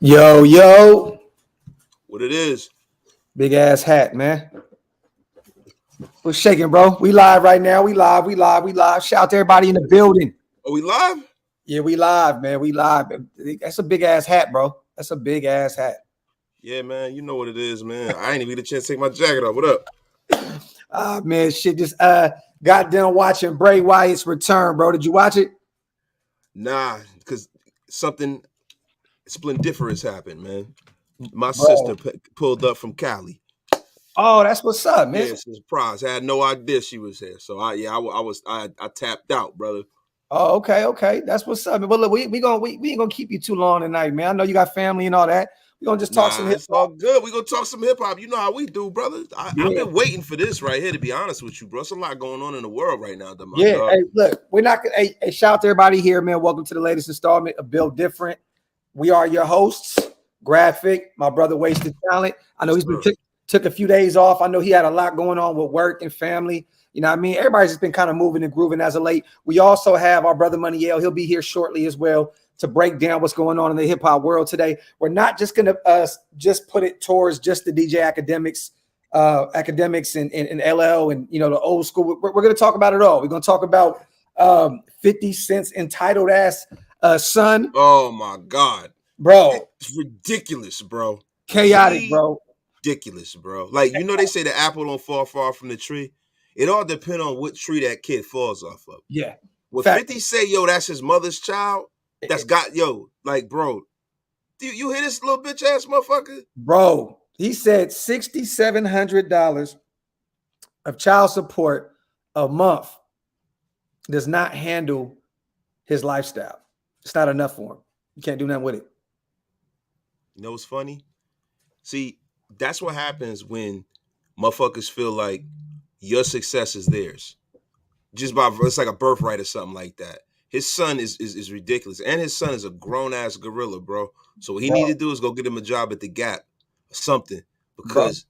Yo, yo. What it is? Big ass hat, man. We're shaking, bro. We live right now. We live. Shout out to everybody in the building. Are we live? Yeah, we live, man. We live. That's a big ass hat, bro. That's a big ass hat. Yeah, man. You know what it is, man. I ain't even get a chance to take my jacket off. What up? Man, shit just got done watching Bray Wyatt's return, bro. Did you watch it? Nah, because something splendiferous happened, man. My sister pulled up from Cali. Oh, that's what's up, man. Yeah, surprise. I had no idea she was here. So I tapped out, brother. Oh, okay. That's what's up. But look, we ain't gonna keep you too long tonight, man. I know you got family and all that. We're gonna just talk some hip hop. It's all good. We're gonna talk some hip hop. You know how we do, brother. I've been waiting for this right here, to be honest with you, bro. There's a lot going on in the world right now. Hey, look, we're not gonna shout out to everybody here, man. Welcome to the latest installment of Build Different. We are your hosts, Graphk, my brother Wasted Talent. I know he's been took a few days off. I know he had a lot going on with work and family. You know what I mean? Everybody's just been kind of moving and grooving as of late. We also have our brother Money Yale. He'll be here shortly as well to break down what's going on in the hip hop world today. We're not just going to just put it towards just the DJ academics and LL and, you know, the old school. We're going to talk about it all. We're going to talk about 50 Cent's entitled ass son. Oh my God, bro. It's ridiculous, bro. Chaotic, bro. Ridiculous, bro. Like, you know, they say the apple don't fall far from the tree. It all depends on what tree that kid falls off of. Yeah. When 50 say, yo, that's his mother's child, that's got, yo, like, bro, you hear this little bitch ass motherfucker? Bro, he said $6,700 of child support a month does not handle his lifestyle. It's not enough for him. You can't do nothing with it. You know what's funny? See, that's what happens when motherfuckers feel like your success is theirs. Just by, it's like a birthright or something like that. His son is ridiculous. And his son is a grown-ass gorilla, bro. So what he need to do is go get him a job at the Gap or something. Because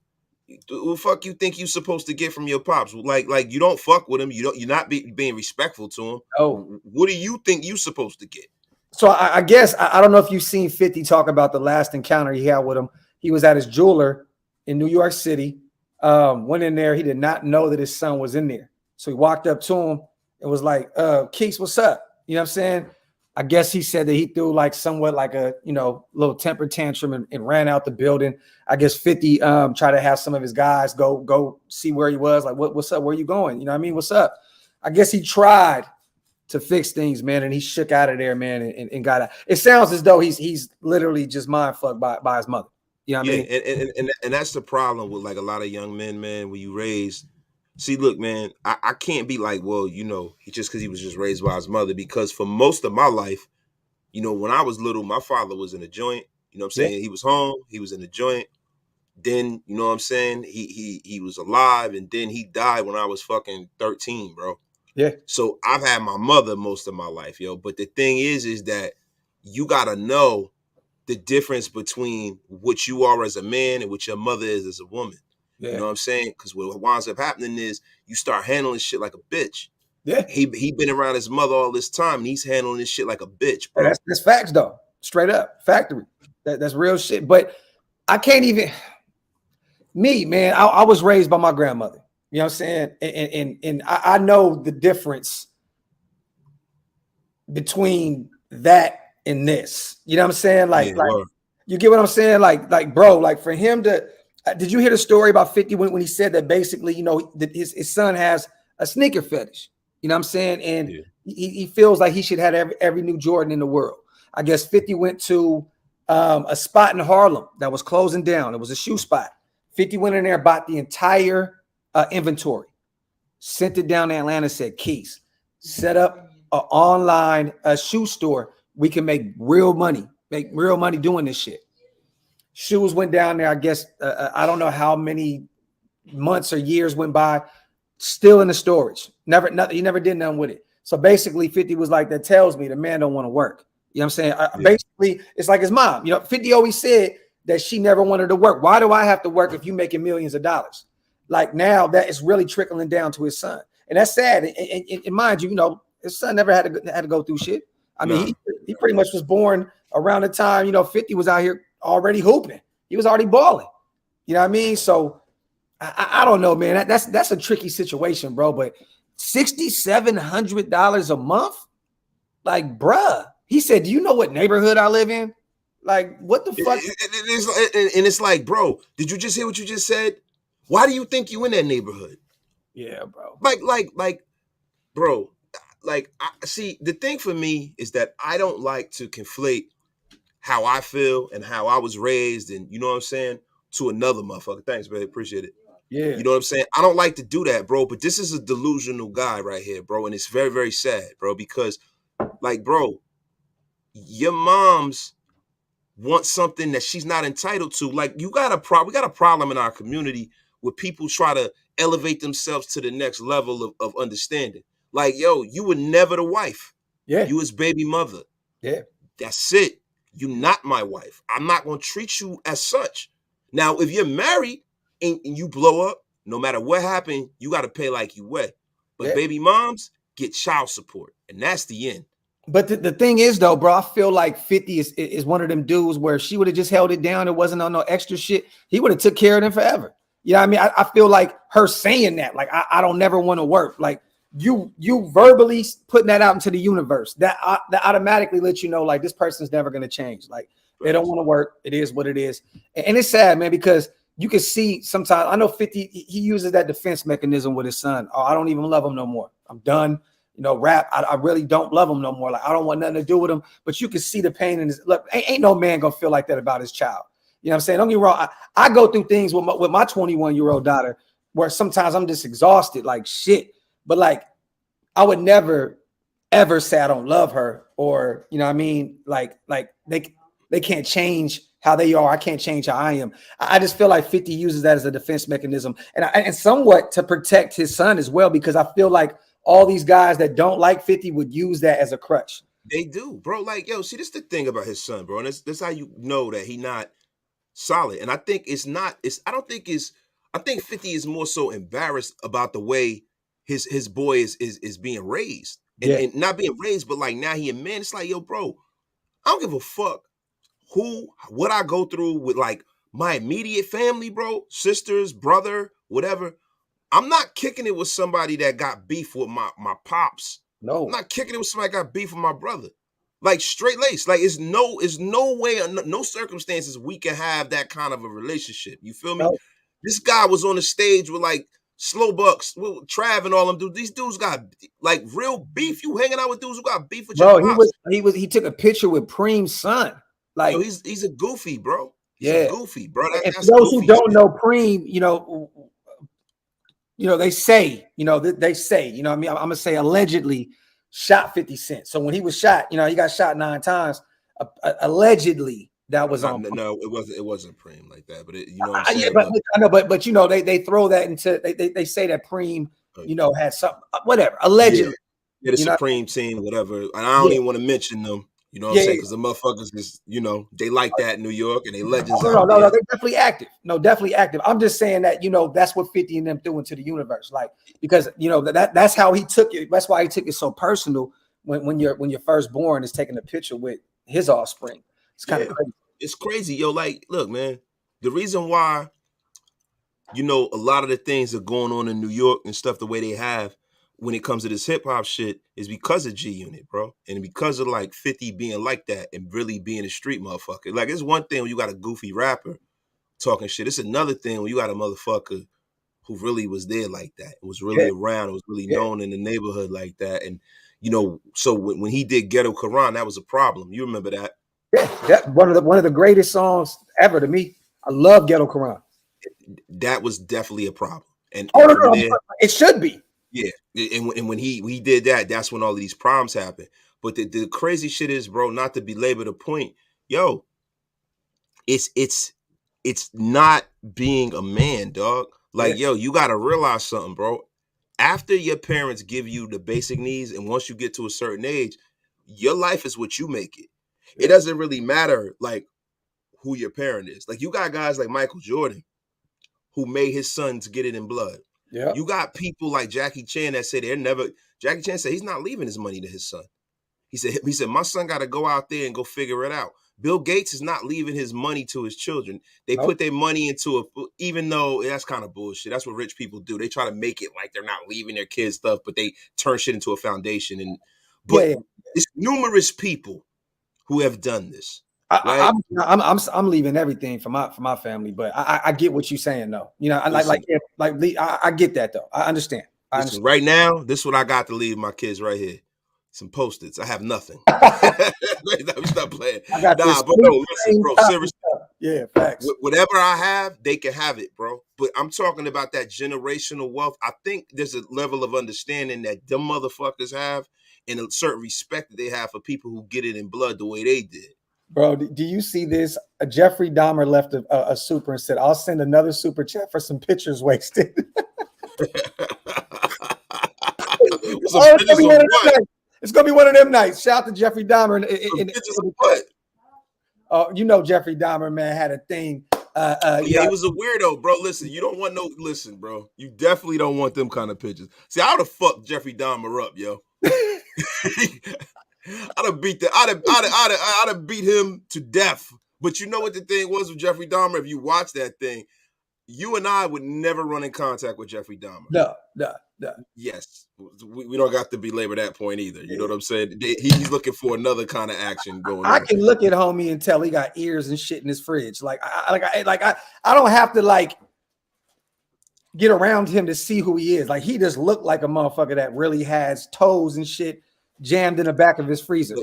what the fuck you think you supposed to get from your pops? Like you don't fuck with him. You're not being respectful to him. Oh. What do you think you supposed to get? So I guess, I don't know if you've seen 50 talk about the last encounter he had with him. He was at his jeweler in New York City. Went in there. He did not know that his son was in there. So he walked up to him and was like, Keeks, what's up? You know what I'm saying? I guess he said that he threw like somewhat like a, you know, little temper tantrum and ran out the building. I guess 50 tried to have some of his guys go see where he was. Like, what's up? Where are you going? You know what I mean? What's up? I guess he tried to fix things, man, and he shook out of there, man, and got out. It sounds as though he's literally just mind fucked by his mother. You know what I mean? And that's the problem with like a lot of young men, man, when you raise. See, look, man, I can't be like, well, you know, just because he was just raised by his mother, because for most of my life, you know, when I was little, my father was in a joint. You know what I'm saying? He was home, he was in a joint. Then, you know what I'm saying? He was alive, and then he died when I was fucking 13, bro. Yeah. So I've had my mother most of my life, yo. But the thing is that you gotta know the difference between what you are as a man and what your mother is as a woman. Yeah. You know what I'm saying? Because what winds up happening is you start handling shit like a bitch. Yeah. He been around his mother all this time, and he's handling this shit like a bitch, bro. That's facts, though. Straight up. Factory. That's real shit. But I can't even... Me, man, I was raised by my grandmother. You know what I'm saying? And I know the difference between that and this. You know what I'm saying? Like you get what I'm saying? Like, bro, like for him to... did you hear the story about 50 when he said that basically, you know, that his son has a sneaker fetish? You know what I'm saying? And he feels like he should have every new Jordan in the world. I guess 50 went to a spot in Harlem that was closing down. It was a shoe spot. 50 went in there, bought the entire inventory, sent it down to Atlanta, said, Keys, set up an online shoe store. We can make real money doing this shit. Shoes went down there. I guess I don't know how many months or years went by, still in the storage. He never did nothing with it. So basically, 50 was like, that tells me the man don't want to work. You know what I'm saying? Basically, it's like his mom. You know, 50 always said that she never wanted to work. Why do I have to work if you making millions of dollars? Like now, that is really trickling down to his son, and that's sad. And mind you, you know, his son never had to go through shit. I mean, he pretty much was born around the time, 50 was out here already hooping. He was already balling. You know what I mean? So I don't know, man. That's a tricky situation, bro. But $6,700 a month? Like, bruh. He said, do you know what neighborhood I live in? Like, what the fuck? And it's like, bro, did you just hear what you just said? Why do you think you in that neighborhood? Yeah, bro. Like, bro, see, the thing for me is that I don't like to conflate how I feel and how I was raised and, you know what I'm saying, to another motherfucker. Thanks, man. Appreciate it. Yeah. You know what I'm saying? I don't like to do that, bro, but this is a delusional guy right here, bro, and it's very, very sad, bro, because, like, bro, your mom's want something that she's not entitled to. Like, we got a problem in our community where people try to elevate themselves to the next level of understanding. Like, yo, you were never the wife. Yeah. You was baby mother. Yeah. That's it. You're not my wife. I'm not going to treat you as such. Now, if you're married and you blow up, no matter what happened, you got to pay like you wet. But baby moms get child support, and that's the end. But the thing is, though, bro, I feel like 50 is one of them dudes where she would have just held it down. It wasn't on no extra shit. He would have took care of them forever. You know what I mean? I feel like her saying that, like, I don't never want to work. Like, you verbally putting that out into the universe, that automatically lets you know, like, this person's never going to change. Like, they don't want to work. It is what it is. And it's sad, man, because you can see sometimes, I know 50, he uses that defense mechanism with his son. Oh, I don't even love him no more. I'm done. Rap, I really don't love him no more. Like, I don't want nothing to do with him. But you can see the pain in his look. Ain't no man gonna feel like that about his child. You know what I'm saying? Don't get me wrong. I go through things with my 21-year-old daughter where sometimes I'm just exhausted, like shit. But like, I would never ever say I don't love her, or you know what I mean? Like they can't change how they are. I can't change how I am. I just feel like 50 uses that as a defense mechanism, and somewhat to protect his son as well, because I feel like all these guys that don't like 50 would use that as a crutch. They do, bro. Like, yo, see, this is the thing about his son, bro. And this how you know that he not solid. And I think I think 50 is more so embarrassed about the way his boy is being raised. And not being raised, but like now he a man. It's like, yo, bro, I don't give a fuck what I go through with like my immediate family, bro, sisters, brother, whatever. I'm not kicking it with somebody that got beef with my pops. No, I'm not kicking it with somebody that got beef with my brother. Like, straight lace. Like, it's no way, no circumstances we can have that kind of a relationship. You feel me? No. This guy was on the stage with like Slow Bucks, with Trav and all them dudes. These dudes got like real beef. You hanging out with dudes who got beef with your pops. He took a picture with Preem's son. Like, yo, he's a goofy, bro. He's a goofy, bro. And for those who don't know Preem, they say, you know what I mean? I'm gonna say allegedly shot 50 Cent. So when he was shot, he got shot 9 times. Allegedly, that was on. No, it wasn't Preem like that. But you know what I'm saying? I know, but they throw that into they say that Preem, had something, whatever, allegedly. Yeah, the Supreme team, whatever. And I don't even want to mention them. You know what I'm saying? Because the motherfuckers is, they like that in New York and they legends. No, they're definitely active. No, definitely active. I'm just saying that, that's what 50 and them threw into the universe. Like, because, that's how he took it. That's why he took it so personal when your firstborn is taking a picture with his offspring. It's kind of crazy. It's crazy. Yo, like, look, man, the reason why, a lot of the things that are going on in New York and stuff the way they have, when it comes to this hip hop shit, is because of G Unit, bro. And because of like 50 being like that and really being a street motherfucker. Like, it's one thing when you got a goofy rapper talking shit. It's another thing when you got a motherfucker who really was there like that. It was really around. It was really known in the neighborhood like that. And, so when he did Ghetto Quran, that was a problem. You remember that? Yeah, that's one of the greatest songs ever to me. I love Ghetto Quran. That was definitely a problem. And it should be. Yeah, and when he did that, that's when all of these problems happened. But the crazy shit is, bro, not to belabor the point, yo, it's not being a man, dog. Like, yo, you gotta realize something, bro. After your parents give you the basic needs, and once you get to a certain age, your life is what you make it. It doesn't really matter like who your parent is. Like, you got guys like Michael Jordan who made his sons get it in blood. Yeah, you got people like Jackie Chan that say Jackie Chan said he's not leaving his money to his son. He said my son got to go out there and go figure it out. Bill Gates is not leaving his money to his children. They put their money into even though that's kind of bullshit. That's what rich people do. They try to make it like they're not leaving their kids stuff, but they turn shit into a foundation. But it's numerous people who have done this. Right? I'm leaving everything for my family, but I get what you're saying though. You know, I get that though. I understand. Listen, right now, this is what I got to leave my kids right here. Some Post-its. I have nothing. Stop playing. But no, listen, bro. Seriously. Yeah, facts. Whatever I have, they can have it, bro. But I'm talking about that generational wealth. I think there's a level of understanding that them motherfuckers have and a certain respect that they have for people who get it in blood the way they did. Bro, do you see this? Jeffrey Dahmer left a super and said, I'll send another super chat for some pictures wasted. It's gonna be one of them nights. Shout out to Jeffrey Dahmer. You know Jeffrey Dahmer, man, had a thing. He was a weirdo, bro. Listen, you don't want listen, bro. You definitely don't want them kind of pictures. See, I would have fucked Jeffrey Dahmer up, yo. I'd have beat him to death. But you know what the thing was with Jeffrey Dahmer? If you watch that thing, you and I would never run in contact with Jeffrey Dahmer. No. Yes. We don't got to belabor that point either. You know what I'm saying? He's looking for another kind of action going on. I can look at homie and tell he got ears and shit in his fridge. I don't have to get around him to see who he is. Like, he just looked like a motherfucker that really has toes and shit jammed in the back of his freezer.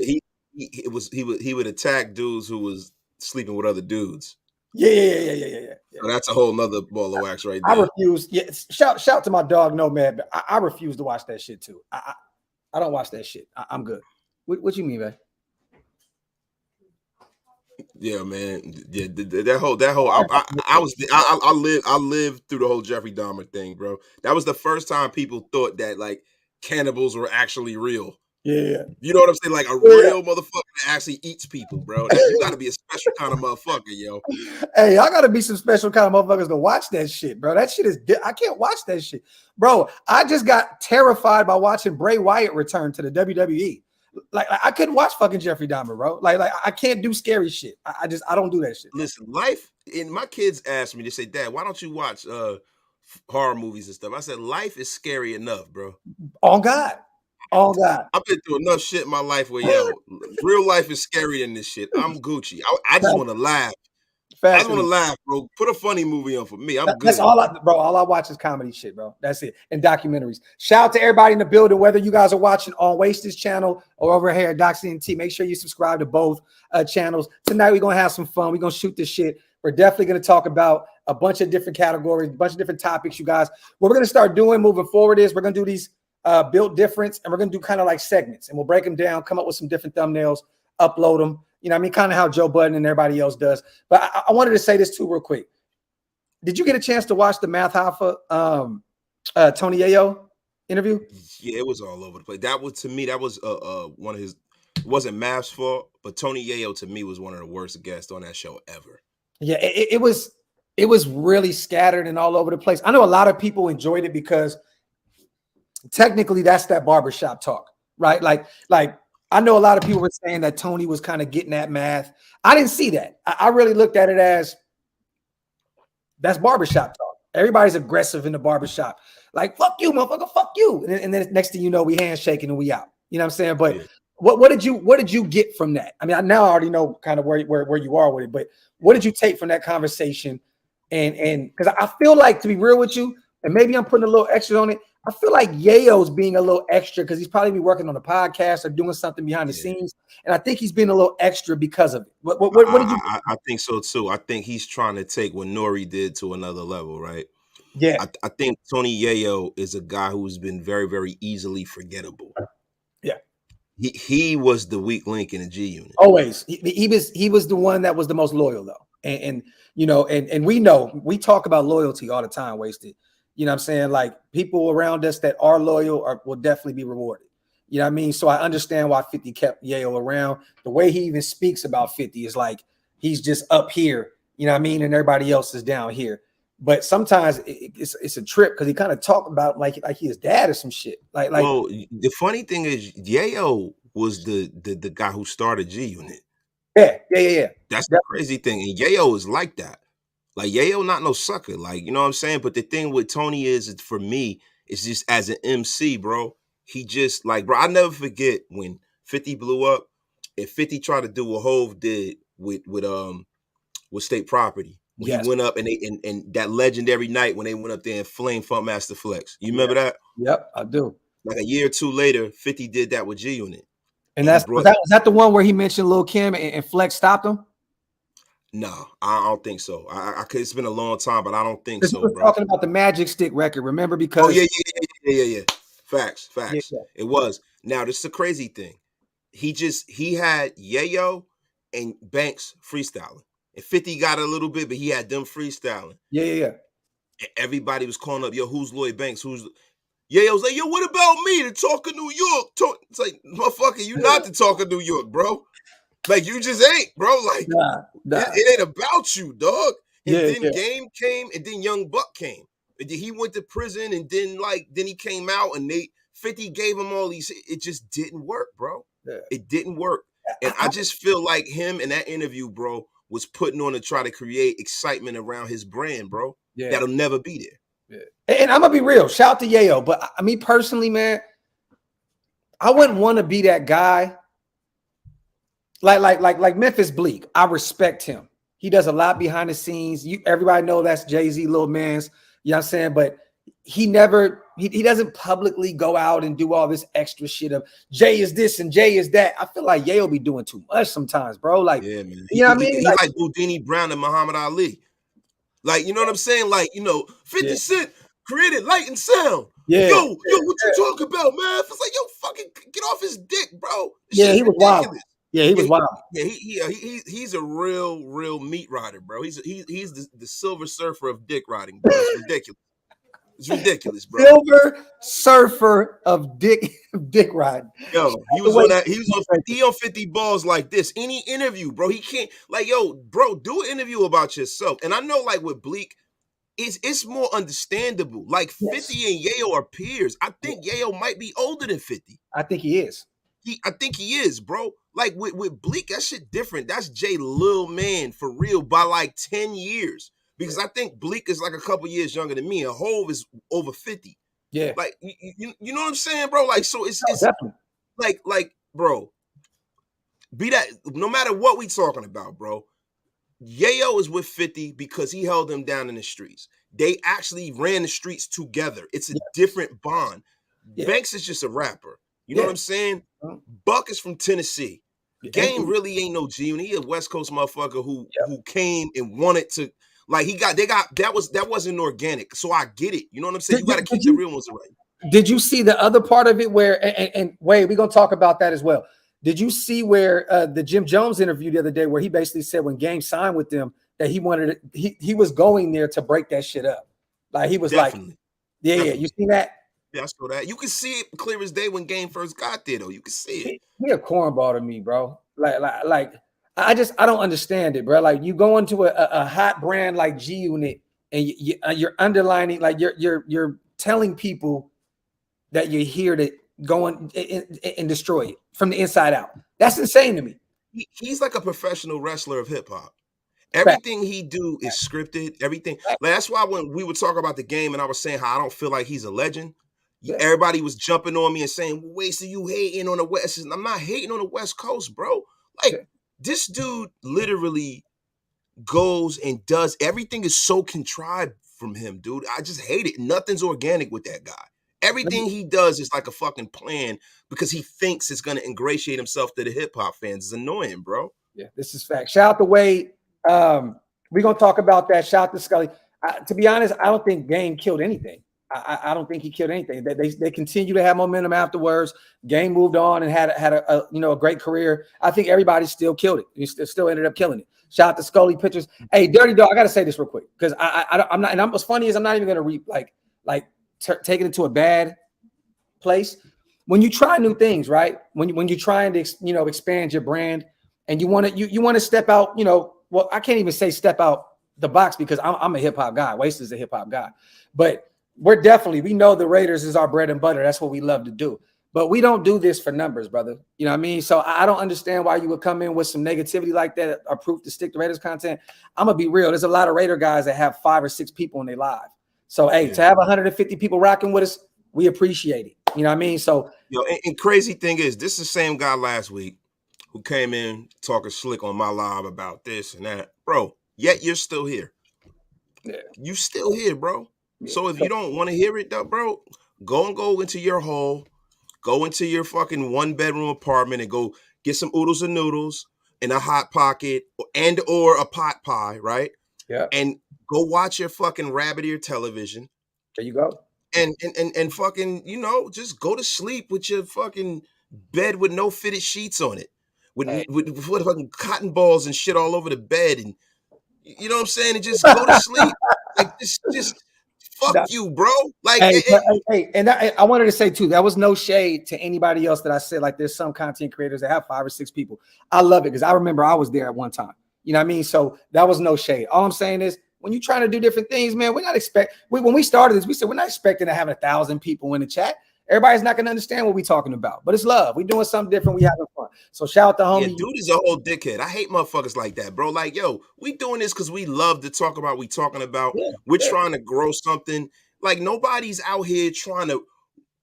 He would attack dudes who was sleeping with other dudes. Yeah. So that's a whole nother ball of wax right there. I refuse. Yeah, shout to my dog Nomad, but I refuse to watch that shit too. I don't watch that shit. I'm good. What you mean, man? Yeah, man. Yeah, that whole. I lived through the whole Jeffrey Dahmer thing, bro. That was the first time people thought that like cannibals were actually real. Yeah. You know what I'm saying? Like a real motherfucker that actually eats people, bro. You got to be a special kind of motherfucker, yo. Hey, I got to be some special kind of motherfuckers to watch that shit, bro. That shit is I can't watch that shit. Bro, I just got terrified by watching Bray Wyatt return to the WWE. Like I couldn't watch fucking Jeffrey Dahmer, bro. Like I can't do scary shit. I don't do that shit. Listen, life, and my kids asked me, they say, Dad, why don't you watch horror movies and stuff? I said, life is scary enough, bro. On God. Oh God! I've been through enough shit in my life where real life is scarier than this shit. I'm Gucci. I just want to laugh. I just want to laugh, bro. Put a funny movie on for me. I'm good. That's all all I watch is comedy shit, bro. That's it. And documentaries. Shout out to everybody in the building, whether you guys are watching on Wasted channel or over here at DOX ENT. Make sure you subscribe to both channels. Tonight we're gonna have some fun. We're gonna shoot this shit. We're definitely gonna talk about a bunch of different categories, a bunch of different topics, you guys. What we're gonna start doing moving forward is we're gonna do these build difference, and we're gonna do kind of like segments, and we'll break them down, come up with some different thumbnails, upload them. You know what I mean? Kind of how Joe Budden and everybody else does. But I wanted to say this too real quick. Did you get a chance to watch the Math Hoffa Tony Yayo interview? Yeah, it was all over the place. That was, to me, that was one of his. It wasn't Math's fault, but Tony Yayo to me was one of the worst guests on that show ever. Yeah, it was really scattered and all over the place. I know a lot of people enjoyed it because technically that's that barbershop talk, right? Like I know a lot of people were saying that Tony was kind of getting at Math. I didn't see that. I really looked at it as that's barbershop talk. Everybody's aggressive in the barbershop. Like, fuck you, motherfucker, fuck you. And then next thing you know, we handshaking and we out. You know what I'm saying? But yeah. What did you get from that? I mean, now I already know kind of where you are with it, but what did you take from that conversation? And because I feel like, to be real with you, and maybe I'm putting a little extra on it, I feel like Yayo's being a little extra because he's probably be working on a podcast or doing something behind the scenes. And I think he's been a little extra because of it. What did you think? I think so too. I think he's trying to take what Nori did to another level, right? Yeah. I think Tony Yayo is a guy who's been very, very easily forgettable. Yeah. He was the weak link in the G unit. Always. He was the one that was the most loyal though. And you know, and we talk about loyalty all the time, Wasted. You know what I'm saying? Like, people around us that are loyal will definitely be rewarded. You know what I mean? So I understand why 50 kept Yayo around. The way he even speaks about 50 is like he's just up here, you know what I mean? And everybody else is down here. But sometimes it's a trip because he kind of talk about like he his dad or some shit. Like well, the funny thing is Yayo was the guy who started G Unit. Yeah. That's the crazy thing. And Yayo is like that. Like Yayo not no sucker. Like, you know what I'm saying? But the thing with Tony is for me, it's just as an MC, bro. He just like, bro, I never forget when 50 blew up and 50 tried to do what Hove did with State Property. When he went up and and that legendary night when they went up there and flamed Funk Master Flex. You remember that? Yep, I do. Like a year or two later, 50 did that with G Unit. And was that the one where he mentioned Lil Kim and Flex stopped him? No, I don't think so. It's been a long time, but I don't think so, bro. Talking about the Magic Stick record, remember? Because yeah. Facts. Yeah. It was. Now, this is the crazy thing. He had Yayo and Banks freestyling. And 50 got a little bit, but he had them freestyling. Yeah. And everybody was calling up, yo, who's Lloyd Banks? Yayo's like, yo, what about me? The Talk of New York. It's like, motherfucker, you not the Talk of New York, bro. Like, you just ain't, bro. Like, nah. It ain't about you, dog. And then Game came, and then Young Buck came. And then he went to prison, and then he came out, and 50 gave him all these. It just didn't work, bro. Yeah. It didn't work. And I just feel like him in that interview, bro, was putting on to try to create excitement around his brand, bro. Yeah. That'll never be there. Yeah. And I'm gonna be real. Shout out to Yayo, but me personally, man, I wouldn't want to be that guy. Like Memphis Bleak. I respect him. He does a lot behind the scenes. Everybody know that's Jay-Z, Lil Man's. You know what I'm saying? But he doesn't publicly go out and do all this extra shit of Jay is this and Jay is that. I feel like Yayo be doing too much sometimes, bro. Like, yeah, man. You know what I mean? He like Houdini Brown and Muhammad Ali. Like, you know what I'm saying? Like, 50 Cent created light and sound. Yeah. Yo, what you talking about, man? It's like, yo, fucking get off his dick, bro. He was wild. Yeah, he was wild. Yeah, he's a real meat rider, bro. He's the Silver Surfer of dick riding, bro. It's ridiculous. It's ridiculous, bro. Silver Surfer of dick riding. Yo, he on 50 balls like this. Any interview, bro. He can't yo, bro, do an interview about yourself. And I know with Bleak, it's more understandable. Like 50 and Yayo are peers. I think Yayo might be older than 50. I think he is. I think he is, bro. Like with Bleak, that shit different. That's Jay Lil Man for real by 10 years. Because I think Bleak is a couple years younger than me, and Hove is over 50. Yeah. Like you know what I'm saying, bro? Like, so it's definitely. like, bro, be that no matter what we talking about, bro. Yayo is with 50 because he held him down in the streets. They actually ran the streets together. It's a different bond. Yeah. Banks is just a rapper. You know what I'm saying? Buck is from Tennessee. Game really ain't no G Unit. He a West Coast motherfucker who came and wanted to that wasn't organic. So I get it. You know what I'm saying? You gotta keep the real ones around. Did you see the other part of it where and wait, we're gonna talk about that as well. Did you see where the Jim Jones interview the other day where he basically said when Game signed with them that he was going there to break that shit up? Like he was Definitely. Yeah, you seen that? Yeah, I saw that. You can see it clear as day when Game first got there, though. You can see it. He a cornball to me, bro. Like I don't understand it, bro. Like you go into a hot brand like G Unit and you're underlining, like you're telling people that you're here to go and destroy it from the inside out. That's insane to me. He's like a professional wrestler of hip hop. Everything he do is scripted. Everything. Like, that's why when we were talking about the game and I was saying how I don't feel like he's a legend. Everybody was jumping on me and saying, wait, so you hating on the West? I'm not hating on the West Coast, bro. Like, this dude literally goes and does everything is so contrived from him, dude. I just hate it. Nothing's organic with that guy. Everything he does is like a fucking plan because he thinks it's going to ingratiate himself to the hip hop fans. It's annoying, bro. Yeah, this is fact. Shout out to Wade. We're going to talk about that. Shout out to Scully. To be honest, I don't think Game killed anything. I don't think he killed anything. They continue to have momentum afterwards. Game moved on and had a great career. I think everybody still killed it. He still ended up killing it. Shout out to Scully Pictures. Hey, Dirty Dog, I got to say this real quick because I'm not. And what's funny is I'm not even going to taking it to a bad place. When you try new things, right? When you're trying to expand your brand and you want to step out. Well, I can't even say step out the box because I'm a hip hop guy. Waste is a hip hop guy, but we know the Raiders is our bread and butter. That's what we love to do. But we don't do this for numbers, brother. You know what I mean? So I don't understand why you would come in with some negativity like that or proof to stick to Raiders content. I'm going to be real. There's a lot of Raider guys that have 5 or 6 people in their live. So, hey, to have 150 people rocking with us, we appreciate it. You know what I mean? So, and crazy thing is, this is the same guy last week who came in talking slick on my live about this and that. Bro, yet you're still here. Yeah. You still here, bro. Yeah. So if you don't want to hear it, though, bro, go into your hole. Go into your fucking 1-bedroom apartment and go get some oodles and noodles in a hot pocket or a pot pie, right? Yeah. And go watch your fucking rabbit ear television. There you go. And fucking, just go to sleep with your fucking bed with no fitted sheets on it. With fucking cotton balls and shit all over the bed. And you know what I'm saying? And just go to sleep. Like just fuck you, bro. Like, and I wanted to say too, that was no shade to anybody else that I said. Like, there's some content creators that have 5 or 6 people. I love it because I remember I was there at one time. You know what I mean? So that was no shade. All I'm saying is, when you're trying to do different things, man, we're not when we started this, we said we're not expecting to have 1,000 people in the chat. Everybody's not going to understand what we're talking about, but it's love. We're doing something different. We having fun. So shout out to homie. Yeah, dude is a whole dickhead. I hate motherfuckers like that, bro. Like, yo, we doing this because we love to talk about what we talking about. Yeah, we're trying to grow something. Like, nobody's out here trying to,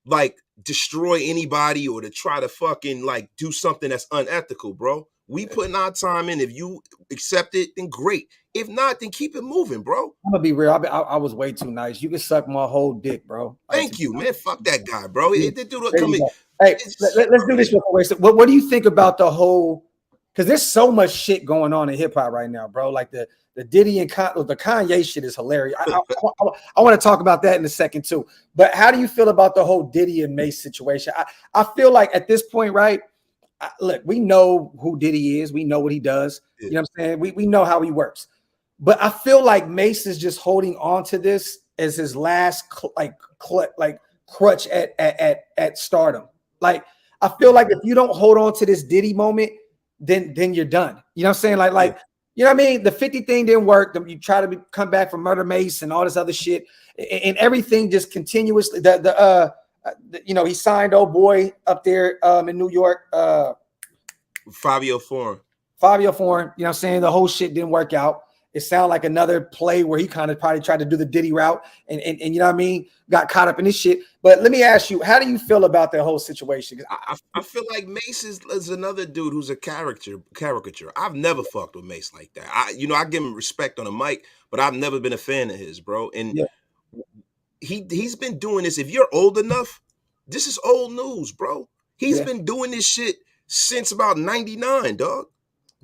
like, destroy anybody or to try to fucking, like, do something that's unethical, bro. We putting our time in. If you accept it, then great. If not, then keep it moving, bro. I'm gonna be real. I was way too nice. You can suck my whole dick, bro. Thank you, man. Fuck that guy, bro. Yeah. Come in. Hey, let's do this real quick. What do you think about the whole? Because there's so much shit going on in hip hop right now, bro. Like the Diddy and the Kanye shit is hilarious. I want to talk about that in a second too. But how do you feel about the whole Diddy and Mace situation? I feel like at this point, right? Look, we know who Diddy is. We know what he does. Yeah. You know what I'm saying? We know how he works. But I feel like Mace is just holding on to this as his last crutch at stardom. Like, I feel like if you don't hold on to this Diddy moment, then you're done. You know what I'm saying? Like you know what I mean? The 50 thing didn't work. You try to come back from Murder Mace and all this other shit, and everything just continuously. He signed old boy up there in New York. Fabio Foreign. You know what I'm saying? The whole shit didn't work out. It sounded like another play where he kind of probably tried to do the Diddy route and you know what I mean? Got caught up in this shit. But let me ask you, how do you feel about the whole situation? I feel like Mace is another dude who's a caricature. I've never fucked with Mace like that. I give him respect on the mic, but I've never been a fan of his, bro. And he's been doing this. If you're old enough, this is old news, bro. He's been doing this shit since about 99, dog.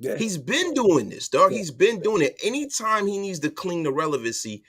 Yeah. He's been doing this, dog. Yeah. He's been doing it. Anytime he needs to clean the relevancy,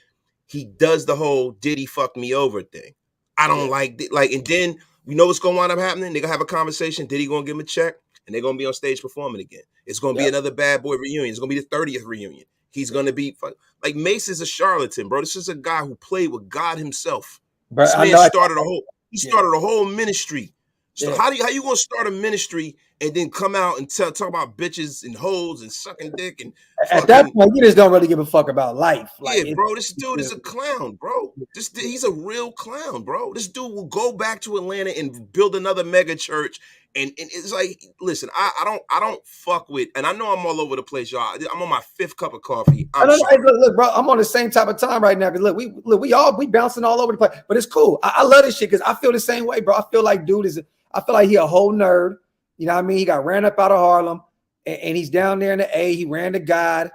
he does the whole "Did he fuck me over" thing. I don't like it. Like, and then you know what's gonna wind up happening? They're gonna have a conversation. Did he gonna give him a check? And they're gonna be on stage performing again. It's gonna be another Bad Boy reunion. It's gonna be the 30th reunion. He's gonna be like, Mace is a charlatan, bro. This is a guy who played with God himself. But this man started a whole ministry. So how you gonna start a ministry and then come out and talk about bitches and hoes and sucking dick and at that point you just don't really give a fuck about life? Like, bro, this dude is a clown, bro. He's a real clown, bro. This dude will go back to Atlanta and build another mega church. And it's like, listen, I don't fuck with, and I know I'm all over the place, y'all. I'm on my 5th cup of coffee. Look, bro, I'm on the same type of time right now. Because we bouncing all over the place, but it's cool. I love this shit because I feel the same way, bro. I feel like I feel like he a whole nerd. You know what I mean? He got ran up out of Harlem, and he's down there in the A. He ran to God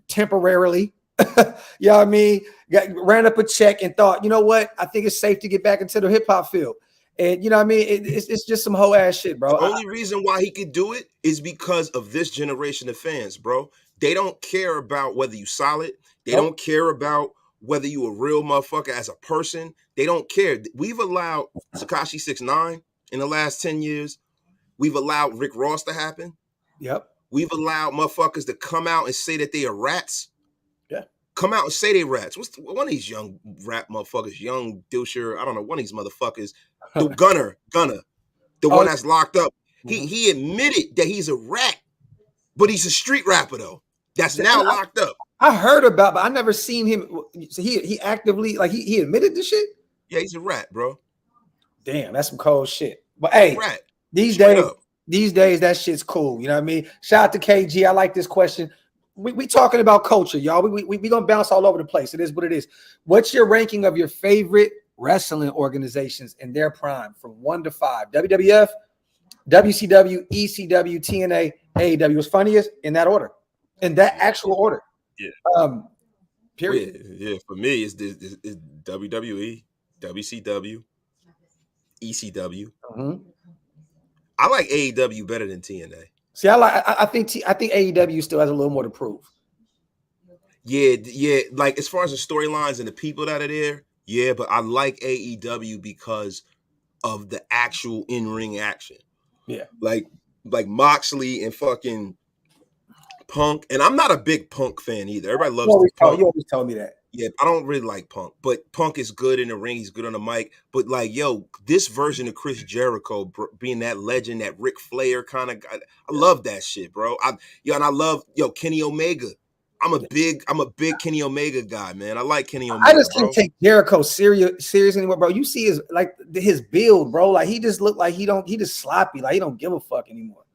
temporarily. You know what I mean? Ran up a check and thought, you know what? I think it's safe to get back into the hip hop field. And you know what I mean? It's just some whole ass shit, bro. The only reason why he could do it is because of this generation of fans, bro. They don't care about whether you solid. They don't care about whether you a real motherfucker as a person. They don't care. We've allowed Tekashi 6ix9ine in the last 10 years. We've allowed Rick Ross to happen. Yep. We've allowed motherfuckers to come out and say that they are rats. Yeah. Come out and say they rats. One of these young rap motherfuckers, young Dilsher, I don't know, one of these motherfuckers, the Gunner, the one that's locked up. He admitted that he's a rat, but he's a street rapper though. That's now locked up. I heard about, but I never seen him. So he actively, like, he admitted this shit? Yeah, he's a rat, bro. Damn, that's some cold shit. But hey, Rat. these Straight days, up. that shit's cool. You know what I mean? Shout out to KG. I like this question. We talking about culture, y'all. We gonna bounce all over the place. It is what it is. What's your ranking of your favorite wrestling organizations in their prime from 1 to 5? WWF, WCW, ECW, TNA, AEW. What's funny is in that order, in that actual order. Yeah. Period. Yeah. For me, it's WWE, WCW, ECW. Mm-hmm. I like AEW better than TNA. See, I think AEW still has a little more to prove. Yeah. Like as far as the storylines and the people that are there, yeah. But I like AEW because of the actual in-ring action. Yeah. Like Moxley and fucking Punk. And I'm not a big Punk fan either. Everybody loves Punk. You always tell me that. Yeah, I don't really like Punk, but Punk is good in the ring. He's good on the mic. But like, yo, this version of Chris Jericho being that legend, that Ric Flair kind of guy, I love that shit, bro. And I love Kenny Omega. I'm a big Kenny Omega guy, man. I like Kenny Omega. I just can't take Jericho serious anymore, bro. You see his build, bro. Like he just look like he just sloppy, like he don't give a fuck anymore.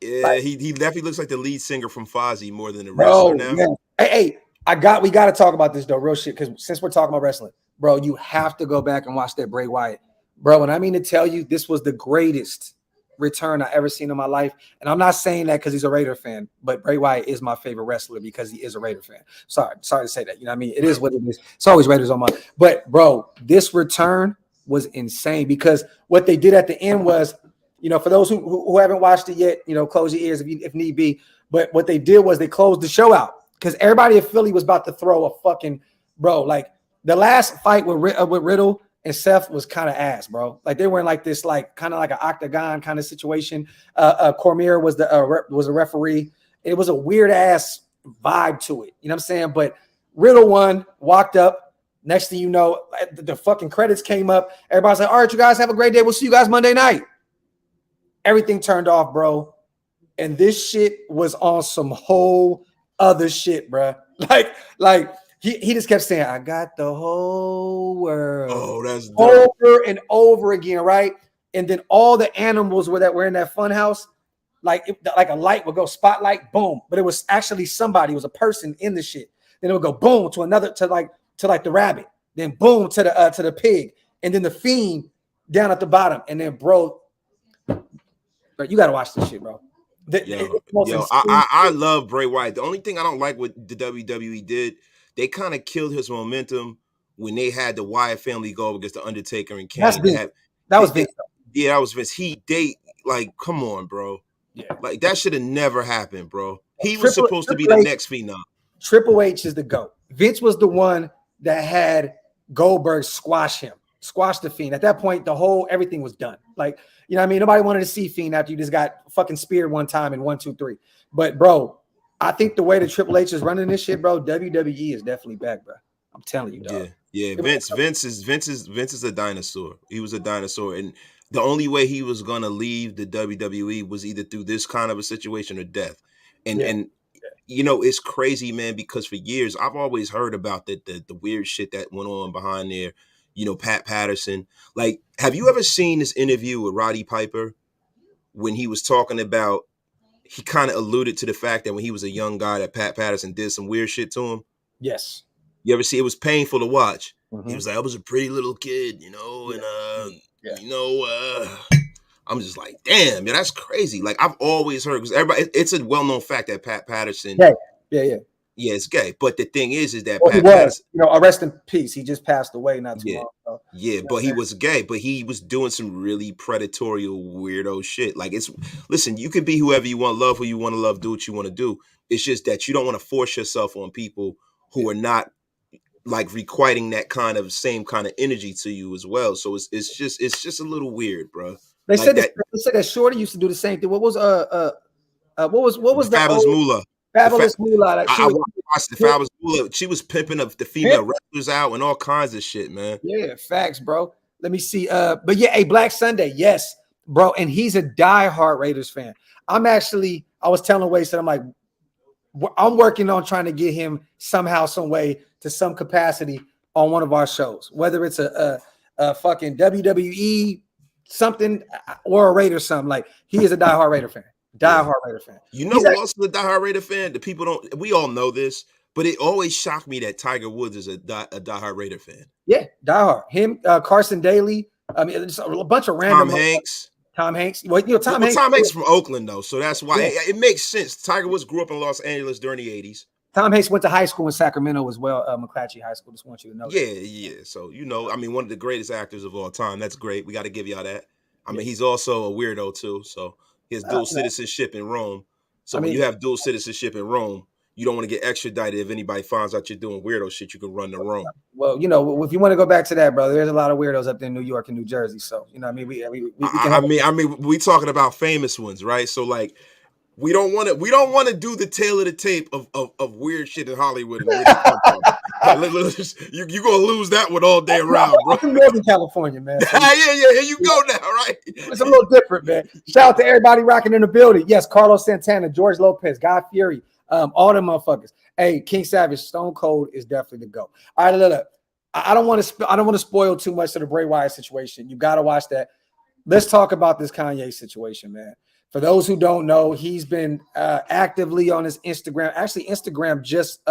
Yeah, like, he definitely looks like the lead singer from Fozzy more than the wrestler now. Man. Hey, we got to talk about this though, real shit. Because since we're talking about wrestling, bro, you have to go back and watch that Bray Wyatt, bro. And I mean to tell you, this was the greatest return I ever seen in my life. And I'm not saying that because he's a Raider fan, but Bray Wyatt is my favorite wrestler because he is a Raider fan. Sorry to say that. You know what I mean? It is what it is. It's always Raiders on my. But bro, this return was insane because what they did at the end was, you know, for those who haven't watched it yet, you know, close your ears if need be. But what they did was they closed the show out because everybody in Philly was about to throw a fucking bro. Like the last fight with Riddle and Seth was kind of ass, bro. Like they were in like this, like kind of like an octagon kind of situation. Cormier was a referee. It was a weird ass vibe to it. You know what I'm saying? But Riddle won, walked up. Next thing you know, the fucking credits came up. Everybody's like, all right, you guys have a great day. We'll see you guys Monday night. Everything turned off, bro. And this shit was on some whole other shit, bro. Like he just kept saying, I got the whole world. Oh, that's dope. Over and over again, right? And then all the animals that were in that fun house, like a light would go spotlight, boom. But it was actually somebody, it was a person in the shit. Then it would go boom to another, to the rabbit, then boom to the pig, and then the fiend down at the bottom. And then bro, you gotta watch this shit, bro. I love Bray Wyatt. The only thing I don't like what the WWE did, they kind of killed his momentum when they had the Wyatt family go against the Undertaker and Kane. That was Vince. Yeah, that was Vince. Like, come on, bro. Yeah. Like that should have never happened, bro. He was supposed to be the next phenom. Triple H is the GOAT. Vince was the one that had Goldberg squash the Fiend. At that point, everything was done. Like, you know what I mean? Nobody wanted to see Fiend after you just got fucking speared one time in 1, 2, 3. But bro, I think the way that Triple H is running this shit, bro, WWE is definitely back, bro. I'm telling you, dog. Yeah. Vince is a dinosaur. He was a dinosaur, and the only way he was gonna leave the WWE was either through this kind of a situation or death. And you know, it's crazy, man, because for years I've always heard about the weird shit that went on behind there. You know, Pat Patterson. Like, have you ever seen this interview with Roddy Piper when he was talking about, he kind of alluded to the fact that when he was a young guy that Pat Patterson did some weird shit to him? Yes. You ever see? It was painful to watch. Mm-hmm. He was like, I was a pretty little kid, you know, I'm just like, damn, man, that's crazy. Like, I've always heard, because everybody, it's a well-known fact that Pat Patterson. Yeah, it's gay. But the thing is that Pat Patterson, you know, rest in peace. He just passed away not too long ago. Yeah, but he was gay, but he was doing some really predatory, weirdo shit. Like, listen, you can be whoever you want, love who you want to love, do what you want to do. It's just that you don't want to force yourself on people who are not like requiting that same kind of energy to you as well. So it's just a little weird, bro. They said that Shorty used to do the same thing. What was the Fabulous Moolah? Fabulous Moolah. I watched the Fabulous Moolah. She was pimping up the female wrestlers out and all kinds of shit, man. Yeah, facts, bro. Let me see. But yeah, Black Sunday, yes, bro. And he's a diehard Raiders fan. I was telling Wade, I'm like, I'm working on trying to get him somehow, some way, to some capacity on one of our shows, whether it's a fucking WWE something or a Raider something. Like he is a diehard Raider fan. Raider fan. You know who else is a diehard Raider fan? The people don't. We all know this, but it always shocked me that Tiger Woods is a diehard Raider fan. Yeah, diehard. Him, Carson Daly. I mean, it's a bunch of random. Tom Hanks. Well, Tom Hanks from Oakland though, so that's why it makes sense. Tiger Woods grew up in Los Angeles during the 80s. Tom Hanks went to high school in Sacramento as well, McClatchy High School. Just want you to know. Yeah. So I mean, one of the greatest actors of all time. That's great. We got to give y'all that. I mean, he's also a weirdo too. So he has dual citizenship in Rome. So when you have dual citizenship in Rome, you don't want to get extradited. If anybody finds out you're doing weirdo shit, you can run to Rome. Well, if you want to go back to that, brother, there's a lot of weirdos up there in New York and New Jersey. So I mean, we talking about famous ones, right? So like. We don't want to do the tail of the tape of weird shit in Hollywood. And you're gonna lose that one all day around, bro. I'm Northern California, man. So yeah. Here you go now, right? It's a little different, man. Shout out to everybody rocking in the building. Yes, Carlos Santana, George Lopez, Guy Fieri, all them motherfuckers. Hey, King Savage, Stone Cold is definitely the GOAT. All right, look. I don't want to spoil too much of the Bray Wyatt situation. You got to watch that. Let's talk about this Kanye situation, man. For those who don't know, he's been actively on his Instagram. Actually, Instagram just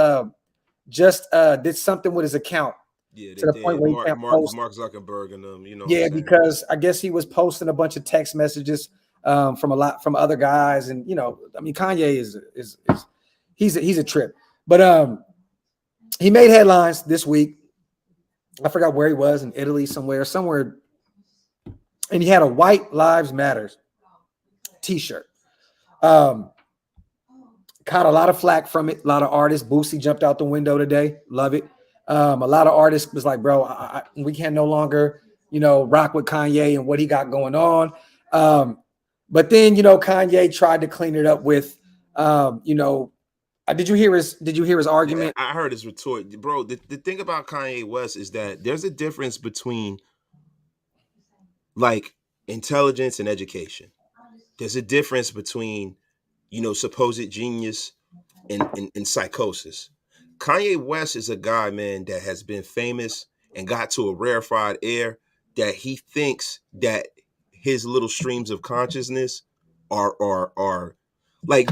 did something with his account. Yeah, to the point where he can't post. Mark Zuckerberg and them, Yeah, because I guess he was posting a bunch of text messages from other guys, and I mean, Kanye is he's a trip. But he made headlines this week. I forgot where he was, in Italy somewhere, and he had a White Lives Matters t-shirt. Caught a lot of flack from it. A lot of artists. Boosie jumped out the window today. Love it. A lot of artists was like, bro, we can no longer, rock with Kanye and what he got going on. But then, Kanye tried to clean it up with, did you hear his argument? I heard his retort, bro. The thing about Kanye West is that there's a difference between like intelligence and education. There's a difference between, supposed genius and psychosis. Kanye West is a guy, man, that has been famous and got to a rarefied air that he thinks that his little streams of consciousness are like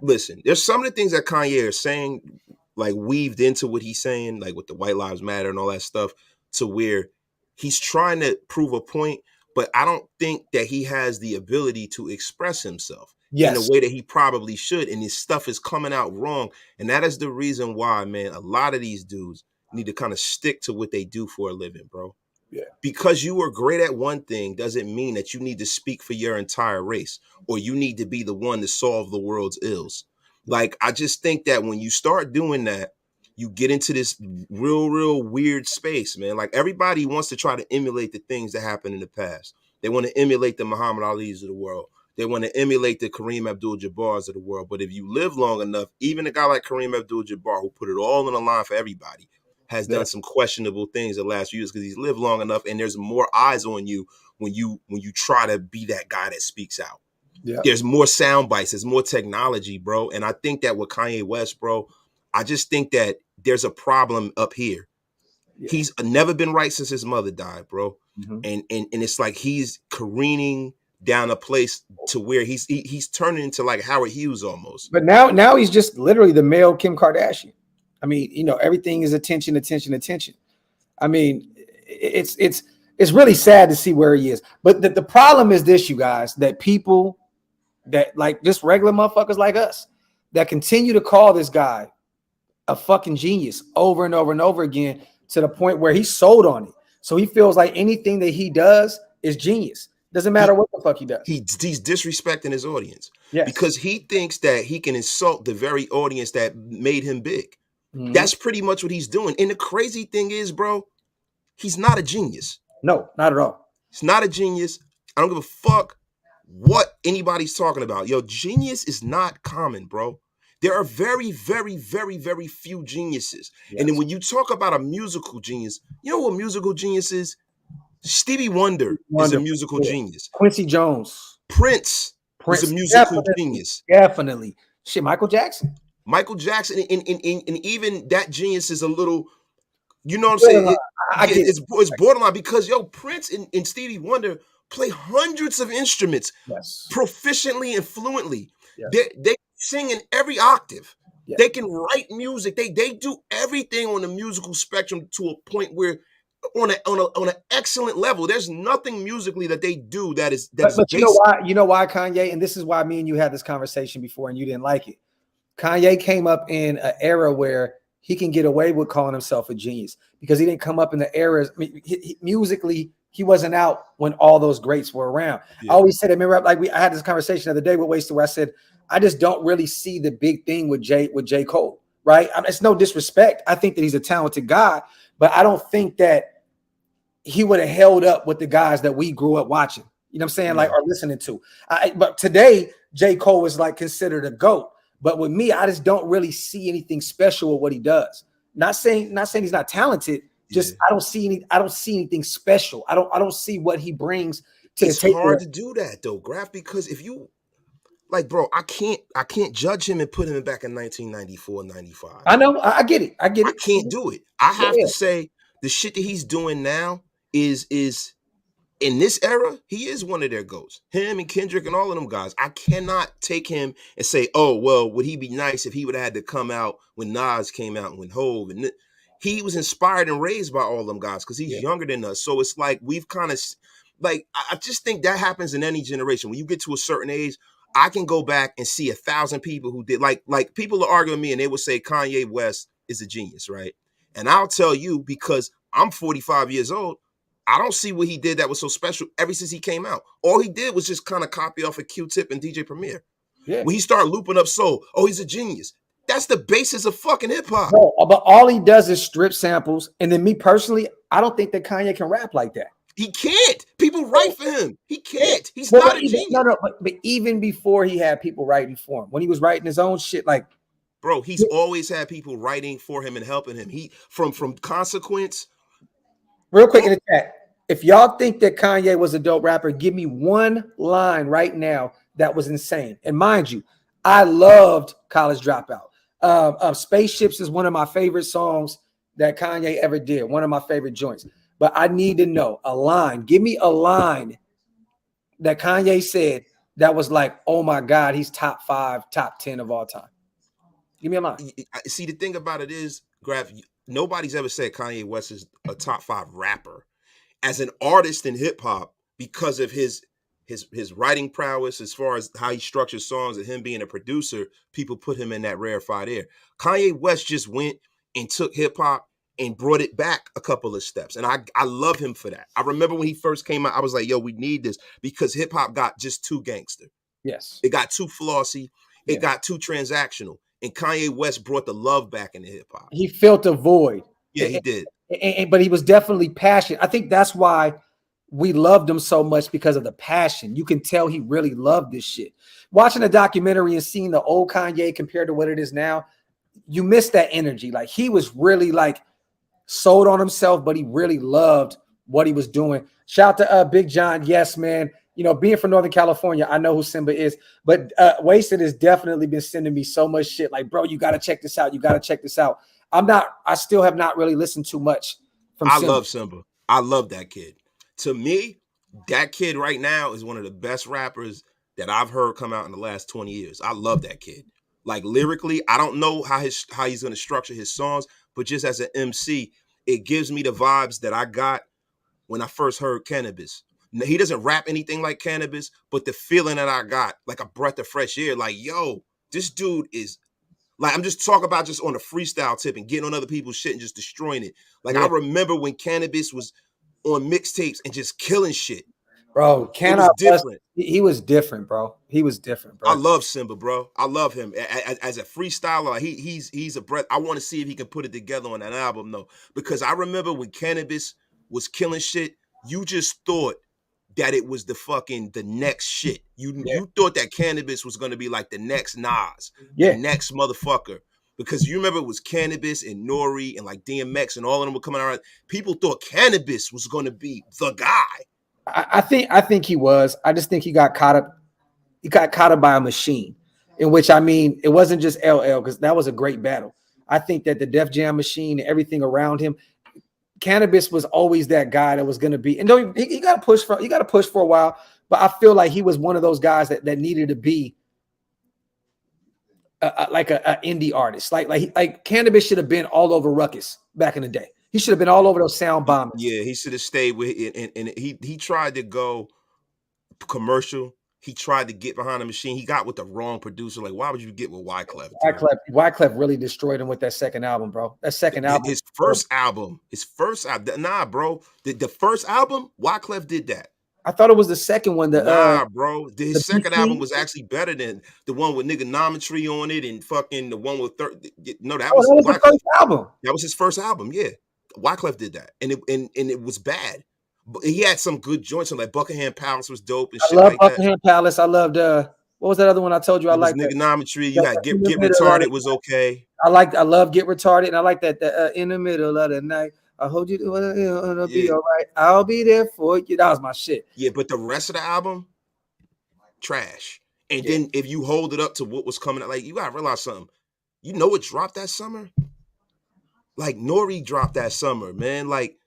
listen, there's some of the things that Kanye is saying, like weaved into what he's saying, like with the White Lives Matter and all that stuff, to where he's trying to prove a point. But I don't think that he has the ability to express himself in a way that he probably should. And his stuff is coming out wrong. And that is the reason why, man, a lot of these dudes need to kind of stick to what they do for a living, bro. Yeah. Because you are great at one thing doesn't mean that you need to speak for your entire race or you need to be the one to solve the world's ills. Like, I just think that when you start doing that, you get into this real weird space, man. Like everybody wants to try to emulate the things that happened in the past. They want to emulate the Muhammad Ali's of the world. They want to emulate the Kareem Abdul-Jabbar's of the world. But if you live long enough, even a guy like Kareem Abdul-Jabbar, who put it all on the line for everybody, has done some questionable things the last few years because he's lived long enough, and there's more eyes on you when you try to be that guy that speaks out. Yeah. There's more sound bites. There's more technology, bro. And I think that with Kanye West, bro, I just think that there's a problem up here. Yeah. He's never been right since his mother died, bro. Mm-hmm. And it's like he's careening down a place to where he's turning into like Howard Hughes almost. But now he's just literally the male Kim Kardashian. I mean, everything is attention. I mean, it's really sad to see where he is. But the problem is this, you guys, that people that like just regular motherfuckers like us that continue to call this guy a fucking genius over and over and over again to the point where he's sold on it. So he feels like anything that he does is genius. Doesn't matter what the fuck he does. He's disrespecting his audience. Yes. Because he thinks that he can insult the very audience that made him big. Mm-hmm. That's pretty much what he's doing. And the crazy thing is, bro, he's not a genius. No, not at all. He's not a genius. I don't give a fuck what anybody's talking about. Yo, genius is not common, bro. There are very, very, very, very few geniuses. Yes. And then when you talk about a musical genius, you know what musical genius is? Stevie Wonder is a musical genius. Quincy Jones. Prince is a musical genius. Definitely. Shit, Michael Jackson. And even that genius is a little, you know what I'm saying? It's borderline because, yo, Prince and Stevie Wonder play hundreds of instruments proficiently and fluently. They sing in every octave. They can write music. They do everything on the musical spectrum to a point where on an excellent level. There's nothing musically that they do that is but you know why Kanye, and this is why me and you had this conversation before and you didn't like it. Kanye came up in an era where he can get away with calling himself a genius because he didn't come up in the eras. I mean, musically, he wasn't out when all those greats were around. I always said, I remember, I had this conversation the other day with Wasted where I said, I just don't really see the big thing with J. Cole, right? I mean, it's no disrespect. I think that he's a talented guy, but I don't think that he would have held up with the guys that we grew up watching. You know what I'm saying? Like, or listening to. But today, J. Cole is like considered a GOAT. But with me, I just don't really see anything special with what he does. Not saying he's not talented. Just I don't see anything special. I don't see what he brings to the table. It's hard to do that though, Graphk, because if you like, bro, I can't judge him and put him back in 1994, 95. I know, I get it. I can't do it. I have to say the shit that he's doing now is in this era, he is one of their GOATs. Him and Kendrick and all of them guys. I cannot take him and say, oh, well, would he be nice if he would have had to come out when Nas came out and when Hove? And he was inspired and raised by all them guys because he's younger than us. So it's like we've kind of, like, I just think that happens in any generation. When you get to a certain age, I can go back and see 1,000 people who did, like people are arguing with me and they would say Kanye West is a genius, right? And I'll tell you, because I'm 45 years old, I don't see what he did that was so special ever since he came out. All he did was just kind of copy off of Q-Tip and DJ Premier. When he started looping up soul, oh, he's a genius. That's the basis of fucking hip hop. No, but all he does is strip samples. And then me personally, I don't think that Kanye can rap like that. He can't. People write for him. He can't. He's not a genius. No, but even before he had people writing for him, when he was writing his own shit, like, bro, he's always had people writing for him and helping him. He from Consequence. Real quick in the chat, if y'all think that Kanye was a dope rapper, give me one line right now that was insane. And mind you, I loved College Dropout. Spaceships is one of my favorite songs that Kanye ever did. One of my favorite joints. But I need to know a line. Give me a line that Kanye said that was like, oh my God, he's top 5, top 10 of all time. Give me a line. See, the thing about it is, Graphk, nobody's ever said Kanye West is a top 5 rapper. As an artist in hip hop, because of his writing prowess, as far as how he structures songs and him being a producer, people put him in that rarefied air. Kanye West just went and took hip hop and brought it back a couple of steps. And I love him for that. I remember when he first came out, I was like, yo, we need this, because hip hop got just too gangster. Yes. It got too flossy. It got too transactional. And Kanye West brought the love back into hip hop. He filled a void. Yeah, he did. But he was definitely passionate. I think that's why we loved him so much, because of the passion. You can tell he really loved this shit. Watching a documentary and seeing the old Kanye compared to what it is now, you miss that energy. Like, he was really like sold on himself, but he really loved what he was doing. Shout out to Big John. Yes, man. You know, being from Northern California, I know who Simba is, but Wasted has definitely been sending me so much shit. Like, bro, you got to check this out. You got to check this out. I still have not really listened too much from Simba. I love Simba. I love that kid. To me, that kid right now is one of the best rappers that I've heard come out in the last 20 years. I love that kid. Like, lyrically, I don't know how he's going to structure his songs, but just as an MC, it gives me the vibes that I got when I first heard Cannabis. He doesn't rap anything like Cannabis, but the feeling that I got, like a breath of fresh air, like, yo, this dude is, like, I'm just talking about just on a freestyle tip and getting on other people's shit and just destroying it. Like, I remember when Cannabis was on mixtapes and just killing shit. Bro, he was different, bro. He was different, bro. I love Simba, bro. I love him as a freestyler. Like, he's a breath. I want to see if he can put it together on that album, though, because I remember when Cannabis was killing shit, you just thought that it was the next shit. You thought that Cannabis was going to be like the next Nas, the next motherfucker. Because you remember it was Cannabis and Nori and like DMX and all of them were coming around. People thought Cannabis was going to be the guy. I think he was. I just think he got caught up. He got caught up by a machine, in which, I mean, it wasn't just LL, because that was a great battle. I think that the Def Jam machine and everything around him, Cannabis was always that guy that was going to be, and you got to push for a while. But I feel like he was one of those guys that needed to be like a indie artist. Like Cannabis should have been all over Ruckus back in the day. He should have been all over those sound bombers. Yeah, he should have stayed with it, and he tried to go commercial. He tried to get behind the machine. He got with the wrong producer. Like, why would you get with Wyclef? Wyclef really destroyed him with that second album, bro. That second album. His first album. Nah, bro. The first album, Wyclef did that. I thought it was the second one. Nah, bro. His second album was actually better than the one with Niggonometry on it and fucking the one with no, that was the first album. That was his first album, yeah. Wyclef did that. And it was bad. But he had some good joints, like Buckingham Palace was dope and shit like that. I love Buckingham Palace. I loved what was that other one I told you I liked? Niggonometry. You had Get Retarded was okay. I love Get Retarded, and I like that in the middle of the night. I hold you to be all right. I'll be there for you. That was my shit. Yeah, but the rest of the album, trash. And then if you hold it up to what was coming out, like you gotta realize something. You know what dropped that summer? Like Nori dropped that summer, man. Like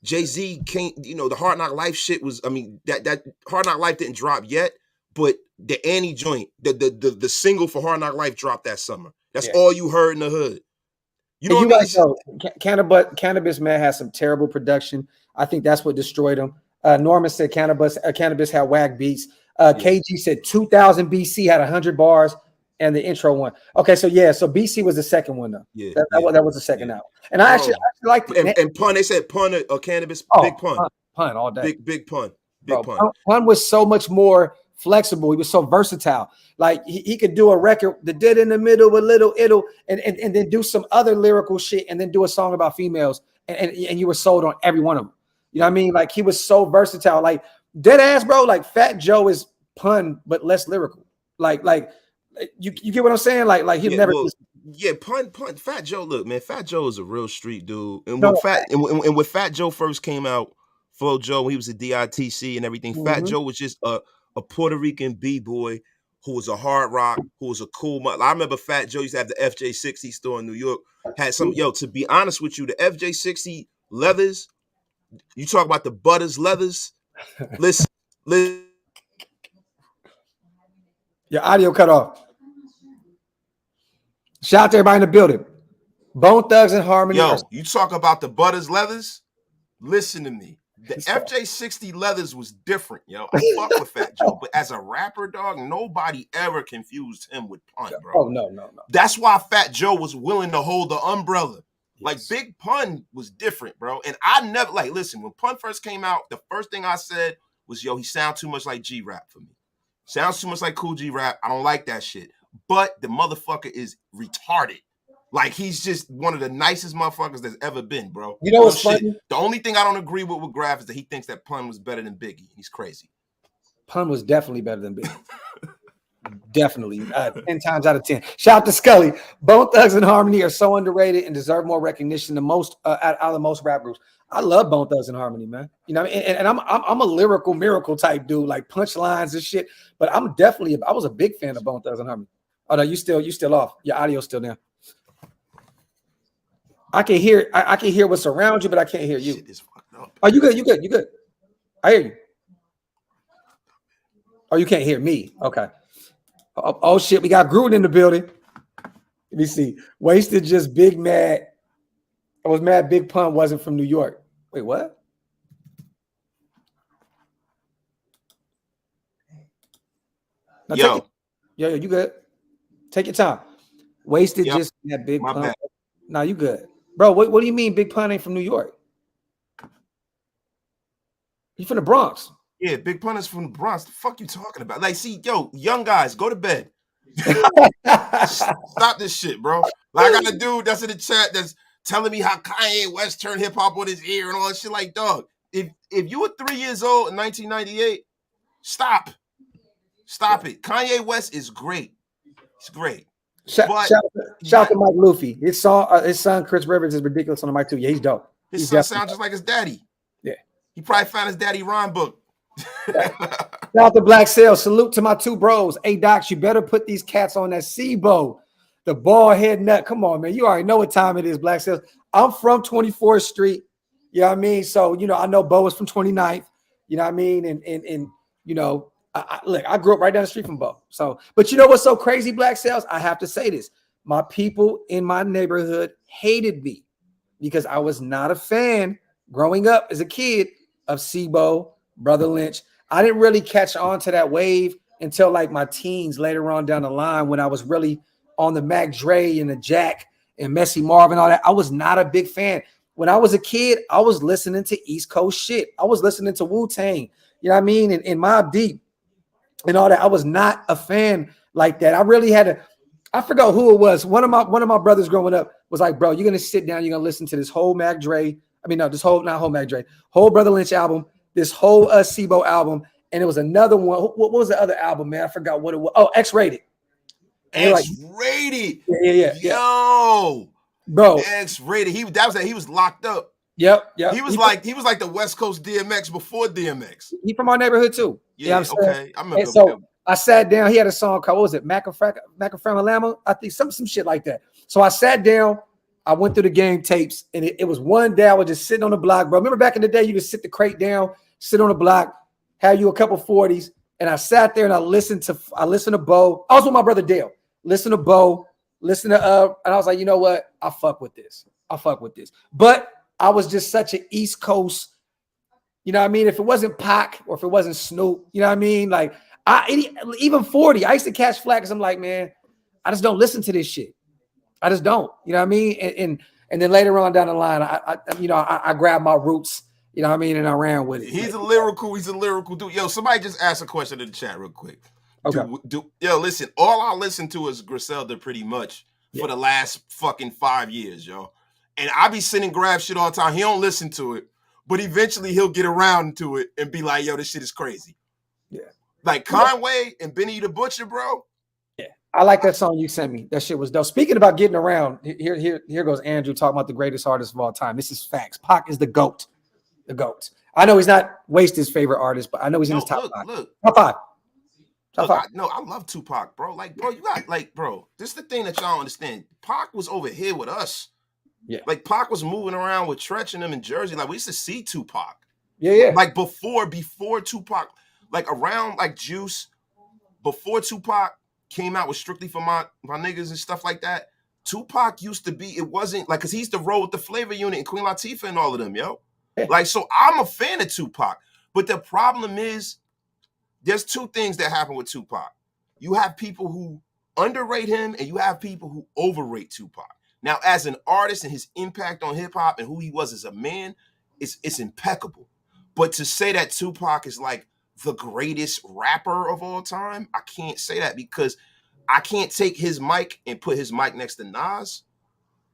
Jay-Z can't, the Hard Knock Life shit was, that Hard Knock Life didn't drop yet, but the Annie joint, the single for Hard Knock Life dropped that summer. That's all you heard in the hood. You know what I mean? Cannabis man has some terrible production. I think that's what destroyed him. Norman said Cannabis had whack beats. KG said 2000 BC had 100 bars and the intro one. Okay, so BC was the second one though. Yeah, that was the second album. And I actually liked it. And Pun, they said Pun or Cannabis, Big Pun. Pun all day. Big Pun. Pun was so much more flexible. He was so versatile. Like he could do a record that did in the middle with little it'll and then do some other lyrical shit and then do a song about females and you were sold on every one of them. You know what I mean? Like he was so versatile. Like dead ass, bro. Like Fat Joe is Pun but less lyrical. Like you get what I'm saying? Like he'll never. Pun. Fat Joe. Look, man. Fat Joe is a real street dude. And when Fat Joe first came out, Flo Joe, when he was at DITC and everything, Fat Joe was just a Puerto Rican b-boy who was a hard rock, who was a cool. I remember Fat Joe used to have the FJ60 store in New York. Had some, to be honest with you, the FJ60 leathers, you talk about the Butters leathers. Listen. Your audio cut off. Shout out to everybody in the building. Bone Thugs and Harmony. You talk about the Butters leathers? Listen to me. The FJ60 leathers was different, I fuck with Fat Joe, but as a rapper, dog, nobody ever confused him with Pun, bro. Oh, no. That's why Fat Joe was willing to hold the umbrella. Like, Big Pun was different, bro. And I never, listen, when Pun first came out, the first thing I said was, he sounds too much like G-Rap for me. Sounds too much like Cool G-Rap. I don't like that shit. But the motherfucker is retarded. Like, he's just one of the nicest motherfuckers there's ever been, bro. You know what's funny? The only thing I don't agree with Graphk is that he thinks that Pun was better than Biggie. He's crazy. Pun was definitely better than Biggie. Definitely. 10 times out of 10. Shout out to Scully. Bone Thugs and Harmony are so underrated and deserve more recognition than most out of the most rap groups. I love Bone Thugs and Harmony, man. You know, and I'm a lyrical miracle type dude, like punchlines and shit. But I was a big fan of Bone Thugs and Harmony. Oh no, you still off. Your audio's still down. I can hear what's around you, but I can't hear you. Shit is fucked up. Oh, you good. I hear you. Oh, you can't hear me. Okay. Oh shit, we got Gruden in the building. Let me see. Wasted just big mad. I was mad Big Pun wasn't from New York. Wait, what? Now Yo, you good? Take your time. Wasted just mad Big My Pun. bad. No, you good. Bro, what do you mean Big Pun ain't from New York? He from the Bronx. Yeah, Big Pun is from the Bronx. The fuck you talking about? Like, see, young guys, go to bed. Stop this shit, bro. Like, I got a dude that's in the chat that's telling me how Kanye West turned hip hop on his ear and all that shit. Like, dog, if you were 3 years old in 1998, stop it. Kanye West is great. It's great. Shout out to Mike Luffy. His son Chris Rivers is ridiculous on the mic too. Yeah, he's dope. His son sounds just like his daddy. Yeah, he probably found his daddy rhyme book. Shout out to Black Sail. Salute to my two bros. Hey Docs, you better put these cats on that SIBO. The bald head nut. Come on, man. You already know what time it is, Black Sails. I'm from 24th Street, You know what I mean? So, you know, I know Bo is from 29th, you know what I mean? And you know, look, I grew up right down the street from Bo. So, but you know what's so crazy, Black Sales? I have to say this. My people in my neighborhood hated me because I was not a fan growing up as a kid of Sebo, Brother Lynch. I didn't really catch on to that wave until like my teens later on down the line when I was really on the Mac Dre and the Jack and Messy Marv and all that. I was not a big fan. When I was a kid, I was listening to East Coast shit. I was listening to Wu-Tang, you know what I mean? And Mobb Deep and all that. I was not a fan like that. I really had to, I forgot who it was. One of my brothers growing up was like, bro, you're gonna sit down, you're gonna listen to this whole Mac Dre. I mean, no, this whole, not whole Mac Dre, whole Brother Lynch album, this whole Sebo album. And it was another one. What was the other album, man? I forgot what it was. Oh, X-Rated. X-Rated. Yeah. Yo. Bro. X-Rated. He was locked up. Yep. He was like the West Coast DMX before DMX. He from our neighborhood too. Yeah, you know okay. I remember. And so I sat down. He had a song called, what was it? Macaframalama? I think some shit like that. So I sat down. I went through the game tapes, and it was one day I was just sitting on the block, bro. Remember back in the day, you could sit the crate down, sit on the block, have you a couple 40s, and I sat there and I listened to Bo. I was with my brother Dale. Listen to Bo, and I was like, you know what? I fuck with this. But I was just such an East Coast, you know what I mean? If it wasn't Pac or if it wasn't Snoop, you know what I mean? Like even 40, I used to catch flack because I'm like, man, I just don't listen to this shit. I just don't, you know what I mean? And then later on down the line, I grabbed my roots, you know what I mean? And I ran with it. He's a lyrical dude. Yo, somebody just asked a question in the chat real quick. Okay. Yo, listen, all I listen to is Griselda pretty much for the last fucking 5 years, yo. And I be sending Graphk shit all the time. He don't listen to it, but eventually he'll get around to it and be like, yo, this shit is crazy. Yeah. Like Conway and Benny the Butcher, bro. Yeah. I like that song you sent me. That shit was dope. Speaking about getting around, here goes Andrew talking about the greatest artist of all time. This is facts. Pac is the GOAT. The GOAT. I know he's not Wasted's favorite artist, but I know he's in his top five. Top five. I love Tupac, bro. Like, bro, you got bro. This is the thing that y'all understand. Pac was over here with us. Yeah. Like Pac was moving around with Tretch and them in Jersey. Like we used to see Tupac. Yeah. Like before Tupac, like around like Juice, before Tupac came out with Strictly for my niggas and stuff like that. Tupac used to be, it wasn't like, cause he used to roll with the Flavor Unit and Queen Latifah and all of them, yo. Yeah. Like, so I'm a fan of Tupac. But the problem is, there's two things that happen with Tupac. You have people who underrate him and you have people who overrate Tupac. Now, as an artist and his impact on hip hop and who he was as a man, it's impeccable. But to say that Tupac is like the greatest rapper of all time, I can't say that because I can't take his mic and put his mic next to Nas.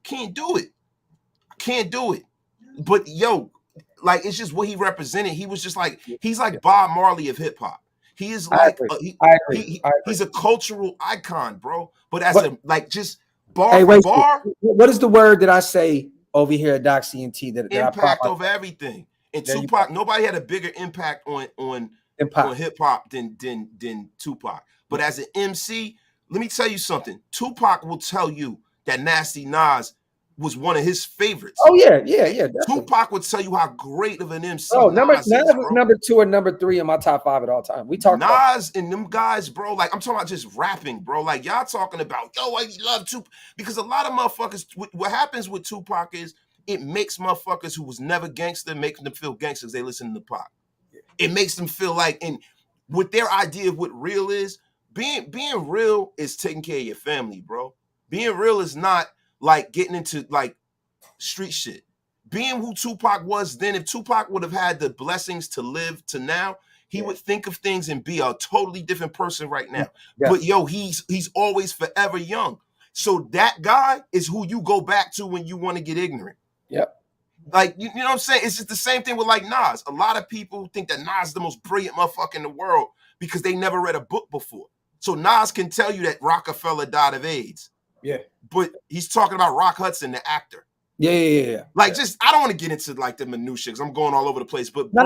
Can't do it. I can't do it. But yo, like it's just what he represented. He was just like, he's like Bob Marley of hip hop. He is like I agree. He's a cultural icon, bro. But as just bar for bar. What is the word that I say over here at DOX ENT that impact over everything? And Tupac, nobody had a bigger impact on hip hop than Tupac. But as an MC, let me tell you something. Tupac will tell you that Nasty Nas was one of his favorites. Oh yeah. Definitely. Tupac would tell you how great of an MC. Oh, number 2 or number 3 in my top 5 at all time. We talk Nas and them guys, bro. Like I'm talking about just rapping, bro. Like y'all talking about, yo, I love Tupac because a lot of motherfuckers. What happens with Tupac is it makes motherfuckers who was never gangster make them feel gangsters. They listen to Pac. It makes them feel like, and with their idea of what real is, being real is taking care of your family, bro. Being real is not like getting into like street shit. Being who Tupac was then, if Tupac would have had the blessings to live to now, he would think of things and be a totally different person right now. Yeah. But yo, he's always forever young. So that guy is who you go back to when you want to get ignorant. Yep. Like, you know what I'm saying? It's just the same thing with like Nas. A lot of people think that Nas is the most brilliant motherfucker in the world because they never read a book before. So Nas can tell you that Rockefeller died of AIDS. Yeah. But he's talking about Rock Hudson, the actor. Yeah. Like, just, I don't want to get into like the minutiae because I'm going all over the place. But no,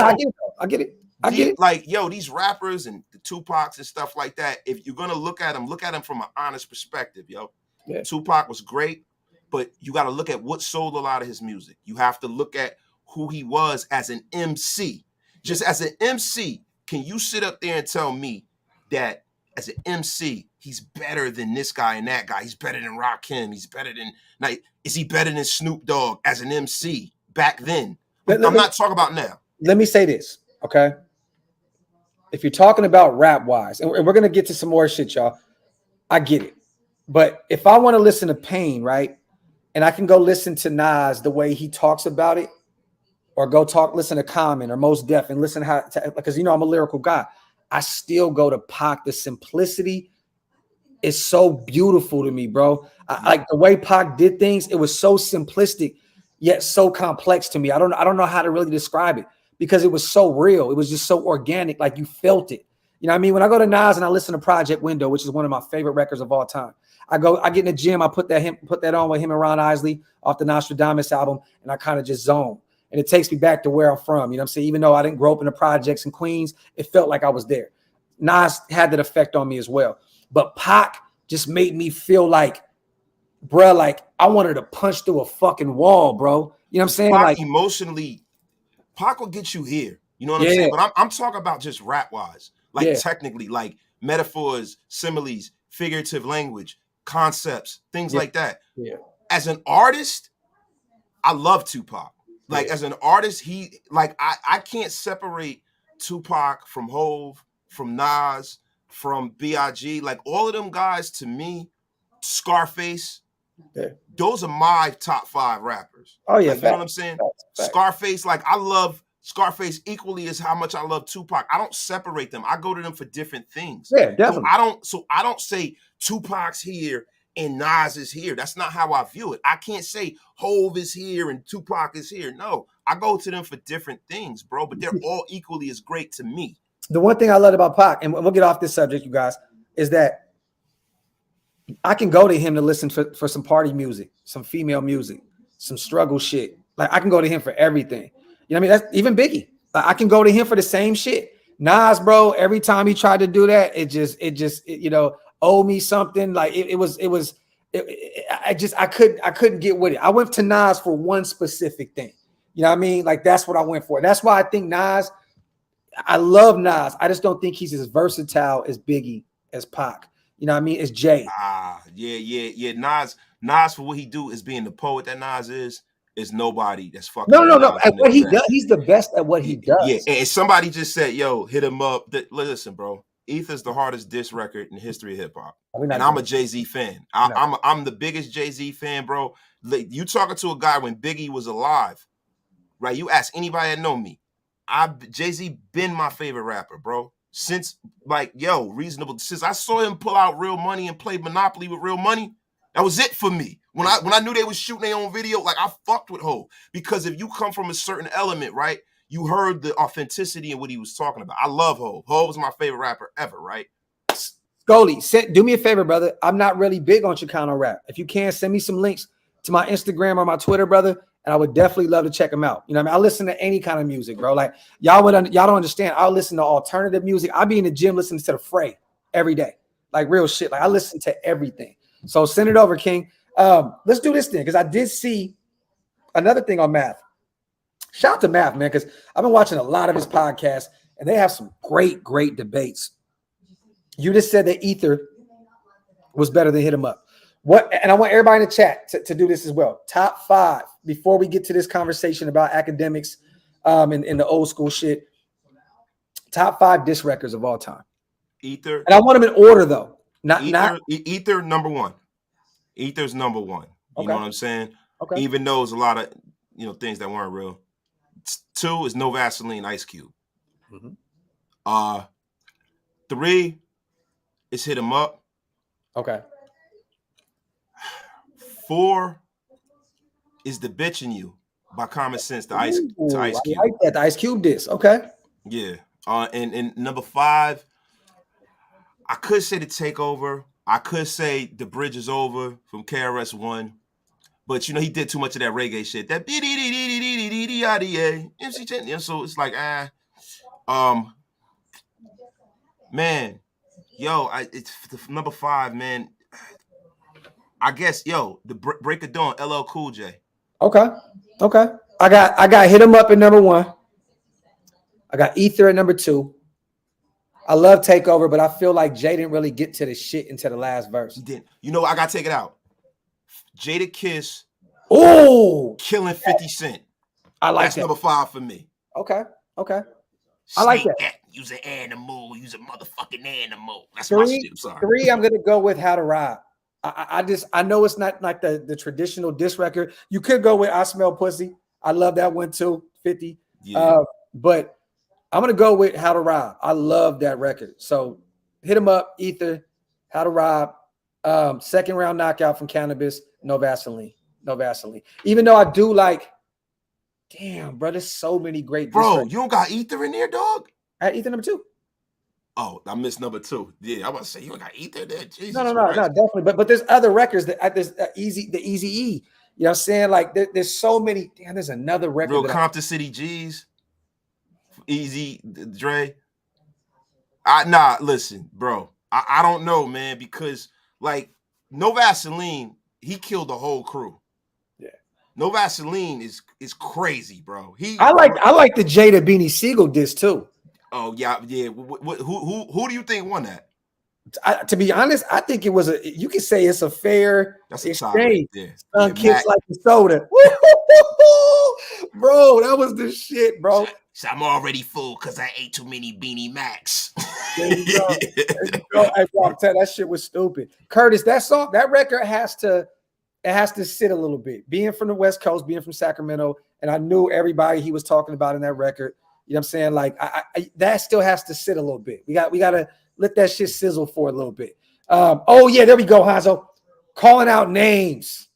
I get it. Like, yo, these rappers and the Tupacs and stuff like that, if you're going to look at them from an honest perspective, yo. Yeah. Tupac was great, but you got to look at what sold a lot of his music. You have to look at who he was as an MC. Just as an MC, can you sit up there and tell me that as an MC, he's better than this guy and that guy? He's better than Rakim. He's better than, like, is he better than Snoop Dogg as an MC back then? I'm not talking about now. Let me say this, okay? If you're talking about rap-wise, and we're going to get to some more shit, y'all, I get it. But if I want to listen to Pain, right, and I can go listen to Nas the way he talks about it, or go listen to Common or Mos Def and listen because I'm a lyrical guy. I still go to Pac. The simplicity is so beautiful to me, bro. Like the way Pac did things, it was so simplistic yet so complex to me. I don't know how to really describe it because it was so real. It was just so organic, like you felt it. You know what I mean? When I go to Nas and I listen to Project Window, which is one of my favorite records of all time, I get in the gym, I put that on with him and Ron Isley off the Nostradamus album, and I kind of just zone. And it takes me back to where I'm from. You know what I'm saying? Even though I didn't grow up in the projects in Queens, it felt like I was there. Nas had that effect on me as well. But Pac just made me feel like, bruh, like I wanted to punch through a fucking wall, bro. You know what I'm saying? Pac like emotionally, Pac will get you here. You know what I'm saying? But I'm talking about just rap-wise. Like technically, like metaphors, similes, figurative language, concepts, things like that. Yeah. As an artist, I love Tupac. Like as an artist, I can't separate Tupac from Hove, from Nas, from B.I.G. Like all of them guys, to me, Scarface, those are my top 5 rappers. Oh yeah, like, you know what I'm saying? Fact. Scarface, like I love Scarface equally as how much I love Tupac. I don't separate them. I go to them for different things. Yeah, definitely. So I don't say Tupac's here and Nas is here. That's not how I view it. I can't say Hove is here and Tupac is here. No, I go to them for different things, bro. But they're all equally as great to me. The one thing I love about Pac, and we'll get off this subject, you guys, is that I can go to him to listen for some party music, some female music, some struggle shit. Like I can go to him for everything. You know what I mean? That's even Biggie. Like, I can go to him for the same shit. Nas, bro, every time he tried to do that, it just owed me something. Like I couldn't get with it. I went to Nas for one specific thing. You know what I mean? Like that's what I went for. That's why I think Nas, I love Nas. I just don't think he's as versatile as Biggie, as Pac. You know what I mean? It's Jay. Yeah. Nas for what he do is being the poet that Nas is nobody that's fucking. No. At what he does, he's the best at what he does. Yeah, and somebody just said, "Yo, hit him up." Listen, bro. Ether's the hardest diss record in the history of hip hop, and I'm a Jay-Z fan. I'm the biggest Jay-Z fan, bro. You talking to a guy when Biggie was alive, right? You ask anybody that know me, Jay-Z been my favorite rapper, bro. Since Reasonable. Since I saw him pull out Real Money and play Monopoly with Real Money, that was it for me. When I knew they was shooting their own video, like I fucked with Hov. Because if you come from a certain element, right, you heard the authenticity in what he was talking about. I love Hov. Hov is my favorite rapper ever, right? Scully, do me a favor, brother. I'm not really big on Chicano rap. If you can, send me some links to my Instagram or my Twitter, brother, and I would definitely love to check them out. You know what I mean? I listen to any kind of music, bro. Like y'all don't understand. I'll listen to alternative music. I'll be in the gym listening to the Fray every day. Like real shit. Like I listen to everything. So send it over, King. Let's do this thing because I did see another thing on Math. Shout out to Math, man, because I've been watching a lot of his podcasts and they have some great debates. You just said that Ether was better than Hit 'Em Up. And I want everybody in the chat to do this as well. Top 5 before we get to this conversation about academics and the old school shit. Top 5 diss records of all time. Ether. And I want them in order though. Ether number 1. Ether's number 1. You know what I'm saying? Okay. Even though there's a lot of things that weren't real. 2 is No Vaseline, Ice Cube. Mm-hmm. 3 is Hit 'Em Up. Okay. 4 is The Bitch in You by Common Sense to Ice Cube. I like that. The Ice Cube diss. Okay. Yeah. And number 5, I could say The Takeover. I could say The Bridge Is Over from KRS-One. But he did too much of that reggae shit. That so it's like man, it's number 5, man. I guess, The Break of Dawn, LL Cool J. Okay. I got Hit 'Em Up at number 1. I got Ether at number 2. I love Takeover, but I feel like Jay didn't really get to the shit into the last verse. He didn't. You know, I got to take it out. Jada Kiss. Oh, killing 50 Cent. I like That's that. number 5 for me. Okay. Snake I like that. Use an animal. Use a motherfucking animal. That's 3, my shit. I'm sorry. 3, I'm gonna go with How to Ride. I know it's not like the traditional diss record. You could go with I Smell Pussy. I love that one too. 50. Yeah. But I'm gonna go with How to Ride. I love that record. So Hit 'Em Up, Ether, How to Ride, second round knockout from Cannabis, No Vaseline. Even though I do like, damn, bro, there's so many great. Bro, you don't got Ether in there, dog? I had Ether number 2. Oh, I missed number 2. Yeah, I was about to say you don't got Ether there. Jesus No, Christ. definitely. But there's other records that there's the Easy E. You know what I'm saying? Like there's so many. Damn, there's another record. Real Compton City G's. Easy Dre. Listen, bro. I don't know, man, because like No Vaseline, he killed the whole crew. Yeah. No Vaseline is crazy, bro. I like the Jada Beanie Siegel diss too. Oh yeah. Who do you think won that? To be honest, I think it was you could say it's a fair exchange. Right Kicks like a soda. Bro, that was the shit, bro. So I'm already full because I ate too many Beanie Macs. There you go. Hey, bro, that shit was stupid. Curtis, that record has to sit a little bit. Being from the West Coast, being from Sacramento, and I knew everybody he was talking about in that record. You know what I'm saying? Like that still has to sit a little bit. We got to let that shit sizzle for a little bit. Oh yeah, there we go, Hanzo. Calling out names.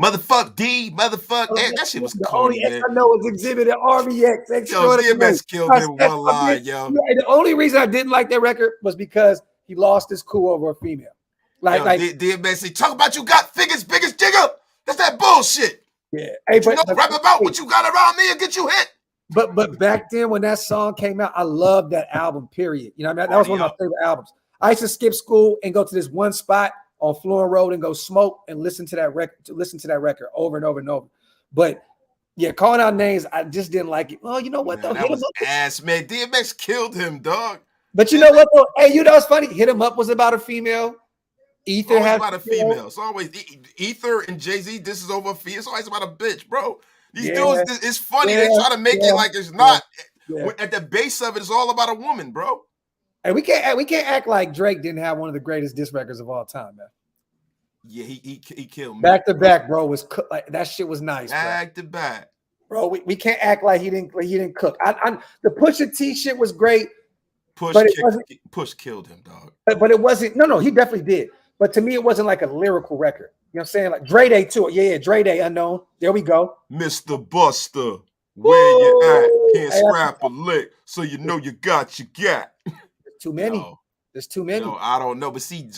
Motherfuck D, motherfuck X. That shit was corny, man. I know was Exhibited RBX. Yo, DMX killed him one line, yo. The only reason I didn't like that record was because he lost his cool over a female. Like DMX say, talk about you got figures, biggest jigger. That's that bullshit. Yeah. Hey, but rap about what you got around me and get you hit. But back then when that song came out, I loved that album, period. You know what I mean? That was one of my favorite albums. I used to skip school and go to this one spot on Florence Road and go smoke and listen to that record over and over and over. But yeah, calling out names, I just didn't like it. Well, you know what though? That was ass, man. DMX killed him, dog. But you know what though? Hey, you know what's funny? Hit 'Em Up was about a female. Ether has about a female. It's always Ether and Jay-Z. This is over a female. It's always about a bitch, bro. These dudes, it's funny. They try to make it like it's not. At the base of it, it's all about a woman, bro. And we can't act like Drake didn't have one of the greatest diss records of all time, man. Yeah, he killed me. Back to back, bro. Was like that shit was nice. Back to back, bro. We can't act like he didn't cook. The Pusha T shit was great. Push killed him, dog. But it wasn't. No, he definitely did. But to me, it wasn't like a lyrical record. You know what I'm saying? Like Dre Day too. Yeah, Dre Day, Unknown. There we go. Mr. Buster, where you at? Can't scrap a lick, so you know you got. Too many. There's too many. No, I don't know. But see,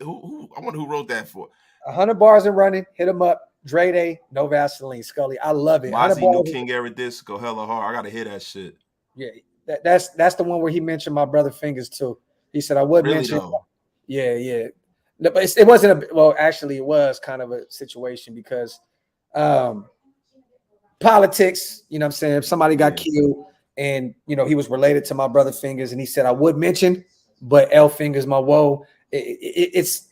who I wonder who wrote that for. 100 bars and running. Hit 'Em Up. Dre Day. No Vaseline. Scully. I love it. Mozzie New King era disc go hella hard. I gotta hear that shit. Yeah, that's the one where he mentioned my brother Fingers too. He said I would mention. Though? Yeah. No, but it wasn't actually it was kind of a situation because politics. You know what I'm saying? Somebody got killed. And, you know, he was related to my brother Fingers, and he said, I would mention, but L Fingers, my woe. It's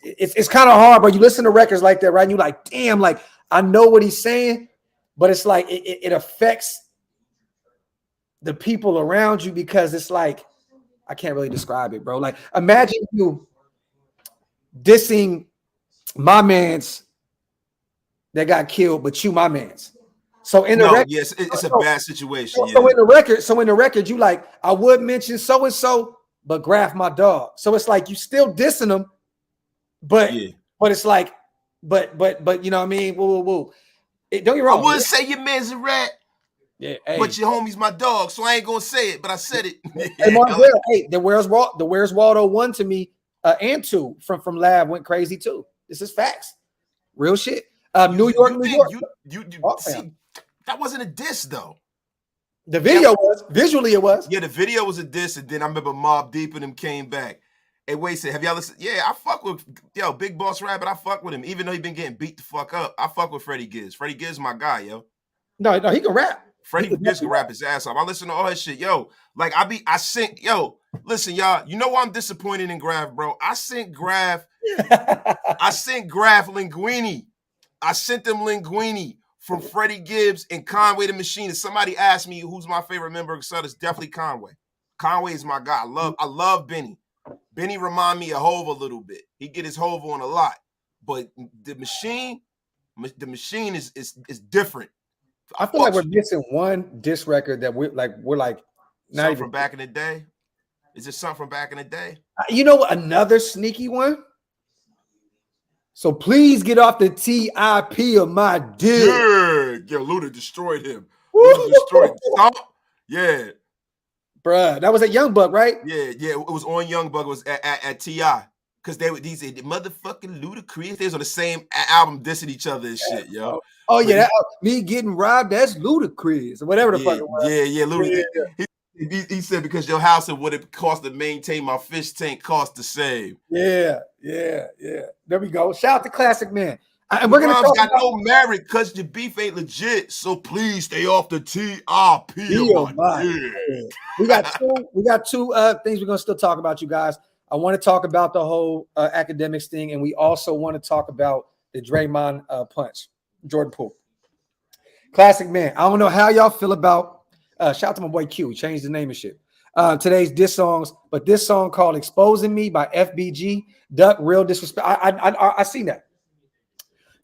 kind of hard, but you listen to records like that, right? And you're like, damn, like, I know what he's saying, but it's like it affects the people around you because it's like, I can't really describe it, bro. Like, imagine you dissing my mans that got killed, but you my mans. So in the record, yes, it's a bad situation. So in the record, you like, I would mention so and so, but Graphk my dog. So it's like you still dissing them, but it's like, but you know what I mean? Woo. Don't get wrong. I wouldn't say your man's a rat. Yeah, but your homie's my dog, so I ain't gonna say it, but I said it. Hey, Marvel, the Where's Waldo 1 to me and 2 from Lab went crazy too. This is facts, real shit. New York. You see. That wasn't a diss though. The video was visually it was. Yeah, the video was a diss, and then I remember Mobb Deep and them came back. Hey, wait, have y'all listened? Yeah, I fuck with Big Boss Rabbit. I fuck with him, even though he been getting beat the fuck up. I fuck with Freddie Gibbs. Freddie Gibbs, my guy, yo. No, he can rap. Freddie Gibbs can rap his ass off. I listen to all that shit. Yo, like listen, y'all, you know why I'm disappointed in Graphk, bro? I sent Graphk Linguini. I sent them Linguini from Freddie Gibbs and Conway the Machine. If somebody asked me who's my favorite member of Sun, it's definitely Conway. Conway is my guy. I love Benny. Benny remind me of Hov a little bit. He get his Hov on a lot. But the machine is different. I feel like we're missing one diss record that we're like not even from back in the day. Is it something from back in the day? You know what? Another sneaky one. So please get off the TIP of my dick. Yeah, Luda destroyed him. Luda destroyed him. Yeah. Bruh, that was at Young Buck, right? Yeah. It was on Young Buck. It was at TI. Because they were these motherfucking Ludacris. They was on the same album dissing each other and shit, yo. Oh, yeah. Me getting robbed, that's Ludacris. Or whatever the fuck it was. Yeah. Ludacris. He said because your house and what it cost to maintain my fish tank cost the same. Yeah. There we go. Shout out to Classic Man. And we're gonna talk got no merit because your beef ain't legit. So please stay off the TRP. We got two things we're gonna still talk about, you guys. I want to talk about the whole academics thing, and we also want to talk about the Draymond punch, Jordan Poole. Classic Man. I don't know how y'all feel about. Shout out to my boy Q. He changed the name and shit. Today's diss songs, but this song called "Exposing Me" by FBG, Duck, Real Disrespect. I seen that.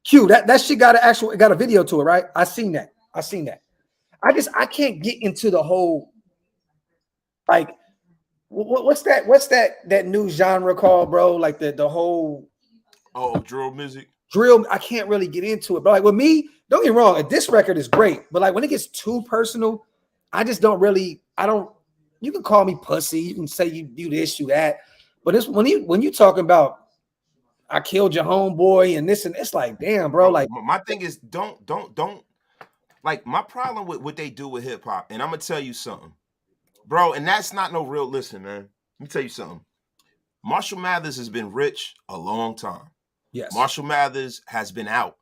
Q, that shit got a video to it, right? I seen that. I can't get into the whole like. What's that new genre called, bro? Like the whole drill music. I can't really get into it. But like with me, don't get me wrong, this record is great. But like when it gets too personal, I just don't really. You can call me pussy. You can say you do this, you that. But it's when you talking about I killed your homeboy and this and it's like damn, bro. Like my thing is don't like my problem with what they do with hip hop. And I'm gonna tell you something. Bro, and that's not no real listen, man. Let me tell you something. Marshall Mathers has been rich a long time. Yes. Marshall Mathers has been out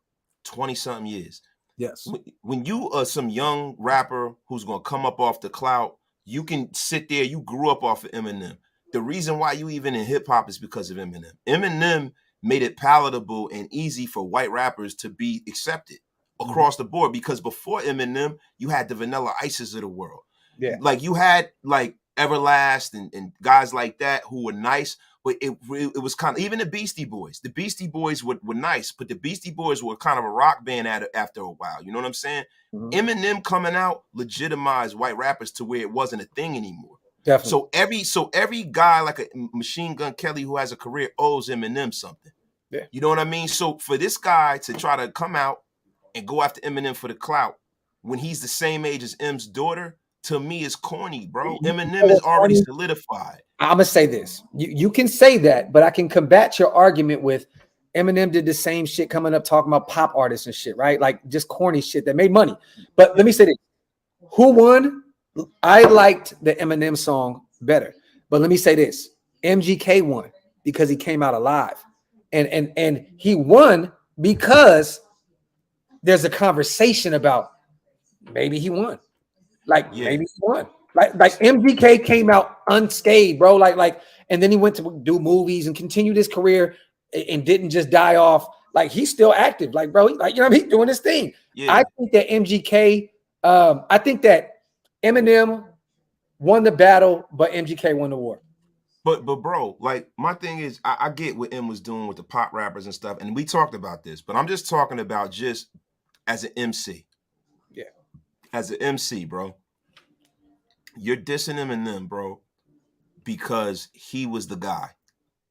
20-something years. Yes. When you are some young rapper who's going to come up off the clout, you can sit there. You grew up off of Eminem. The reason why you even in hip-hop is because of Eminem. Eminem made it palatable and easy for white rappers to be accepted across the board because before Eminem, you had the Vanilla Ices of the world. Yeah, like you had like Everlast and guys like that who were nice, but it was kind of even the Beastie Boys. The Beastie Boys were nice, but the Beastie Boys were kind of a rock band after a while. You know what I'm saying? Mm-hmm. Eminem coming out legitimized white rappers to where it wasn't a thing anymore. Definitely. So every guy like a Machine Gun Kelly who has a career owes Eminem something. Yeah, you know what I mean? So for this guy to try to come out and go after Eminem for the clout when he's the same age as M's daughter. To me, is corny, bro. Eminem is already solidified. I'm gonna say this. You can say that, but I can combat your argument with Eminem did the same shit coming up talking about pop artists and shit, right? Like just corny shit that made money. But let me say this. Who won? I liked the Eminem song better. But let me say this. MGK won because he came out alive. And he won because there's a conversation about maybe he won. Maybe he won. Like MGK came out unscathed, bro. Like, and then he went to do movies and continued his career and didn't just die off. Like he's still active. Like, bro, like you know, he's doing his thing. Yeah. I think that MGK, I think that Eminem won the battle, but MGK won the war. But bro, like my thing is, I get what M was doing with the pop rappers and stuff, and we talked about this, but I'm just talking about just as an MC. Yeah. As an MC, bro, you're dissing Eminem, bro, because he was the guy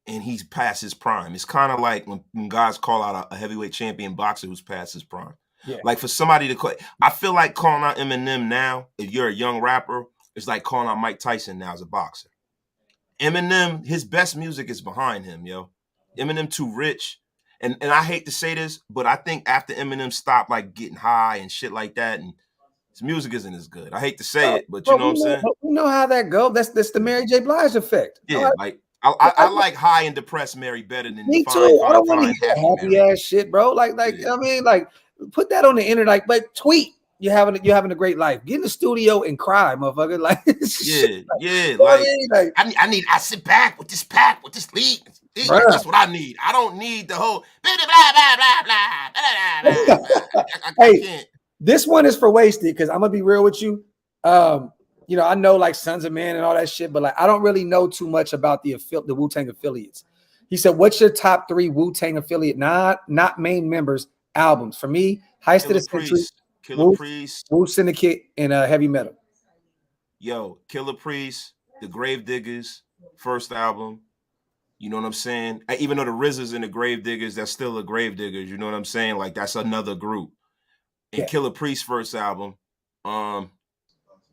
and he's past his prime. It's kind of like when guys call out a heavyweight champion boxer who's past his prime. Yeah. Like for somebody to call, I feel like calling out Eminem now, if you're a young rapper, it's like calling out Mike Tyson now as a boxer. Eminem, his best music is behind him, yo. Eminem too rich. And I hate to say this, but I think after Eminem stopped like getting high and shit like that, and his music isn't as good. I hate to say it, but you know what I'm saying? We know how that goes. That's the Mary J. Blige effect. Yeah, like I like high and depressed Mary better than me too. I don't want to hear happy ass shit, bro. Like I mean, like put that on the internet, like, but tweet. you're having a great life. Get in the studio and cry, motherfucker. Like, I sit back with this pack with this lead. That's what I need. I don't need the whole blah blah blah blah blah. I can't. This one is for wasted because I'm gonna be real with you. You know, I know like Sons of Man and all that shit, but like I don't really know too much about the Wu-Tang affiliates. He said, "What's your top 3 Wu-Tang affiliate, not main members albums?" For me, Heist of the Century, Killer Priest, Wu Syndicate, and Heavy Metal. Yo, Killer Priest, the Grave Diggers, first album. You know what I'm saying? Even though the RZA's and the Grave Diggers, that's still the Grave Diggers. You know what I'm saying? Like that's another group. And Killer Priest first album.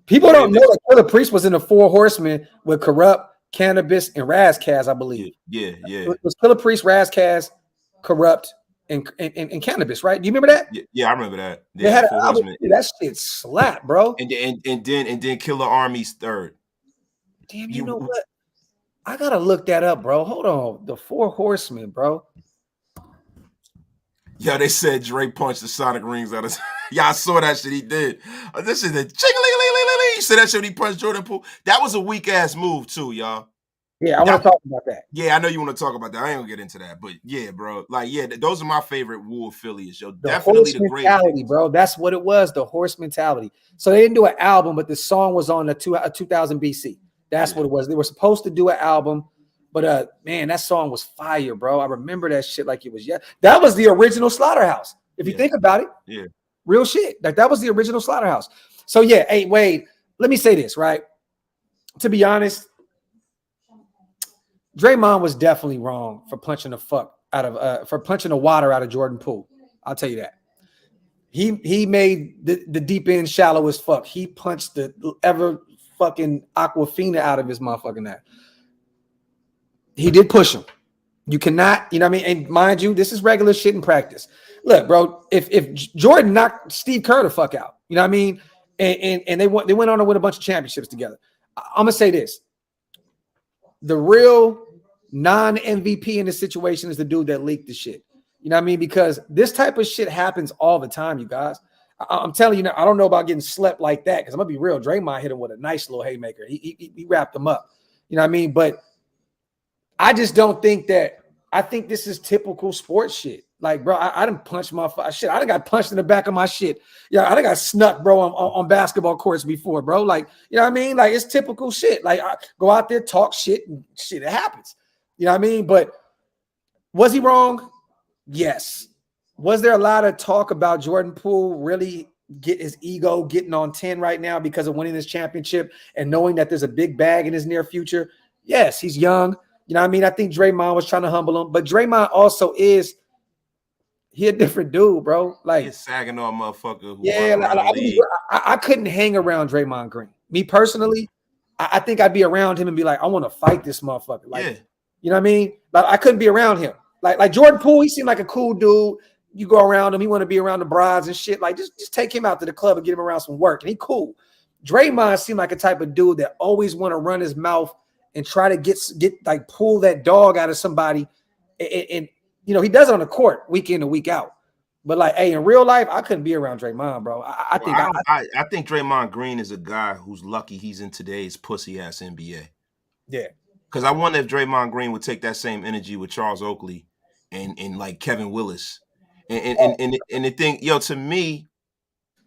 People don't know that Killer Priest was in the 4 Horsemen with Corrupt, Cannabis, and Razkaz, I believe. Yeah. It was Killer Priest, Razkaz, Corrupt, and Cannabis, right? Do you remember that? Yeah, I remember that. They had an album. That shit slapped, bro. And then Killer Army's third. Damn, you know what? I gotta look that up, bro. Hold on. The 4 Horsemen, bro. Yeah, they said Dre punched the Sonic rings out of. Yeah, I saw that shit. He did. This is the jingling. You said that shit when he punched Jordan Poole. That was a weak ass move too, y'all. Yeah, I want to talk about that. Yeah, I know you want to talk about that. I ain't gonna get into that, but yeah, bro. Like, yeah, those are my favorite Wu affiliates, yo. Definitely the great mentality, bro. That's what it was. The horse mentality. So they didn't do an album, but the song was on a 2000 BC. That's what it was. They were supposed to do an album. But man, that song was fire, bro. I remember that shit like it was. Yeah, that was the original Slaughterhouse. If you think about it, real shit. Like that was the original Slaughterhouse. So yeah, hey Wade, let me say this, right? To be honest, Draymond was definitely wrong for punching the water out of Jordan Poole. I'll tell you that. He made the deep end shallow as fuck. He punched the ever fucking Aquafina out of his motherfucking neck. He did push him. You cannot, you know what I mean? And mind you, this is regular shit in practice. Look, bro, if Jordan knocked Steve Kerr the fuck out, you know what I mean? And they went on to win a bunch of championships together. I'm gonna say this. The real non-MVP in this situation is the dude that leaked the shit. You know what I mean? Because this type of shit happens all the time, you guys. I'm telling you now, I don't know about getting slept like that because I'm gonna be real. Draymond hit him with a nice little haymaker. He wrapped him up. You know what I mean? But I just don't think that. I think this is typical sports shit. Like, bro, I done punched my shit. I done got punched in the back of my shit. Yeah, I done got snuck, bro, on basketball courts before, bro. Like, you know what I mean? Like, it's typical shit. Like, I go out there, talk shit, and shit, it happens. You know what I mean? But was he wrong? Yes. Was there a lot of talk about Jordan Poole really get his ego getting on 10 right now because of winning this championship and knowing that there's a big bag in his near future? Yes, he's young. You know what I mean? I think Draymond was trying to humble him, but Draymond also he a different dude, bro. Like he's sagging on motherfucker. I couldn't hang around Draymond Green. Me personally, I think I'd be around him and be like, I want to fight this motherfucker. Like, you know what I mean? Like I couldn't be around him. Like Jordan Poole, he seemed like a cool dude. You go around him, he want to be around the brides and shit. Like just take him out to the club and get him around some work, and he cool. Draymond seemed like a type of dude that always want to run his mouth and try to get like pull that dog out of somebody. And you know, he does it on the court week in and week out. But like, hey, in real life, I couldn't be around Draymond, bro. I think Draymond Green is a guy who's lucky he's in today's pussy ass NBA. Yeah. Because I wonder if Draymond Green would take that same energy with Charles Oakley and like Kevin Willis. And the thing, yo, to me,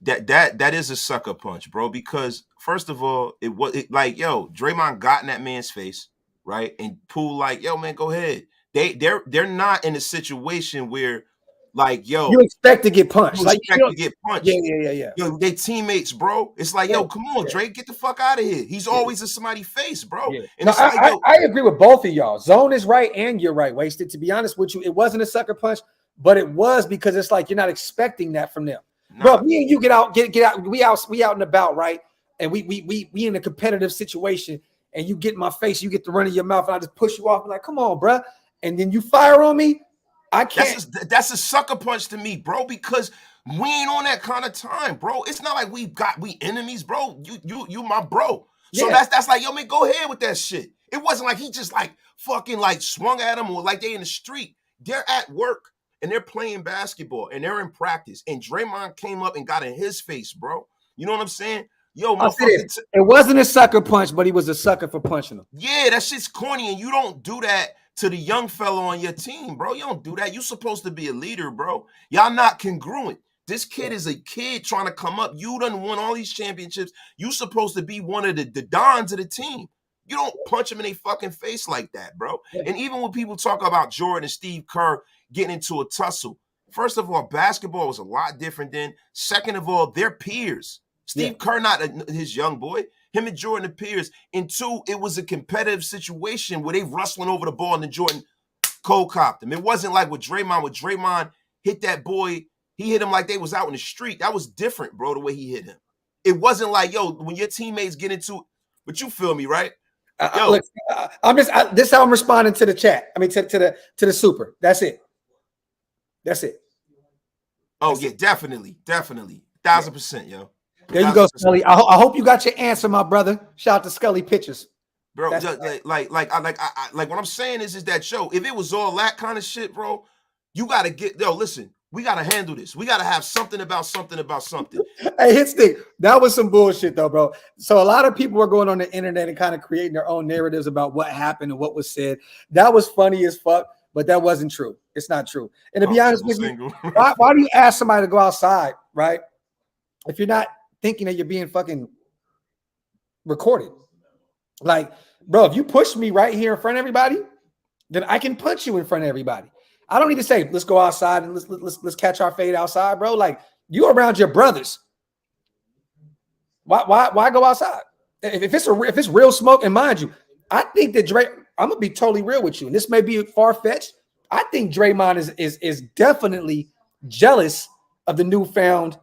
that is a sucker punch, bro. Because first of all, Draymond got in that man's face, right? And Poole like, yo, man, go ahead. They're not in a situation where, like, yo, you expect to get punched. To get punched. Yeah. Yo, they teammates, bro. It's like, yo, come on, Drake, get the fuck out of here. He's always in somebody's face, bro. Yeah. And I agree with both of y'all. Zone is right, and you're right, Wasted. To be honest with you, it wasn't a sucker punch, but it was because it's like you're not expecting that from them. Nah. Bro, me and you get out. We out and about, right? And we in a competitive situation, and you get in my face, you get the run of your mouth, and I just push you off. I'm like, come on, bro. And then you fire on me. I can't. That's a sucker punch to me, bro, because we ain't on that kind of time, bro. It's not like we enemies, bro. You my bro. So that's like, yo, man, go ahead with that shit. It wasn't like he just like fucking like swung at him or like they in the street. They're at work. and they're playing basketball and they're in practice, and Draymond came up and got in his face, bro. You know what I'm saying? Yo, motherfucker. It wasn't a sucker punch, but he was a sucker for punching him. Yeah, that shit's corny, and you don't do that to the young fella on your team, bro. You don't do that. You're supposed to be a leader, bro. Y'all not congruent. This kid is a kid trying to come up. You done won all these championships. You supposed to be one of the dons of the team. You don't punch him in their fucking face like that, bro. And even when people talk about Jordan and Steve Kerr getting into a tussle, first of all, basketball was a lot different then. Second of all, they're peers. Steve Kerr, not his young boy. Him and Jordan are peers. And two, it was a competitive situation where they rustling over the ball and then Jordan cold copped him. It wasn't like with Draymond. When Draymond hit that boy, he hit him like they was out in the street. That was different, bro, the way he hit him. It wasn't like, yo, when your teammates get into it, but you feel me, right? Yo. Look, this is how I'm responding to the chat. I mean, to the super. That's it. Oh, yeah, definitely. 1,000%, yo. There you go, Scully. I hope you got your answer, my brother. Shout out to Scully Pictures. Bro, like what I'm saying is that, yo, if it was all that kind of shit, bro, you got to get, yo, listen, we got to handle this. We got to have something about something. Hey, Hitstick, that was some bullshit, though, bro. So a lot of people were going on the internet and kind of creating their own narratives about what happened and what was said. That was funny as fuck, but that wasn't true. It's not true. And to be honest with you, why do you ask somebody to go outside, right? If you're not thinking that you're being fucking recorded. Like, bro, if you push me right here in front of everybody, then I can punch you in front of everybody. I don't need to say, let's go outside and let's catch our fade outside, bro. Like, you around your brothers. Why go outside? If it's real smoke, and mind you, I think that I'm gonna be totally real with you, and this may be far-fetched. I think Draymond is definitely jealous of the newfound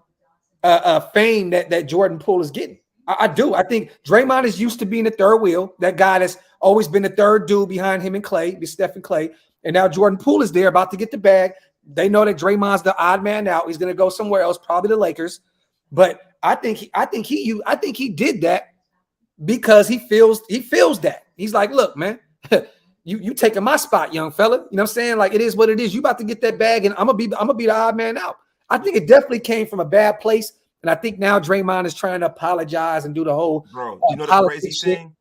fame that Jordan Poole is getting. I do. I think Draymond is used to being the third wheel, that guy that's always been the third dude behind him and Clay, Steph and Clay. And now Jordan Poole is there about to get the bag. They know that Draymond's the odd man out. He's going to go somewhere else, probably the Lakers. But I think he did that because he feels that. He's like, look, man, you taking my spot, young fella. You know what I'm saying? Like, it is what it is. You about to get that bag, and I'm gonna be the odd man out. I think it definitely came from a bad place. And I think now Draymond is trying to apologize and do the whole you know the crazy thing?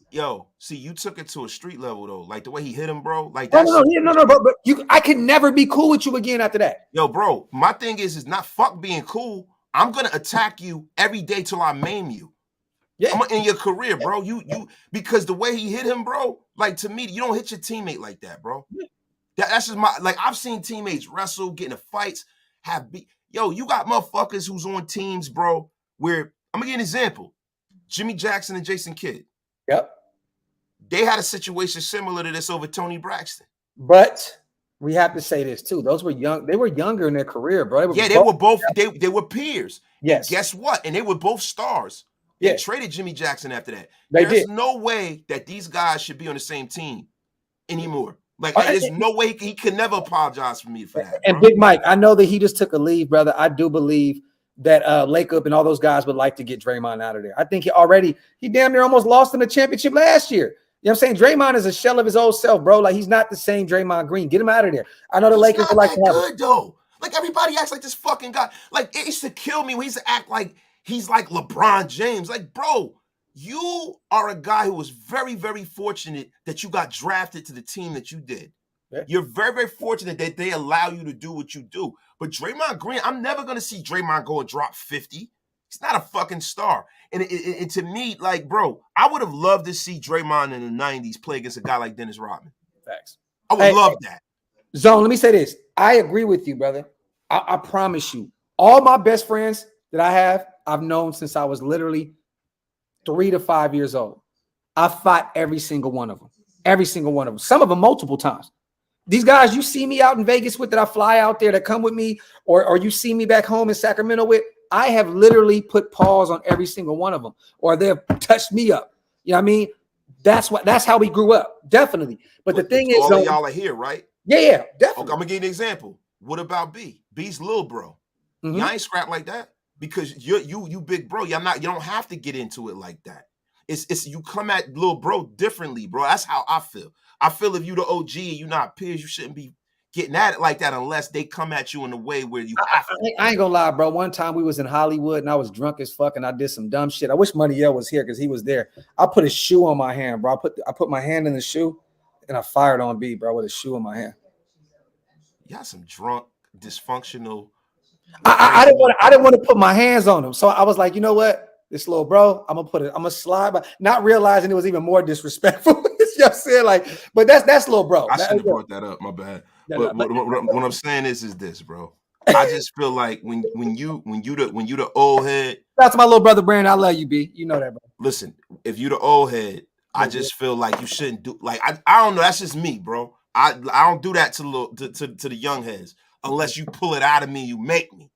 Yo, see, you took it to a street level though. Like the way he hit him, bro. Like that's no, but I can never be cool with you again after that. Yo, bro, my thing is not fuck being cool. I'm gonna attack you every day till I maim you. Yeah, I'm in your career, bro. You because the way he hit him, bro. Like, to me, you don't hit your teammate like that, bro. That's just my, like, I've seen teammates wrestle, get into fights, Yo, you got motherfuckers who's on teams, bro, where, I'm gonna give you an example. Jimmy Jackson and Jason Kidd. Yep. They had a situation similar to this over Tony Braxton. But we have to say this too. Those were young. They were younger in their career, bro. They were both peers. Yes. And guess what? And they were both stars. They traded Jimmy Jackson after that. There's no way that these guys should be on the same team anymore. Like, there's no way he could never apologize for me for that. And Big Mike, I know that he just took a leave, brother. I do believe that Lakeup and all those guys would like to get Draymond out of there. I think he damn near almost lost in the championship last year. You know what I'm saying? Draymond is a shell of his old self, bro. Like, he's not the same Draymond Green. Get him out of there. I know the Lakers are like that good, though. Like, everybody acts like this fucking guy. Like, it used to kill me when he used to act like he's like LeBron James. Like, bro, you are a guy who was very, very fortunate that you got drafted to the team that you did. Yeah. You're very, very fortunate that they allow you to do what you do. But Draymond Green, I'm never going to see Draymond go and drop 50. He's not a fucking star. And to me, like, bro, I would have loved to see Draymond in the 90s play against a guy like Dennis Rodman. Facts. I would love that. Zone, let me say this. I agree with you, brother. I promise you. All my best friends that I have, I've known since I was literally 3 to 5 years old. I fought every single one of them. Every single one of them. Some of them multiple times. These guys you see me out in Vegas with, that I fly out there, that come with me, or you see me back home in Sacramento with, I have literally put paws on every single one of them, or they've touched me up. You know what I mean? That's how we grew up. Definitely. But the thing is, all of y'all are here, right? Yeah, definitely. Okay, I'm gonna give you an example. What about B? B's little bro. Mm-hmm. Y'all ain't scrap like that because you big bro. You don't have to get into it like that. It's you come at little bro differently, bro. That's how I feel. I feel if you the OG and you not peers, you shouldn't be getting at it like that unless they come at you in a way where you have to. I ain't gonna lie, bro. One time we was in Hollywood and I was drunk as fuck and I did some dumb shit. I wish Money Yo was here because he was there. I put a shoe on my hand, bro. I put my hand in the shoe and I fired on B, bro, with a shoe in my hand. You got some drunk, dysfunctional. I didn't want to put my hands on him. So I was like, you know what? This little bro, I'm gonna slide, but not realizing it was even more disrespectful. You know what I'm saying? Like, but that's little bro. I shouldn't have brought that up, my bad. But what I'm saying is this, bro. I just feel like when you the old head. That's my little brother Brandon. I love you, B. You know that, bro. Listen, if you the old head, I just feel like you shouldn't do like I don't know. That's just me, bro. I don't do that to the young heads unless you pull it out of me. You make me.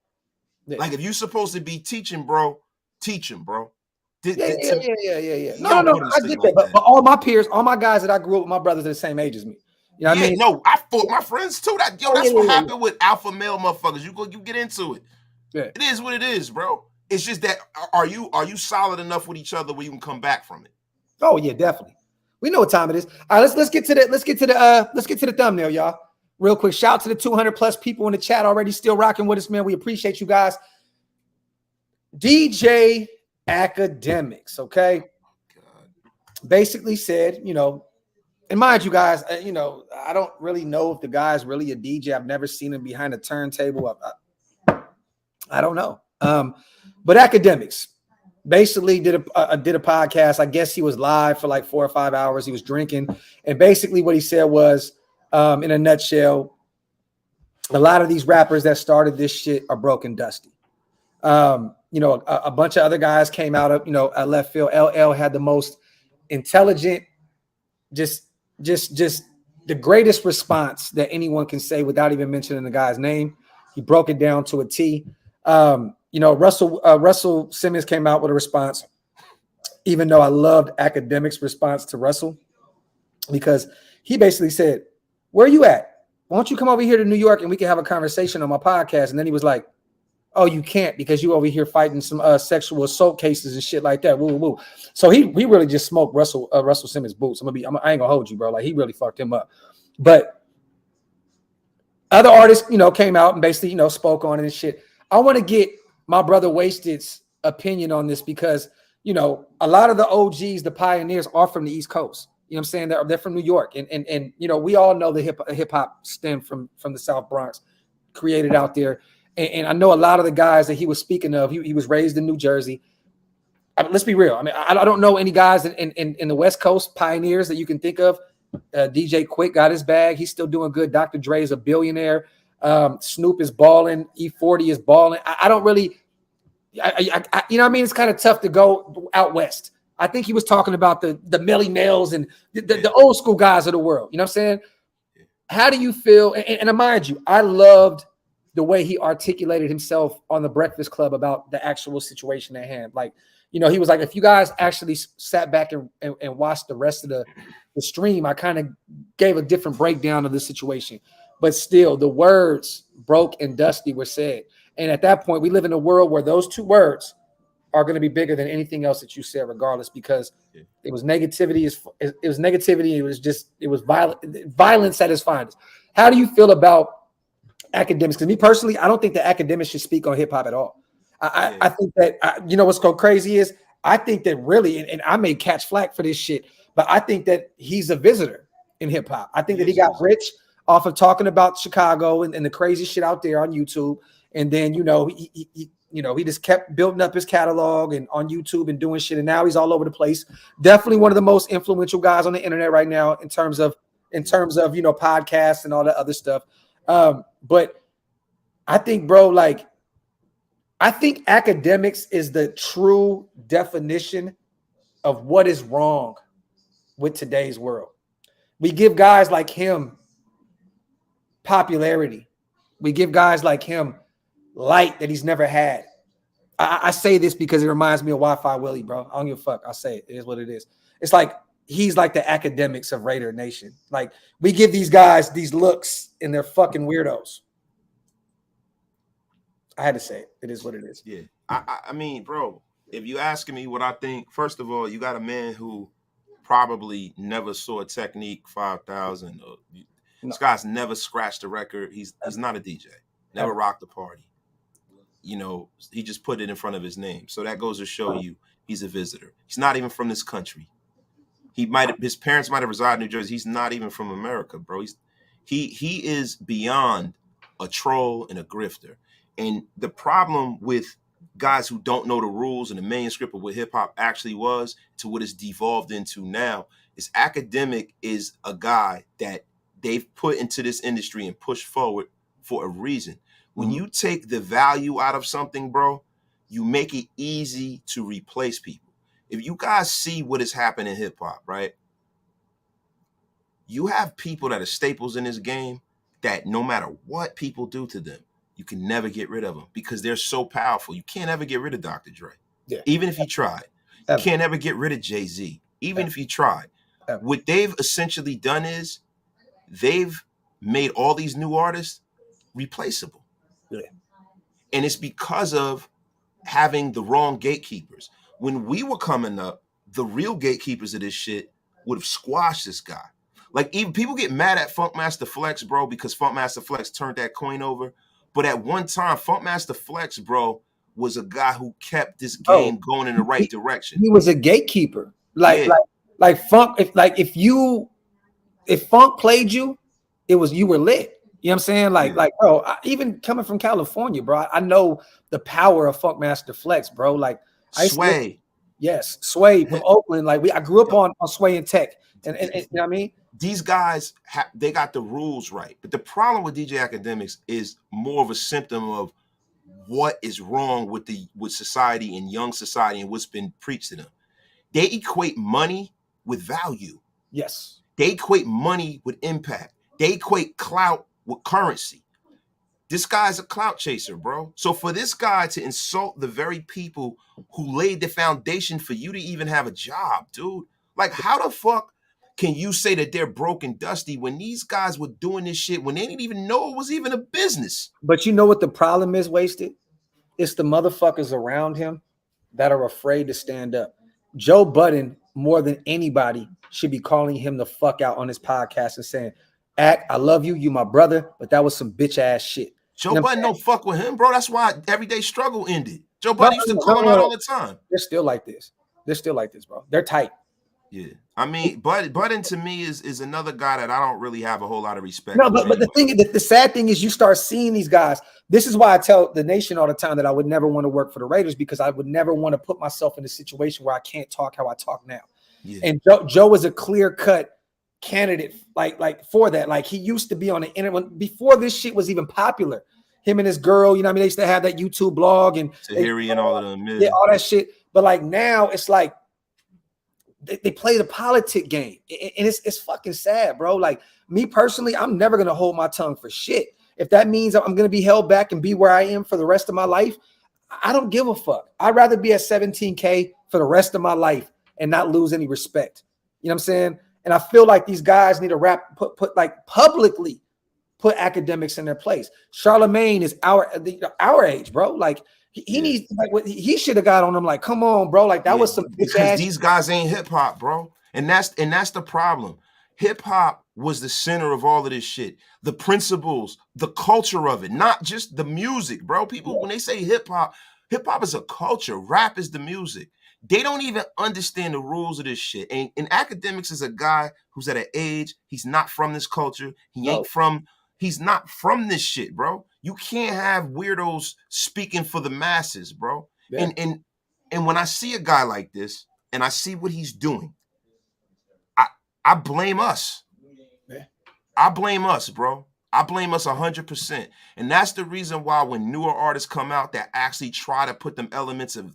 Yeah. Like if you're supposed to be teaching, bro, teach him, bro. Yeah. No. I get that, but all my peers, all my guys that I grew up with, my brothers are the same age as me. You know what I mean? No, I fought my friends too. That's what happened with alpha male motherfuckers. You get into it. Yeah. It is what it is, bro. It's just that are you solid enough with each other where you can come back from it? Oh yeah, definitely. We know what time it is. All right, let's get to the thumbnail, y'all. Real quick. Shout out to the 200 plus people in the chat already still rocking with us, man. We appreciate you guys. DJ Academics, okay? Basically said, and mind you guys, I don't really know if the guy's really a DJ. I've never seen him behind a turntable. I don't know. But Academics basically did a podcast. I guess he was live for like 4 or 5 hours. He was drinking. And basically what he said was, in a nutshell, a lot of these rappers that started this shit are broke and dusty. A bunch of other guys came out of, left field. LL had the most intelligent, just the greatest response that anyone can say without even mentioning the guy's name. He broke it down to a T. Russell Simmons came out with a response, even though I loved Academics' response to Russell, because he basically said, "Where are you at? Why don't you come over here to New York and we can have a conversation on my podcast?" And then he was like, "Oh, you can't because you over here fighting some sexual assault cases and shit like that." Woo, woo. So he really just smoked Russell Simmons' boots. I ain't gonna hold you, bro. Like he really fucked him up. But other artists, came out and basically, spoke on it and shit. I want to get my brother Wasted's opinion on this because, a lot of the OGs, the pioneers, are from the East Coast. You know what I'm saying? They're from New York. And we all know the hip hop stemmed from the South Bronx, created out there. And I know a lot of the guys that he was speaking of, he was raised in New Jersey. Let's be real. I mean, I don't know any guys in the West Coast pioneers that you can think of. DJ Quick got his bag. He's still doing good. Dr. Dre is a billionaire. Snoop is balling. E40 is balling. I don't really, you know what I mean? It's kind of tough to go out West. I think he was talking about the Melly Mels and the old school guys of the world. You know what I'm saying? How do you feel? And mind you, I loved the way he articulated himself on the Breakfast Club about the actual situation at hand. Like, he was like, if you guys actually sat back and watched the rest of the stream, I kind of gave a different breakdown of the situation. But still, the words broke and dusty were said. And at that point, we live in a world where those two words are going to be bigger than anything else that you said, regardless, because it was negativity. It was negativity. It was violence at its finest. How do you feel about Academics? Because me personally, I don't think the Academics should speak on hip hop at all. I think that, what's so crazy is I think that really, and I may catch flack for this shit, but I think that he's a visitor in hip hop. I think that he got rich off of talking about Chicago and the crazy shit out there on YouTube. And then, he just kept building up his catalog and on YouTube and doing shit. And now he's all over the place. Definitely one of the most influential guys on the internet right now in terms of podcasts and all that other stuff. But I think, bro, I think Academics is the true definition of what is wrong with today's world. We give guys like him popularity. We give guys like him light that he's never had. I say this because it reminds me of Wi-Fi Willie, bro. I don't give a fuck. I say it. It is what it is. It's like he's like the Academics of Raider Nation. Like we give these guys these looks and they're fucking weirdos. I had to say it. It is what it is. Yeah. I mean, bro, if you asking me what I think, first of all, you got a man who probably never saw Technique 5000. This guy's never scratched a record. He's not a DJ. Never rocked the party. You know, he just put it in front of his name. So that goes to show you he's a visitor. He's not even from this country. His parents might have resided in New Jersey. He's not even from America, bro. He is beyond a troll and a grifter. And the problem with guys who don't know the rules and the manuscript of what hip hop actually was to what it's devolved into now is Academic is a guy that they've put into this industry and pushed forward for a reason. When you take the value out of something, bro, you make it easy to replace people. If you guys see what has happened in hip hop, right? You have people that are staples in this game that no matter what people do to them, you can never get rid of them because they're so powerful. You can't ever get rid of Dr. Dre, even if you tried. You can't ever get rid of Jay-Z, even if you tried. What they've essentially done is they've made all these new artists replaceable. And it's because of having the wrong gatekeepers. When we were coming up, the real gatekeepers of this shit would have squashed this guy. Like, even people get mad at Funkmaster Flex, bro, because Funkmaster Flex turned that coin over. But at one time, Funkmaster Flex, bro, was a guy who kept this game going in the right direction. He was a gatekeeper. Like Funk, if Funk played you, you were lit. You know what I'm saying? Like, bro, even coming from California, bro, I know the power of Funkmaster Flex, bro. Like, Sway. Sway from Oakland. Like, I grew up on Sway and Tech. And you know what I mean? These guys, they got the rules right. But the problem with DJ Academics is more of a symptom of what is wrong with society and young society and what's been preached to them. They equate money with value. Yes. They equate money with impact. They equate clout with currency. This guy's a clout chaser, bro. So for this guy to insult the very people who laid the foundation for you to even have a job, dude, like, how the fuck can you say that they're broke and dusty when these guys were doing this shit when they didn't even know it was even a business? But you know what the problem is, Wasted? It's the motherfuckers around him that are afraid to stand up. Joe Budden, more than anybody, should be calling him the fuck out on his podcast and saying, I love you, you my brother, but that was some bitch ass shit. Joe Budden don't fuck with him, bro. That's why Everyday Struggle ended. Joe Budden used to call him out all the time. They're still like this. Bro. They're tight. Yeah. I mean, Budden to me is another guy that I don't really have a whole lot of respect for. No, but the sad thing is you start seeing these guys. This is why I tell the nation all the time that I would never want to work for the Raiders, because I would never want to put myself in a situation where I can't talk how I talk now. Yeah. And Joe was a clear-cut candidate like for that. Like, he used to be on the internet before this shit was even popular. Him and his girl, you know what I mean? They used to have that YouTube blog and Tahiri and all of them. Yeah, all that shit. But like now it's like they play the politic game, and it's fucking sad, bro. Like, me personally, I'm never gonna hold my tongue for shit. If that means I'm gonna be held back and be where I am for the rest of my life, I don't give a fuck. I'd rather be at 17K for the rest of my life and not lose any respect. You know what I'm saying? And I feel like these guys need to put like publicly put Academics in their place. Charlemagne is our age, bro. Like, he needs, like, he should have got on them. Like, come on, bro. Like, that was some because these guys ain't hip hop, bro. And that's the problem. Hip hop was the center of all of this shit. The principles, the culture of it, not just the music, bro. People, when they say hip hop is a culture. Rap is the music. They don't even understand the rules of this shit. And Academics is a guy who's at an age, he's not from this culture. He's not from this shit, bro. You can't have weirdos speaking for the masses, bro. Yeah. And when I see a guy like this and I see what he's doing, I blame us. Yeah. I blame us, bro. I blame us 100%. And that's the reason why when newer artists come out that actually try to put them elements of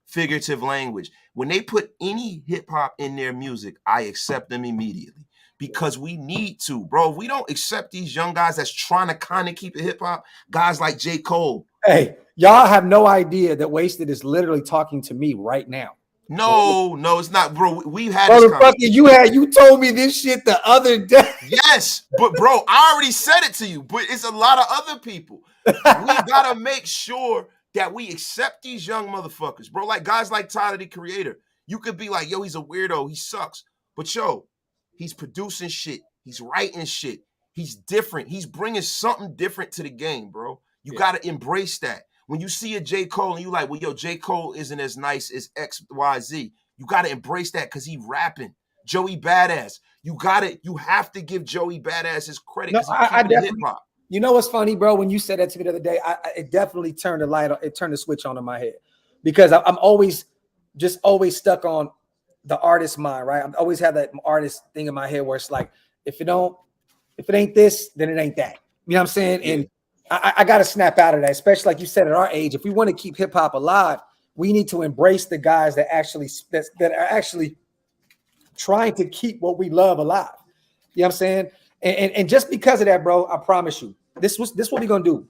figurative language, when they put any hip hop in their music, I accept them immediately. Because we need to, bro. If we don't accept these young guys that's trying to kind of keep it hip hop, guys like J. Cole. Hey, y'all have no idea that Wasted is literally talking to me right now. No, it's not, bro. We've had this conversation. You told me this shit the other day. Yes, but bro, I already said it to you, but it's a lot of other people. We gotta make sure that we accept these young motherfuckers, bro. Like guys like Tyler, the Creator. You could be like, yo, he's a weirdo, he sucks. But yo, he's producing shit. He's writing shit. He's different. He's bringing something different to the game, bro. You got to embrace that. When you see a J. Cole and you like, well, yo, J. Cole isn't as nice as X, Y, Z. You got to embrace that because he rapping. Joey Badass. You have to give Joey Badass his credit because he's keeping hip hop. You know what's funny, bro? When you said that to me the other day, it definitely turned the light on. It turned the switch on in my head because I'm always stuck on the artist mind, right? I always have that artist thing in my head where it's like, if it ain't this, then it ain't that. You know what I'm saying? And I got to snap out of that, especially like you said, at our age. If we want to keep hip hop alive, we need to embrace the guys that are actually trying to keep what we love alive. You know what I'm saying? And just because of that, bro, I promise you, this what we're gonna do.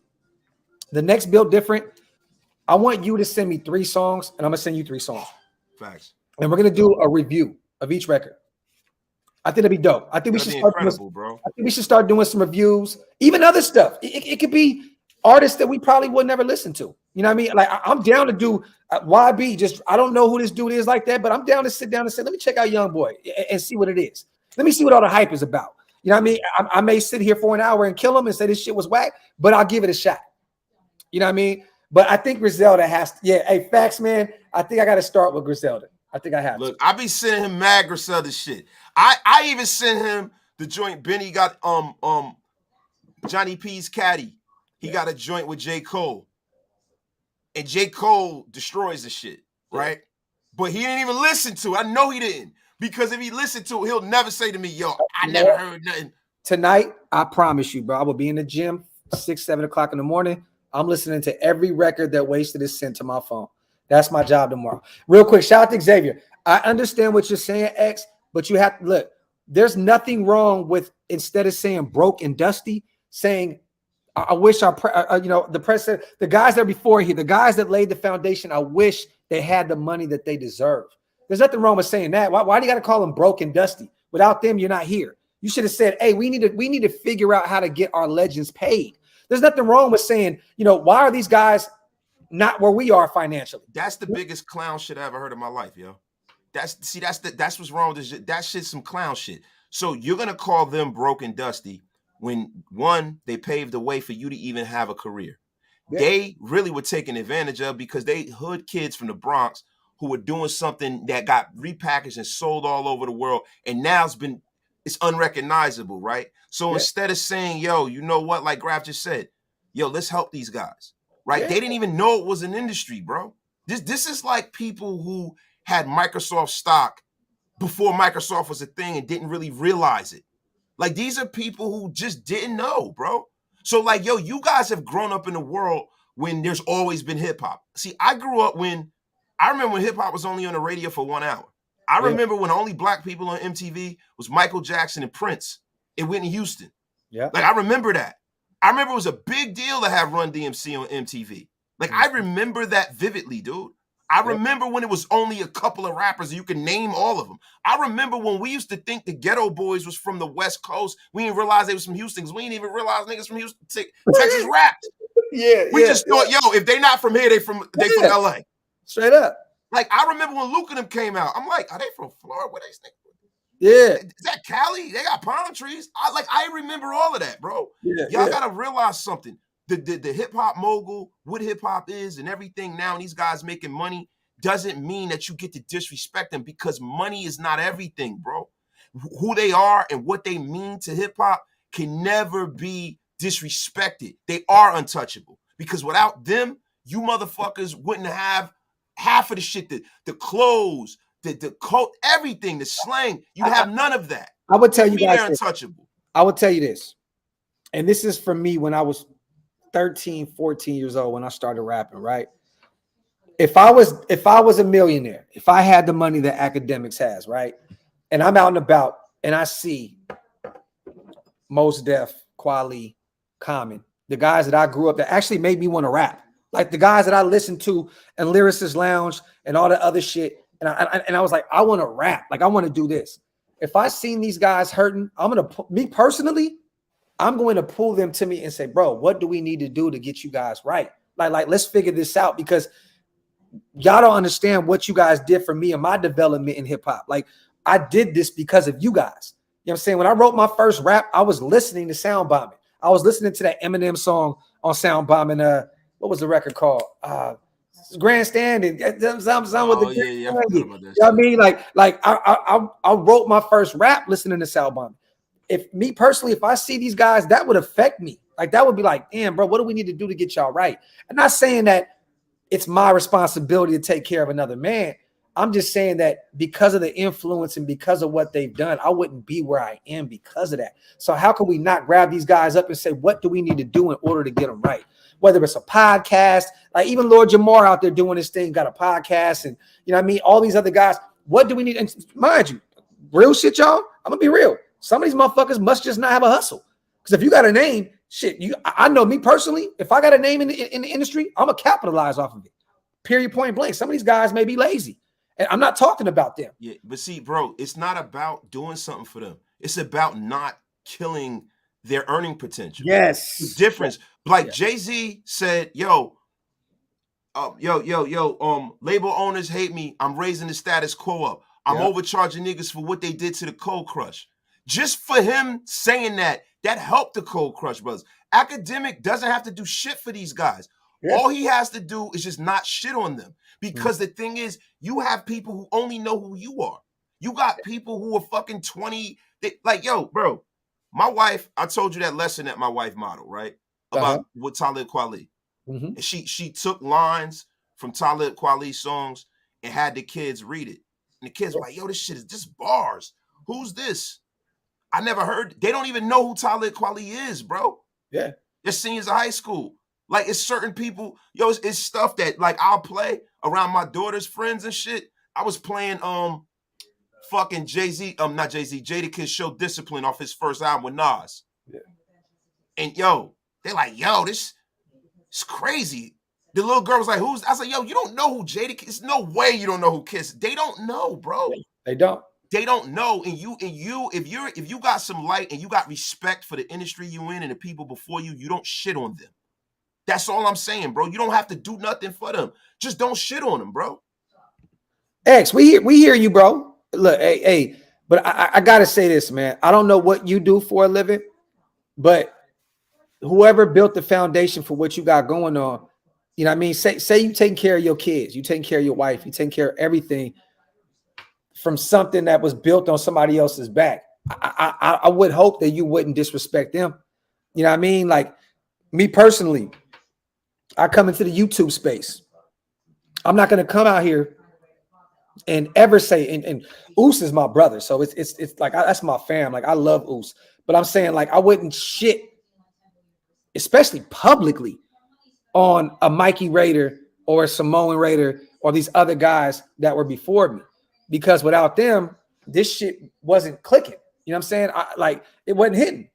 The next Build Different, I want you to send me 3 songs, and I'm gonna send you 3 songs. Facts. And we're gonna do a review of each record. I think it'd be dope. I think we should start doing some reviews, even other stuff. It could be artists that we probably would never listen to. You know what I mean? Like I'm down to do YB. Just I don't know who this dude is like that, but I'm down to sit down and say, let me check out YoungBoy and see what it is. Let me see what all the hype is about. You know what I mean? I may sit here for an hour and kill him and say this shit was whack, but I'll give it a shot. You know what I mean? But I think Griselda has to. Yeah, hey, facts, man. I think I got to start with Griselda. I think I have. Look, I be sending him mad Griselda shit. I even sent him the joint Benny got Johnny P's caddy. He got a joint with J. Cole. And J. Cole destroys the shit, right? But he didn't even listen to it. I know he didn't. Because if he listened to it, he'll never say to me, yo, I never heard nothing. Tonight, I promise you, bro, I will be in the gym 6, 7 o'clock in the morning. I'm listening to every record that Wasted is sent to my phone. That's my job tomorrow. Real quick, shout out to Xavier. I understand what you're saying, X, but you have to look. There's nothing wrong with instead of saying broke and dusty, saying I wish the president, the guys that are before here, the guys that laid the foundation, I wish they had the money that they deserve. There's nothing wrong with saying that. Why do you got to call them broke and dusty? Without them, you're not here. You should have said, hey, we need to figure out how to get our legends paid. There's nothing wrong with saying, why are these guys not where we are financially? That's the biggest clown shit I ever heard in my life, yo. That's what's wrong with this shit. That shit's some clown shit. So you're gonna call them broke and dusty when one, they paved the way for you to even have a career. Yeah. They really were taken advantage of because they hood kids from the Bronx who were doing something that got repackaged and sold all over the world, and now it's unrecognizable, right? So instead of saying, yo, you know what, like Graphk just said, yo, let's help these guys, right? Yeah. They didn't even know it was an industry, bro. This is like people who had Microsoft stock before Microsoft was a thing and didn't really realize it. Like, these are people who just didn't know, bro. So, like, yo, you guys have grown up in a world when there's always been hip-hop. See, I grew up I remember when hip-hop was only on the radio for 1 hour. I remember when only black people on MTV was Michael Jackson and Prince in Whitney Houston. Yeah. Like, I remember that. I remember it was a big deal to have Run DMC on MTV. Like, I remember that vividly, dude. I remember when it was only a couple of rappers and you can name all of them. I remember when we used to think the Ghetto Boys was from the West Coast. We didn't realize they was from Houston because we didn't even realize niggas from Houston, Texas rapped. We just thought, yo, if they not from here, they from LA. Straight up. Like, I remember when Luke and them came out. I'm like, are they from Florida? Where they stay? Yeah. Is that Cali? They got palm trees. I remember all of that, bro. Y'all gotta realize something. The hip-hop mogul, what hip-hop is and everything now, and these guys making money doesn't mean that you get to disrespect them because money is not everything, bro. Who they are and what they mean to hip-hop can never be disrespected. They are untouchable because without them, you motherfuckers wouldn't have half of the shit, the clothes, the coat, everything, the slang. You have none of that. I would tell you guys, they're untouchable. I would tell you this, and this is for me when I was 13, 14 years old when I started rapping, right? If I was a millionaire, if I had the money that Academics has, right? And I'm out and about and I see Mos Def, Kweli, Common, the guys that I grew up that actually made me want to rap. Like the guys that I listened to in Lyricist Lounge and all the other shit. And I was like, I want to rap. Like, I want to do this. If I seen these guys hurting, I'm going to pull them to me and say, bro, what do we need to do to get you guys right? Like, let's figure this out because y'all don't understand what you guys did for me and my development in hip hop. Like, I did this because of you guys. You know what I'm saying? When I wrote my first rap, I was listening to Sound Bombing. I was listening to that Eminem song on Sound Bombing. What was the record called? Grandstanding. Something with the yeah, I forgot about that. You know what I mean? Like I wrote my first rap listening to Sound Bombing. If me personally, if I see these guys, that would affect me. Like that would be like, damn, bro, what do we need to do to get y'all right? I'm not saying that it's my responsibility to take care of another man. I'm just saying that because of the influence and because of what they've done, I wouldn't be where I am because of that. So how can we not grab these guys up and say, what do we need to do in order to get them right? Whether it's a podcast, like even Lord Jamar out there doing this thing, got a podcast, and you know what I mean? All these other guys, what do we need? And mind you, real shit, y'all, I'm gonna be real. Some of these motherfuckers must just not have a hustle. Because if you got a name, shit, I know me personally, if I got a name in the industry, I'm gonna capitalize off of it. Period, point blank. Some of these guys may be lazy. And I'm not talking about them. Yeah, but see, bro, it's not about doing something for them. It's about not killing their earning potential. Yes. The difference. Like Jay-Z said, label owners hate me. I'm raising the status quo up. I'm overcharging niggas for what they did to the Cold Crush. Just for him saying that helped the Cold Crush brothers. Academic doesn't have to do shit for these guys. Yeah. All he has to do is just not shit on them. Because the thing is, you have people who only know who you are. You got people who are fucking 20. Like, yo, bro, my wife, I told you that lesson that my wife modeled, right? About with Talib Kweli. Mm-hmm. And she took lines from Talib Kweli's songs and had the kids read it. And the kids were like, yo, this shit is just bars. Who's this? I never heard. They don't even know who Talib Kweli is, bro. Yeah. They're seniors of high school. Like, it's certain people, yo, it's stuff that, like, I'll play around my daughter's friends and shit. I was playing fucking Jay-Z, not Jay-Z, Jadakiss Show Discipline off his first album with Nas. Yeah. And, yo, they're like, yo, this is crazy. The little girl was like, who's, I was like, yo, you don't know who Jadakiss, there's no way you don't know who Kiss. They don't know, bro. They don't. They don't know. And if you got some light and you got respect for the industry you in and the people before you, you don't shit on them. That's all I'm saying, bro. You don't have to do nothing for them. Just don't shit on them, bro. X, we hear you, bro. Look, hey, but I gotta say this, man. I don't know what you do for a living, but whoever built the foundation for what you got going on, you know what I mean? Say you taking care of your kids, you taking care of your wife, you taking care of everything from something that was built on somebody else's back. I would hope that you wouldn't disrespect them. You know what I mean? Like me personally, I come into the YouTube space. I'm not going to come out here and ever say, and Oos is my brother. So it's like, that's my fam. Like I love Oos, but I'm saying like, I wouldn't shit, especially publicly, on a Mikey Raider or a Samoan Raider or these other guys that were before me, because without them, this shit wasn't clicking. You know what I'm saying? Like it wasn't hitting.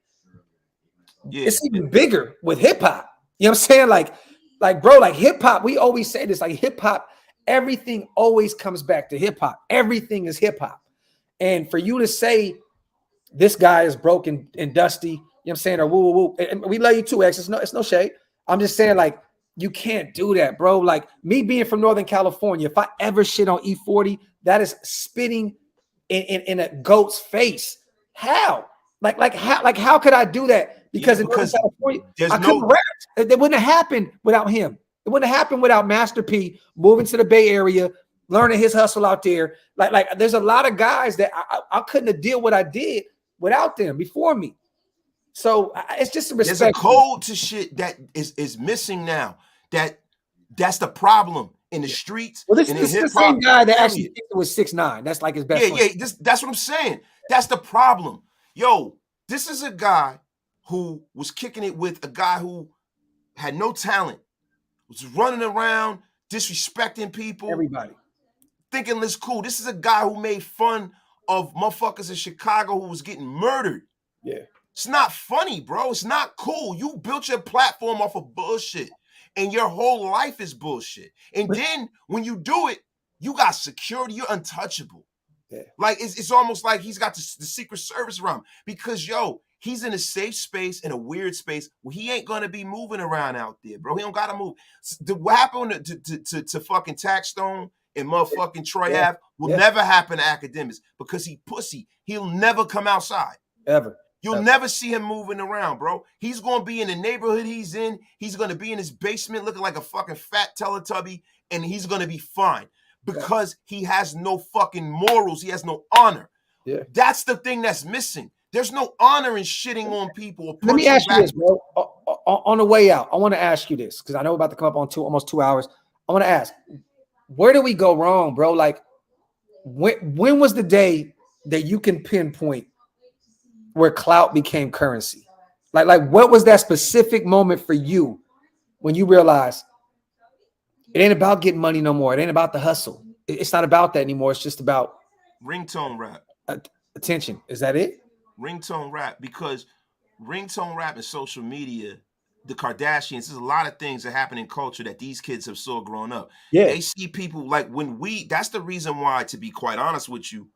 Yeah. It's even bigger with hip hop. You know what I'm saying? Like, bro, like hip hop, we always say this, like hip hop, everything always comes back to hip hop. Everything is hip hop. And for you to say this guy is broken and dusty, you know what I'm saying? Or woo, woo, woo. And we love you too, X. It's no shade. I'm just saying, like, you can't do that, bro. Like me being from Northern California, if I ever shit on E40, that is spitting in a goat's face. How? How could I do that? Because in Northern California, I couldn't rap. It wouldn't have happened without him. It wouldn't have happened without Master P moving to the Bay Area, learning his hustle out there. Like there's a lot of guys that I couldn't have did what I did without them before me. So it's just a respect. There's a code to shit that is missing now. That's the problem in the streets. Well, this is the same guy that actually was 6'9". That's like his best friend. Yeah. That's what I'm saying. That's the problem. Yo, this is a guy who was kicking it with a guy who had no talent, was running around, disrespecting people. Everybody. Thinking this cool. This is a guy who made fun of motherfuckers in Chicago who was getting murdered. Yeah. It's not funny, bro. It's not cool. You built your platform off of bullshit, and your whole life is bullshit. And then when you do it, you got security. You're untouchable. Yeah. Like it's almost like he's got the Secret Service around him because, yo, he's in a safe space, in a weird space where he ain't gonna be moving around out there, bro. He don't gotta move. What happened to fucking Taxstone and motherfucking Troy Ave will never happen to academics because he pussy. He'll never come outside. Ever. You'll never see him moving around, bro. He's going to be in the neighborhood he's in. He's going to be in his basement looking like a fucking fat Teletubby, and he's going to be fine because he has no fucking morals. He has no honor. Yeah. That's the thing that's missing. There's no honor in shitting on people. Or let me ask you this, bro. On the way out, I want to ask you this because I know we're about to come up on almost 2 hours. I want to ask, where did we go wrong, bro? Like, when was the day that you can pinpoint where clout became currency? Like what was that specific moment for you when you realized it ain't about getting money no more? It ain't about the hustle. It's not about that anymore. It's just about ringtone rap. Attention. Is that it? Ringtone rap, because ringtone rap and social media, the Kardashians, there's a lot of things that happen in culture that these kids have saw growing up. Yeah. They see people like that's the reason why, to be quite honest with you,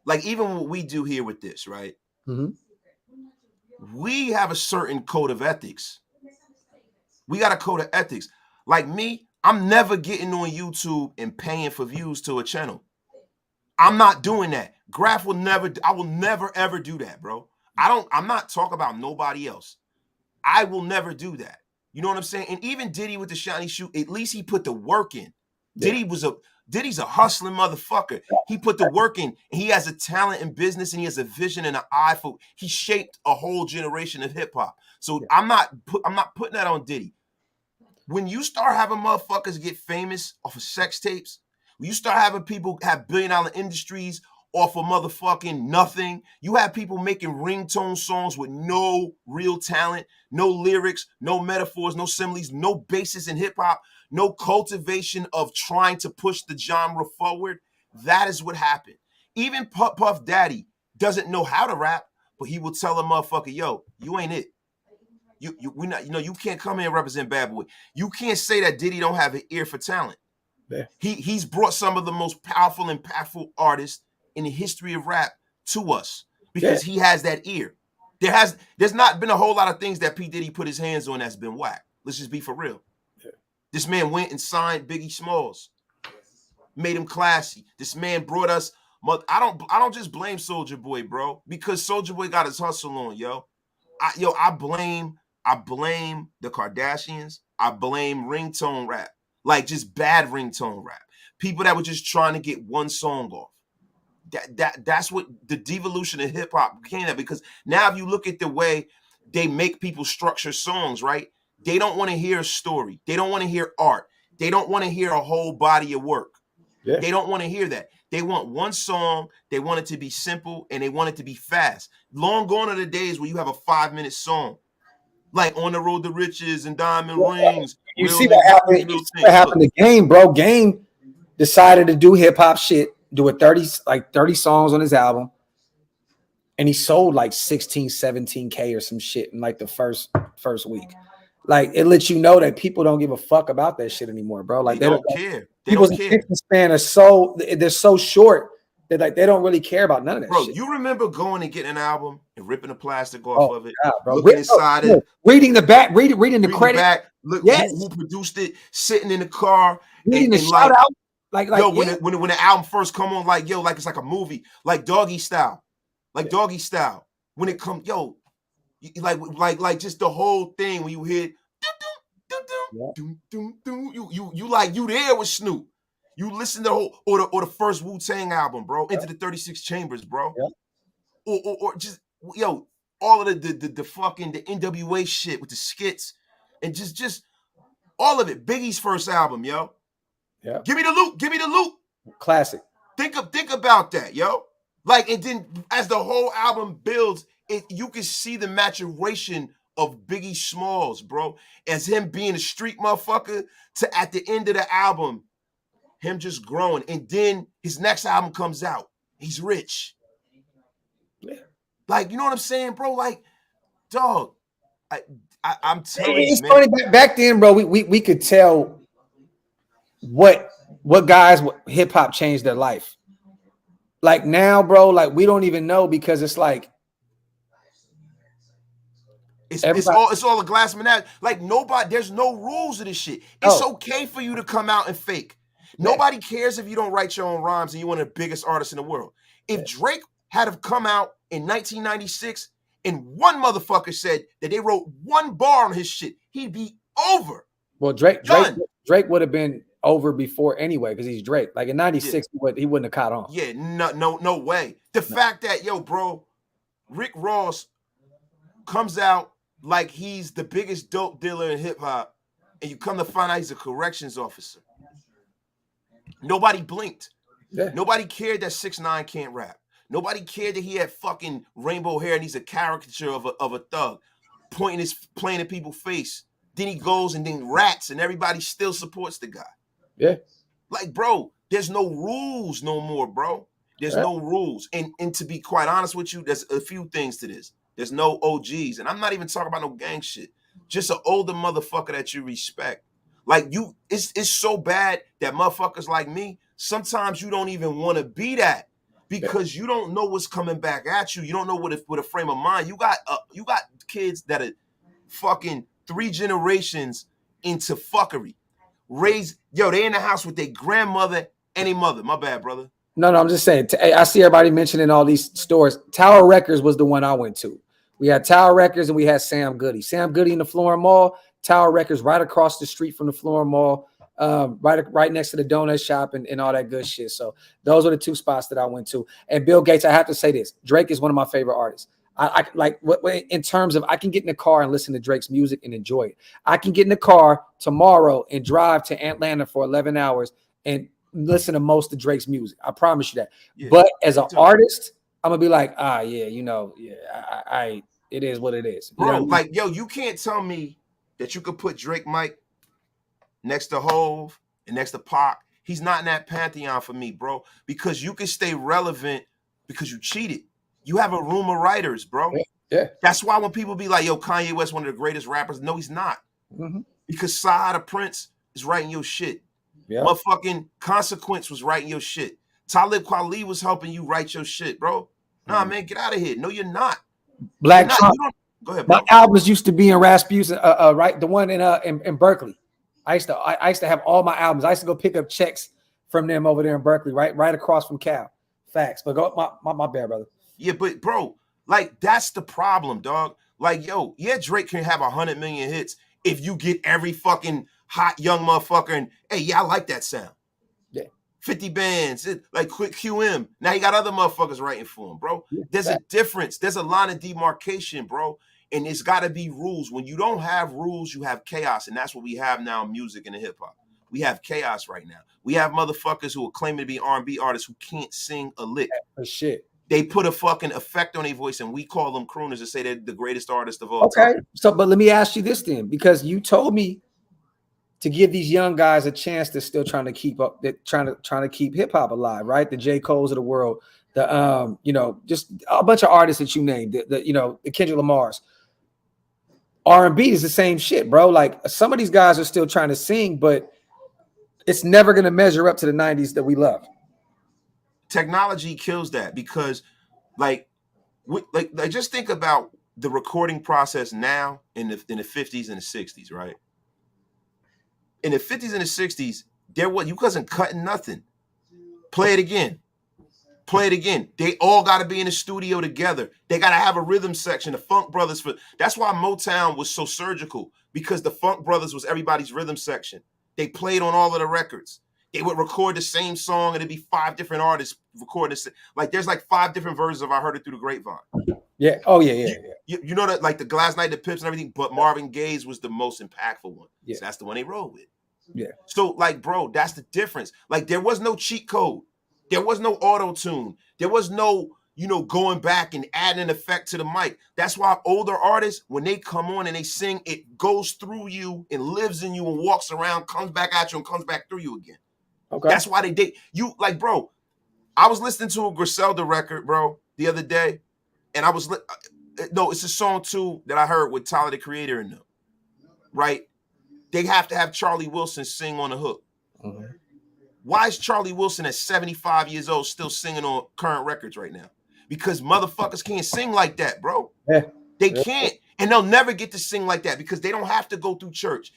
like even what we do here with this, right? Mm-hmm. We have a certain code of ethics. We got a code of ethics. Like me, I'm never getting on YouTube and paying for views to a channel. I'm not doing that. Graphk will never, I will never ever do that, bro. I'm not talking about nobody else. I will never do that. You know what I'm saying? And even Diddy with the shiny shoe, at least he put the work in. Yeah. Diddy's a hustling motherfucker. He put the work in. And he has a talent in business, and he has a vision and an eye for. He shaped a whole generation of hip hop. So yeah. I'm not putting that on Diddy. When you start having motherfuckers get famous off of sex tapes, when you start having people have billion-dollar industries off of motherfucking nothing, you have people making ringtone songs with no real talent, no lyrics, no metaphors, no similes, no basis in hip hop, no cultivation of trying to push the genre forward. That is what happened. Even Puff Daddy doesn't know how to rap, but he will tell a motherfucker, yo, you ain't it. You can't come here and represent Bad Boy. You can't say that Diddy don't have an ear for talent. Yeah. He's brought some of the most powerful and impactful artists in the history of rap to us because he has that ear. There's not been a whole lot of things that P. Diddy put his hands on that's been whack. Let's just be for real. Yeah. This man went and signed Biggie Smalls, made him classy. This man brought us. I don't just blame Soulja Boy, bro, because Soulja Boy got his hustle on, yo. I blame the Kardashians. I blame ringtone rap. Like just bad ringtone rap. People that were just trying to get one song off. That's what the devolution of hip hop became. Because now if you look at the way they make people structure songs, right? They don't want to hear a story. They don't want to hear art. They don't want to hear a whole body of work. Yeah. They don't want to hear that. They want one song. They want it to be simple and they want it to be fast. Long gone are the days where you have a 5-minute song. Like On the Road to Riches and Diamond Rings. You see what happened? You see what happened to Game, bro. Game decided to do hip hop shit, do 30 songs on his album, and he sold like 16, 17K or some shit in like the first week. Like it lets you know that people don't give a fuck about that shit anymore, bro. Like they don't care. People's attention span are they're so short that like they don't really care about none of that shit. You remember going and getting an album and ripping the plastic off of it, God, bro. Looking inside it, reading the back, reading the credit, back, look who produced it, sitting in the car, reading the shout out. Like yo, when the album first come on, like yo, like it's like a movie, like Doggy Style, Doggy Style. When it come, yo, like just the whole thing when you hear, you like you there with Snoop. You listen to the whole or the first Wu-Tang album, bro, Into the 36 Chambers, bro, or just yo, all of the fucking the NWA shit with the skits and just all of it. Biggie's first album, yo. Yeah. Give me the loop. Classic. Think about that, yo. Like, and then as the whole album builds, you can see the maturation of Biggie Smalls, bro. As him being a street motherfucker to at the end of the album, him just growing. And then his next album comes out. He's rich. Yeah. Like, you know what I'm saying, bro? Like, dog, I'm telling you, it's man. Funny, back then, bro, we could tell what guys hip hop changed their life. Like now, bro, like we don't even know because it's like it's all a glass menagerie. Like nobody, there's no rules of this shit. It's okay for you to come out and fake. Nobody cares if you don't write your own rhymes and you're one of the biggest artists in the world. If Drake had have come out in 1996 and one motherfucker said that they wrote one bar on his shit, he'd be over. Well, Drake would have been over before anyway because he's Drake. Like in '96, he wouldn't have caught on. Yeah, no way. The fact that bro, Rick Ross comes out like he's the biggest dope dealer in hip hop, and you come to find out he's a corrections officer. Nobody blinked. Yeah. Nobody cared that 6ix9ine can't rap. Nobody cared that he had fucking rainbow hair and he's a caricature of a thug, playing in people's face. Then he goes and then rats, and everybody still supports the guy. Yeah. Like, bro, there's no rules no more, bro. There's no rules. And to be quite honest with you, there's a few things to this. There's no OGs. And I'm not even talking about no gang shit. Just an older motherfucker that you respect. Like it's so bad that motherfuckers like me, sometimes you don't even want to be that because you don't know what's coming back at you. You don't know what a frame of mind. You got kids that are fucking 3 generations into fuckery. They in the house with their grandmother and their mother. My bad, brother. No, I'm just saying. I see everybody mentioning all these stores. Tower Records was the one I went to. We had Tower Records and we had Sam Goody. Sam Goody in the Florida Mall. Tower Records right across the street from the Florida Mall, right next to the donut shop and all that good shit. So those are the 2 spots that I went to. And Bill Gates, I have to say this: Drake is one of my favorite artists. I like in terms of I can get in the car and listen to Drake's music and enjoy it. I can get in the car tomorrow and drive to Atlanta for 11 hours and listen to most of Drake's music. I promise you that. Yeah, but as an artist, I'm gonna be like, it is what it is. Bro, you know what I mean? You can't tell me that you could put Drake Mike next to Hove and next to Pac. He's not in that pantheon for me, bro, because you can stay relevant because you cheated. You have a room of writers, bro. Yeah. That's why when people be like, Kanye West, one of the greatest rappers. No, he's not. Mm-hmm. Because Sahara Prince is writing your shit. Yeah. Motherfucking Consequence was writing your shit. Talib Kweli was helping you write your shit, bro. Nah, man, get out of here. No, you're not. Black Trump. Go ahead, bro. My albums used to be in Rasputin, right? The one in Berkeley. I used to have all my albums. I used to go pick up checks from them over there in Berkeley, right across from Cal. Facts. But go my bad, brother. Yeah, but bro, like that's the problem, dog. Like, Drake can have 100 million hits if you get every fucking hot young motherfucker and I like that sound. Yeah. 50 bands, like Quick QM. Now he got other motherfuckers writing for him, bro. Yeah, there's a difference. There's a line of demarcation, bro. And it's got to be rules. When you don't have rules, you have chaos. And that's what we have now in music and in hip hop. We have chaos right now. We have motherfuckers who are claiming to be R&B artists who can't sing a lick. Shit. They put a fucking effect on their voice, and we call them crooners and say they're the greatest artist of all time. Okay, so but let me ask you this then, because you told me to give these young guys a chance that's still trying to keep up, that trying to keep hip hop alive, right? The J. Cole's of the world, the just a bunch of artists that you named, the Kendrick Lamar's. R&B is the same shit, bro. Like some of these guys are still trying to sing, but it's never gonna measure up to the 90s that we love. Technology kills that because, like just think about the recording process now in the 50s and the 60s, right? In the 50s and the 60s, you wasn't cutting nothing. Play it again. They all got to be in the studio together. They got to have a rhythm section. The Funk Brothers, that's why Motown was so surgical, because the Funk Brothers was everybody's rhythm section. They played on all of the records. They would record the same song and it'd be 5 different artists recording. Like there's like 5 different versions of I Heard It Through the Grapevine. Yeah. Oh yeah. You know that, like the Glass Night, the Pips and everything, but Marvin Gaye's was the most impactful one. Yeah. So that's the one they rolled with. Yeah. So like, bro, that's the difference. Like there was no cheat code. There was no auto-tune. There was no, going back and adding an effect to the mic. That's why older artists, when they come on and they sing, it goes through you and lives in you and walks around, comes back at you and comes back through you again. Okay. That's why they did. You like, bro, I was listening to a Griselda record, bro, the other day, and I was it's a song too that I heard with Tyler the Creator in them. Right? They have to have Charlie Wilson sing on the hook. Mm-hmm. Why is Charlie Wilson at 75 years old still singing on current records right now? Because motherfuckers can't sing like that, bro. Yeah. They can't. And they'll never get to sing like that because they don't have to go through church.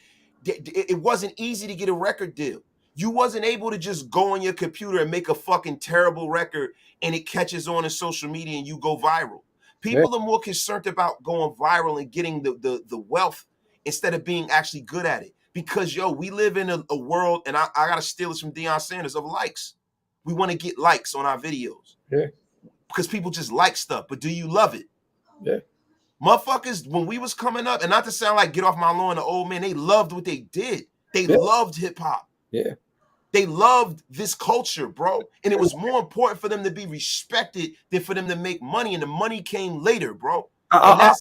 It wasn't easy to get a record deal. You wasn't able to just go on your computer and make a fucking terrible record and it catches on in social media and you go viral. People are more concerned about going viral and getting the wealth instead of being actually good at it. Because, yo, we live in a world, and I got to steal this from Deion Sanders, of likes. We want to get likes on our videos. Yeah. Because people just like stuff. But do you love it? Yeah. Motherfuckers, when we was coming up, and not to sound like get off my lawn, the old man, they loved what they did. They loved hip-hop. Yeah. They loved this culture, bro. And it was more important for them to be respected than for them to make money. And the money came later, bro. I'll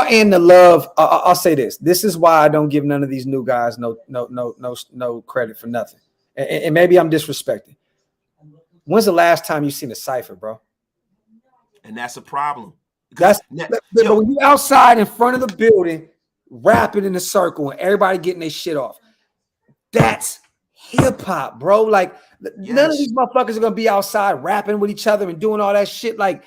end the love. I'll say this. This is why I don't give none of these new guys no credit for nothing. And maybe I'm disrespecting. When's the last time you seen a cipher, bro? And that's a problem. But when you outside in front of the building, rapping in a circle and everybody getting their shit off, that's hip hop, bro. Like none of these motherfuckers are gonna be outside rapping with each other and doing all that shit. Like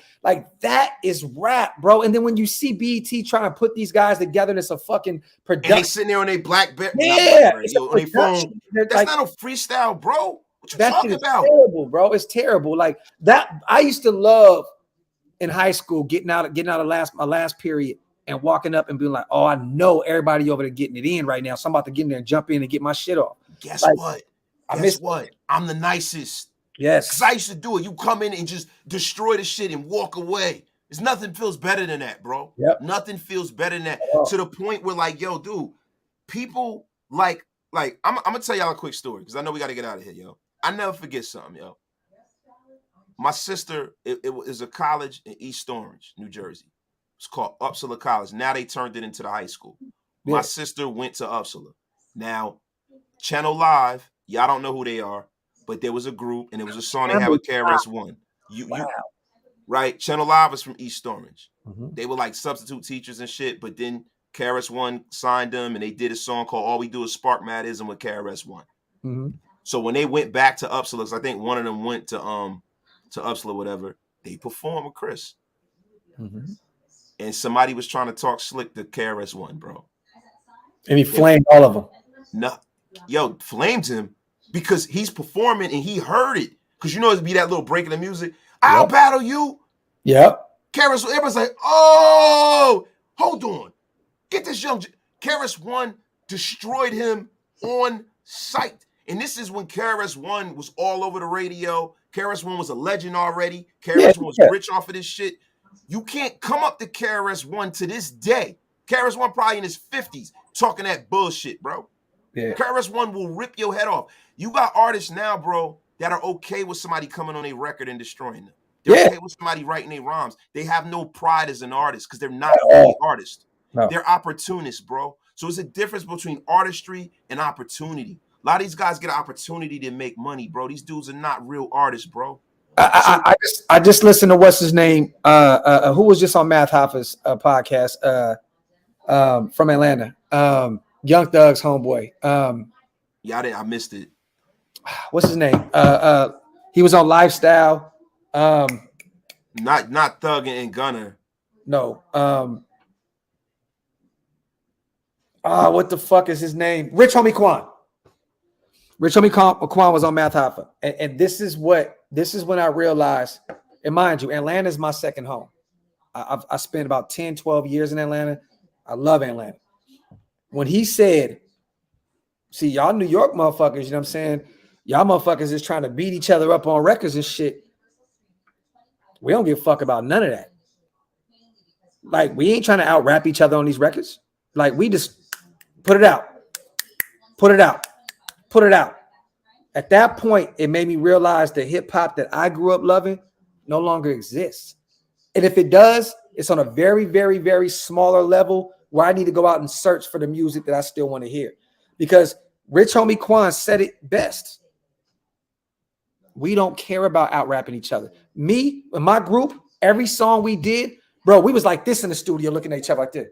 that is rap, bro. And then when you see BET trying to put these guys together, and it's a fucking production. And they sitting there on their BlackBerry, on their phone. That's like, not a freestyle, bro. What you talking about? Terrible, bro. It's terrible. Like that. I used to love in high school getting out of my last period and walking up and being like, oh, I know everybody over there getting it in right now. So I'm about to get in there and jump in and get my shit off. Guess what? I'm the nicest. Yes. Because I used to do it. You come in and just destroy the shit and walk away. There's nothing feels better than that, bro. Yep. Nothing feels better than that. To the point where, like, yo, dude, people like I'm gonna tell y'all a quick story because I know we got to get out of here, yo. I never forget something, yo. My sister, it was a college in East Orange, New Jersey. It's called Uppsala College. Now they turned it into the high school. Yeah. My sister went to Uppsala. Now, Channel Live, y'all don't know who they are, but there was a group and it was a song they had with KRS-One. You right? Channel Live is from East Orange. Mm-hmm. They were like substitute teachers and shit, but then KRS-One signed them and they did a song called All We Do Is Spark Madism with KRS-One. Mm-hmm. So when they went back to Uppsala, because I think one of them went to Uppsala, whatever, they performed with Chris. Mm-hmm. And somebody was trying to talk slick to KRS-One, bro. And he flamed all of them. No, yo, flamed him because he's performing and he heard it. Because you know it'd be that little break in the music. I'll battle you. Yep. Everybody's like, oh, hold on. Get this young. KRS-One destroyed him on sight. And this is when KRS-One was all over the radio. KRS-One was a legend already. KRS-One was rich off of this shit. You can't come up to KRS-One to this day. KRS-One probably in his 50s talking that bullshit, bro. Yeah. KRS-One will rip your head off. You got artists now, bro, that are okay with somebody coming on a record and destroying them. They're okay with somebody writing their rhymes. They have no pride as an artist because they're not really artists. No. They're opportunists, bro. So it's a difference between artistry and opportunity. A lot of these guys get an opportunity to make money, bro. These dudes are not real artists, bro. I just listened to what's his name, who was just on Math Hoffa's podcast from Atlanta, Young Thug's homeboy. I missed it. What's his name? He was on Lifestyle. Not Thug and Gunner. No. What the fuck is his name? Rich Homie Quan. Rich Homie Quan was on Math Hoffa, and this is when I realized, and mind you, Atlanta is my second home. I spent about 10, 12 years in Atlanta. I love Atlanta. When he said, see, y'all New York motherfuckers, you know what I'm saying? Y'all motherfuckers is trying to beat each other up on records and shit. We don't give a fuck about none of that. Like, we ain't trying to out-rap each other on these records. Like, we just put it out. Put it out. Put it out. At that point, it made me realize that hip-hop that I grew up loving no longer exists. And if it does, it's on a very, very, very smaller level where I need to go out and search for the music that I still want to hear. Because Rich Homie Quan said it best. We don't care about out-rapping each other. Me and my group, every song we did, bro, we was like this in the studio looking at each other like this.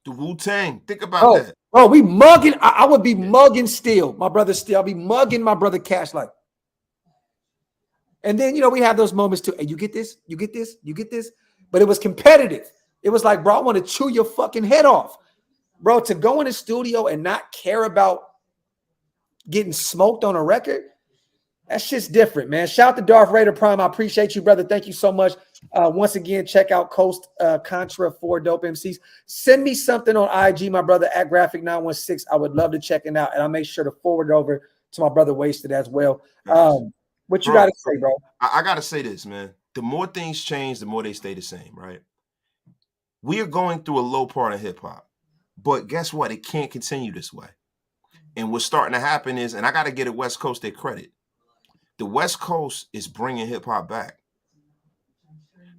The Wu-Tang. Think about that. Bro, we mugging. I would be mugging still. My brother still. I'll be mugging my brother Cash like. And then, you know, we have those moments too. Hey, you get this? You get this? You get this? But it was competitive. It was like, bro, I want to chew your fucking head off. Bro, to go in the studio and not care about getting smoked on a record, that shit's different, man. Shout out to Darth Raider Prime. I appreciate you, brother. Thank you so much. Once again, check out Coast Contra for Dope MCs. Send me something on IG, my brother, at Graphk916. I would love to check it out, and I'll make sure to forward it over to my brother Wasted as well. What you got to say, bro? I got to say this, man. The more things change, the more they stay the same, right? We are going through a low part of hip-hop, but guess what? It can't continue this way. And what's starting to happen is, and I got to give the West Coast their credit, the West Coast is bringing hip-hop back.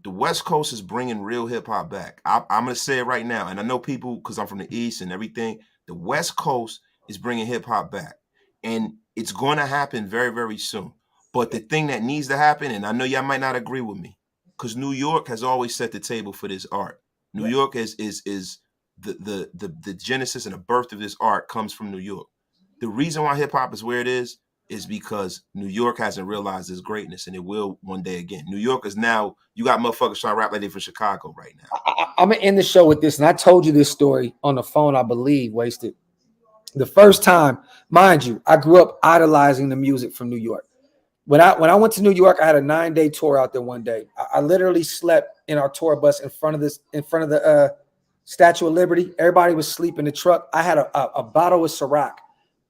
The West Coast is bringing real hip-hop back. I'm going to say it right now, and I know people, because I'm from the East and everything, the West Coast is bringing hip-hop back. And it's going to happen very, very soon. But the thing that needs to happen, and I know y'all might not agree with me, because New York has always set the table for this art. New York is the genesis and the birth of this art comes from New York. The reason why hip-hop is where it is because New York hasn't realized its greatness, and it will one day again. New York is now, you got motherfuckers trying to rap like they're from Chicago right now. I'm going to end the show with this, and I told you this story on the phone, I believe, Wasted. The first time, mind you, I grew up idolizing the music from New York. When I went to New York, I had a 9-day tour out there one day. I literally slept in our tour bus in front of the Statue of Liberty. Everybody was asleep in the truck. I had a bottle of Ciroc,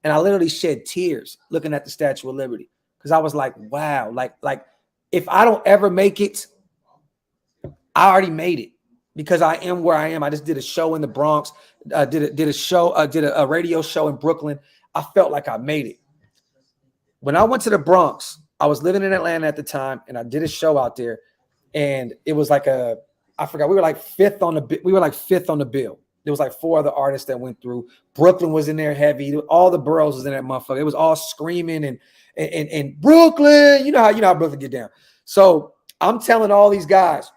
and I literally shed tears looking at the Statue of Liberty because I was like, wow, like if I don't ever make it, I already made it because I am where I am. I just did a show in the Bronx, did a radio show in Brooklyn. I felt like I made it. When I went to the Bronx, I was living in Atlanta at the time, and I did a show out there, and it was like I forgot, we were like fifth on the bill. There was like 4 other artists that went through. Brooklyn was in there heavy. All the boroughs was in that motherfucker. It was all screaming and Brooklyn. You know how Brooklyn get down. So I'm telling all these guys,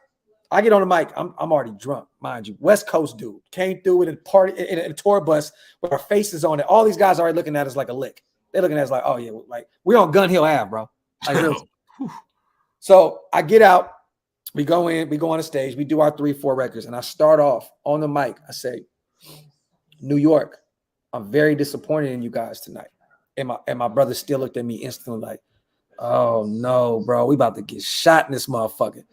I get on the mic. I'm already drunk, mind you. West Coast dude came through in a tour bus with our faces on it. All these guys are already looking at us like a lick. They're looking at us like, oh yeah, like we're on Gun Hill Ave, bro. Like, really. So I get out. We go on the stage, we do our 3-4 records, and I start off on the mic. I say, New York, I'm very disappointed in you guys tonight. And my brother still looked at me instantly like, oh no, bro, we about to get shot in this motherfucker.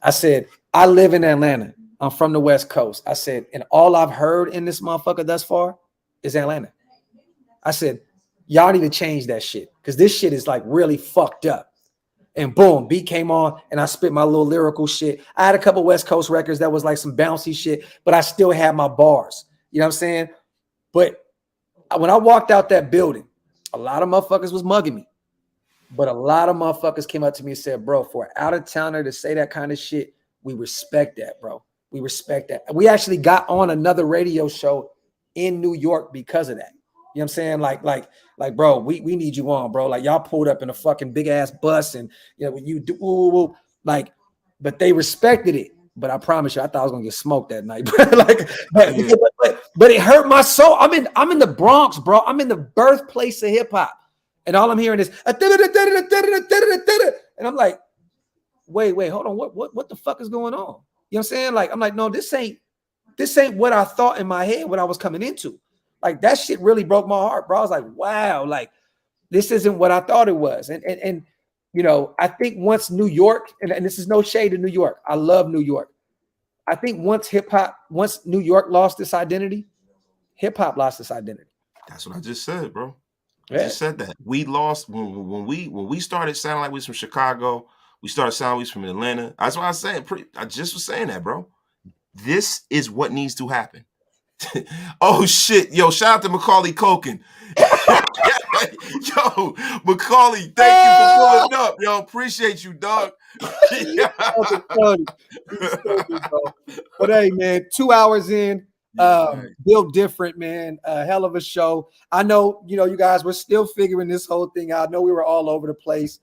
I said, I live in Atlanta. I'm from the West Coast. I said, and all I've heard in this motherfucker thus far is Atlanta. I said, y'all need to change that shit because this shit is like really fucked up. And boom, beat came on, and I spit my little lyrical shit. I had a couple West Coast records that was like some bouncy shit, but I still had my bars. You know what I'm saying? But when I walked out that building, a lot of motherfuckers was mugging me. But a lot of motherfuckers came up to me and said, bro, for an out-of-towner to say that kind of shit, we respect that, bro. We respect that. We actually got on another radio show in New York because of that. You know what I'm saying? Like, bro, we need you on, bro. Like, y'all pulled up in a fucking big ass bus, and you know, you do like, but they respected it. But I promise you, I thought I was gonna get smoked that night. But it hurt my soul. I'm in the Bronx, bro. I'm in the birthplace of hip hop, and all I'm hearing is, and I'm like, wait, hold on, what the fuck is going on? You know what I'm saying? Like, I'm like, no, this ain't what I thought in my head when I was coming into. Like, that shit really broke my heart, bro. I was like, wow, like, this isn't what I thought it was. And you know, I think once New York, and this is no shade to New York. I love New York. I think once New York lost its identity, hip hop lost its identity. That's what I just said, bro. I just said that. We lost when we started sounding like we was from Chicago. We started sounding like we was from Atlanta. That's what I was saying. I just was saying that, bro. This is what needs to happen. Oh shit, yo, shout out to Macaulay Culkin. Yo, Macaulay, thank you for pulling up. Yo, appreciate you, dog. But hey, man, 2 hours in, built different, man. Hell of a show. I know, you know, you guys were still figuring this whole thing out. I know we were all over the place,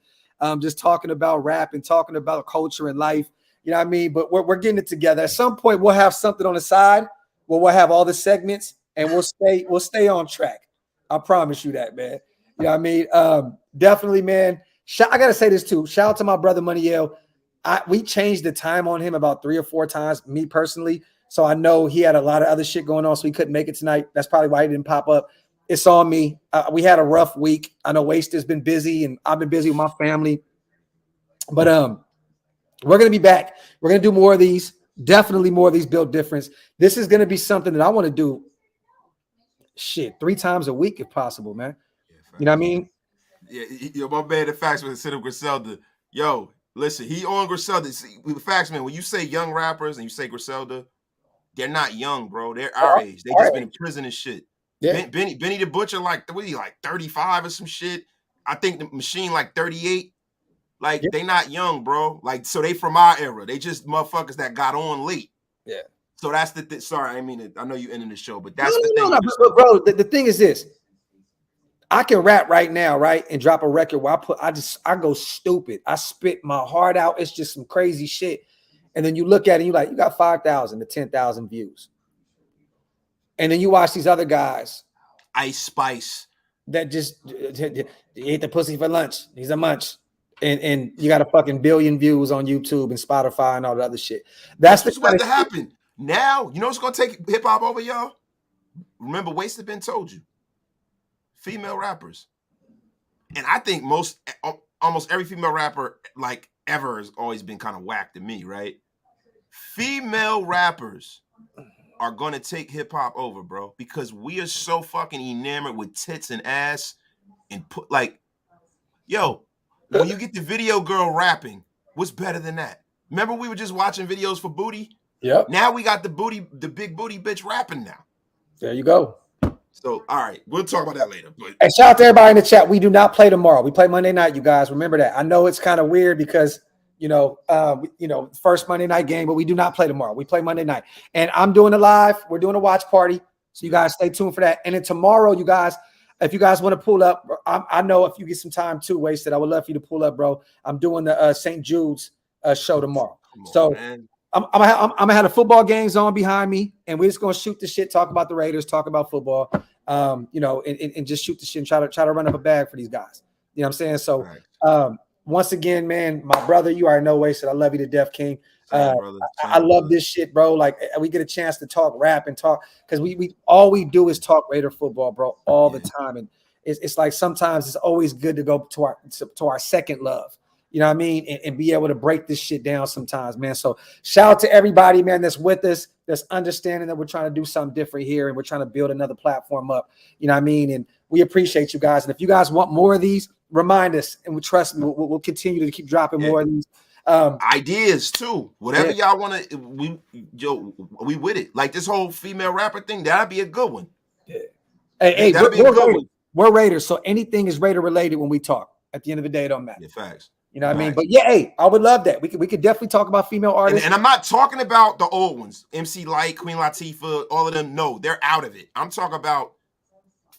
just talking about rap and talking about culture and life. You know what I mean? But we're getting it together. At some point, we'll have something on the side. Well, we'll have all the segments, and we'll stay on track. I promise you that, man. You know what I mean? Definitely, man. I gotta say this too. Shout out to my brother Moneyel. We changed the time on him about 3 or 4 times, me personally. So I know he had a lot of other shit going on, so he couldn't make it tonight. That's probably why he didn't pop up. it's on me. We had a rough week. I know Wasted has been busy, and I've been busy with my family. But we're gonna be back. We're gonna do more of these. Definitely more of these. Build difference. This is gonna be something that I want to do. Shit, 3 times a week if possible, man. Yeah, you know what I mean? Yeah, my man, the facts with Instead of Griselda. Yo, listen, he on Griselda. See, the facts, man. When you say young rappers and you say Griselda, they're not young, bro. They're our age. They just been in prison and shit. Yeah. Benny the Butcher, like 35 or some shit. I think the Machine like 38. Like they not young, bro. Like so they from our era. They just motherfuckers that got on late. Yeah. So that's the sorry, I mean I know you ending the show, but that's the thing. But bro, the thing is this. I can rap right now, right, and drop a record where I go stupid. I spit my heart out. It's just some crazy shit. And then you look at it, and you're like, you got 5,000 to 10,000 views. And then you watch these other guys, Ice Spice, that just ate the pussy for lunch. He's a munch. And you got a fucking billion views on YouTube and Spotify and all the other shit. That's what's about to happen. Now, you know what's gonna take hip hop over, y'all? Remember, Wasted been told you. Female rappers. And I think almost every female rapper like ever has always been kind of whack to me, right? Female rappers are gonna take hip hop over, bro, because we are so fucking enamored with tits and ass and put like, yo. When you get the video girl rapping, what's better than that? Remember we were just watching videos for booty? Yep. Now we got the big booty bitch rapping now. There you go. So, all right, we'll talk about that later. But hey, shout out to everybody in the chat. We do not play tomorrow. We play Monday night, you guys. Remember that. I know it's kind of weird because, first Monday night game, but we do not play tomorrow. We play Monday night. And I'm doing a live. We're doing a watch party. So you guys stay tuned for that. And then tomorrow, you guys, if you guys want to pull up, I know if you get some time too, Wasted, I would love for you to pull up, bro. I'm doing the St. Jude's show tomorrow. I'm gonna have the football games on behind me, and we're just gonna shoot the shit, talk about the Raiders, talk about football, and just shoot the shit and try to run up a bag for these guys. You know what I'm saying? So once again, man, my brother, you already know, Wasted. I love you to death, King. I love this shit, bro. Like we get a chance to talk rap and talk because we all we do is talk Raider football, bro, all the time. And it's like sometimes it's always good to go to our second love. You know what I mean? And be able to break this shit down sometimes, man. So shout out to everybody, man, that's with us, that's understanding that we're trying to do something different here and we're trying to build another platform up. You know what I mean? And we appreciate you guys. And if you guys want more of these, remind us, and we trust me, we'll continue to keep dropping more of these. Ideas too. Whatever y'all want to, we with it. Like this whole female rapper thing, that'd be a good one. Yeah. Hey, we're Raiders, so anything is Raider related when we talk. At the end of the day, it don't matter. Yeah, facts. You know what I mean? But yeah, hey, I would love that. We could definitely talk about female artists. And I'm not talking about the old ones, MC Lyte, Queen Latifah, all of them. No, they're out of it. I'm talking about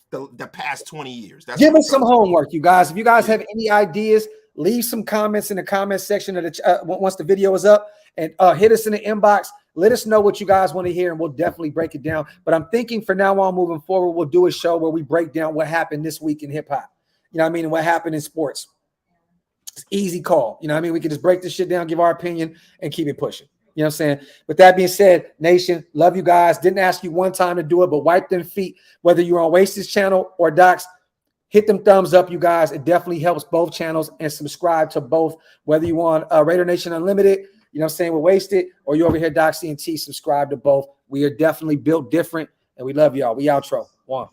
the past 20 years. Give us some homework, you guys. If you guys have any ideas, leave some comments in the comment section of the once the video is up, and hit us in the inbox. Let us know what you guys want to hear, and we'll definitely break it down. But I'm thinking for now on, moving forward, we'll do a show where we break down what happened this week in hip hop. You know what I mean? And what happened in sports. It's easy call. You know what I mean? We can just break this shit down, give our opinion, and keep it pushing. You know what I'm saying? With that being said, Nation, love you guys. Didn't ask you one time to do it, but wipe them feet. Whether you're on Wasted's channel or Doc's, hit them thumbs up, you guys. It definitely helps both channels, and subscribe to both. Whether you want Raider Nation Unlimited, you know what I'm saying, we're Wasted, or you over here, DOX ENT, subscribe to both. We are definitely built different, and we love y'all. We outro. One.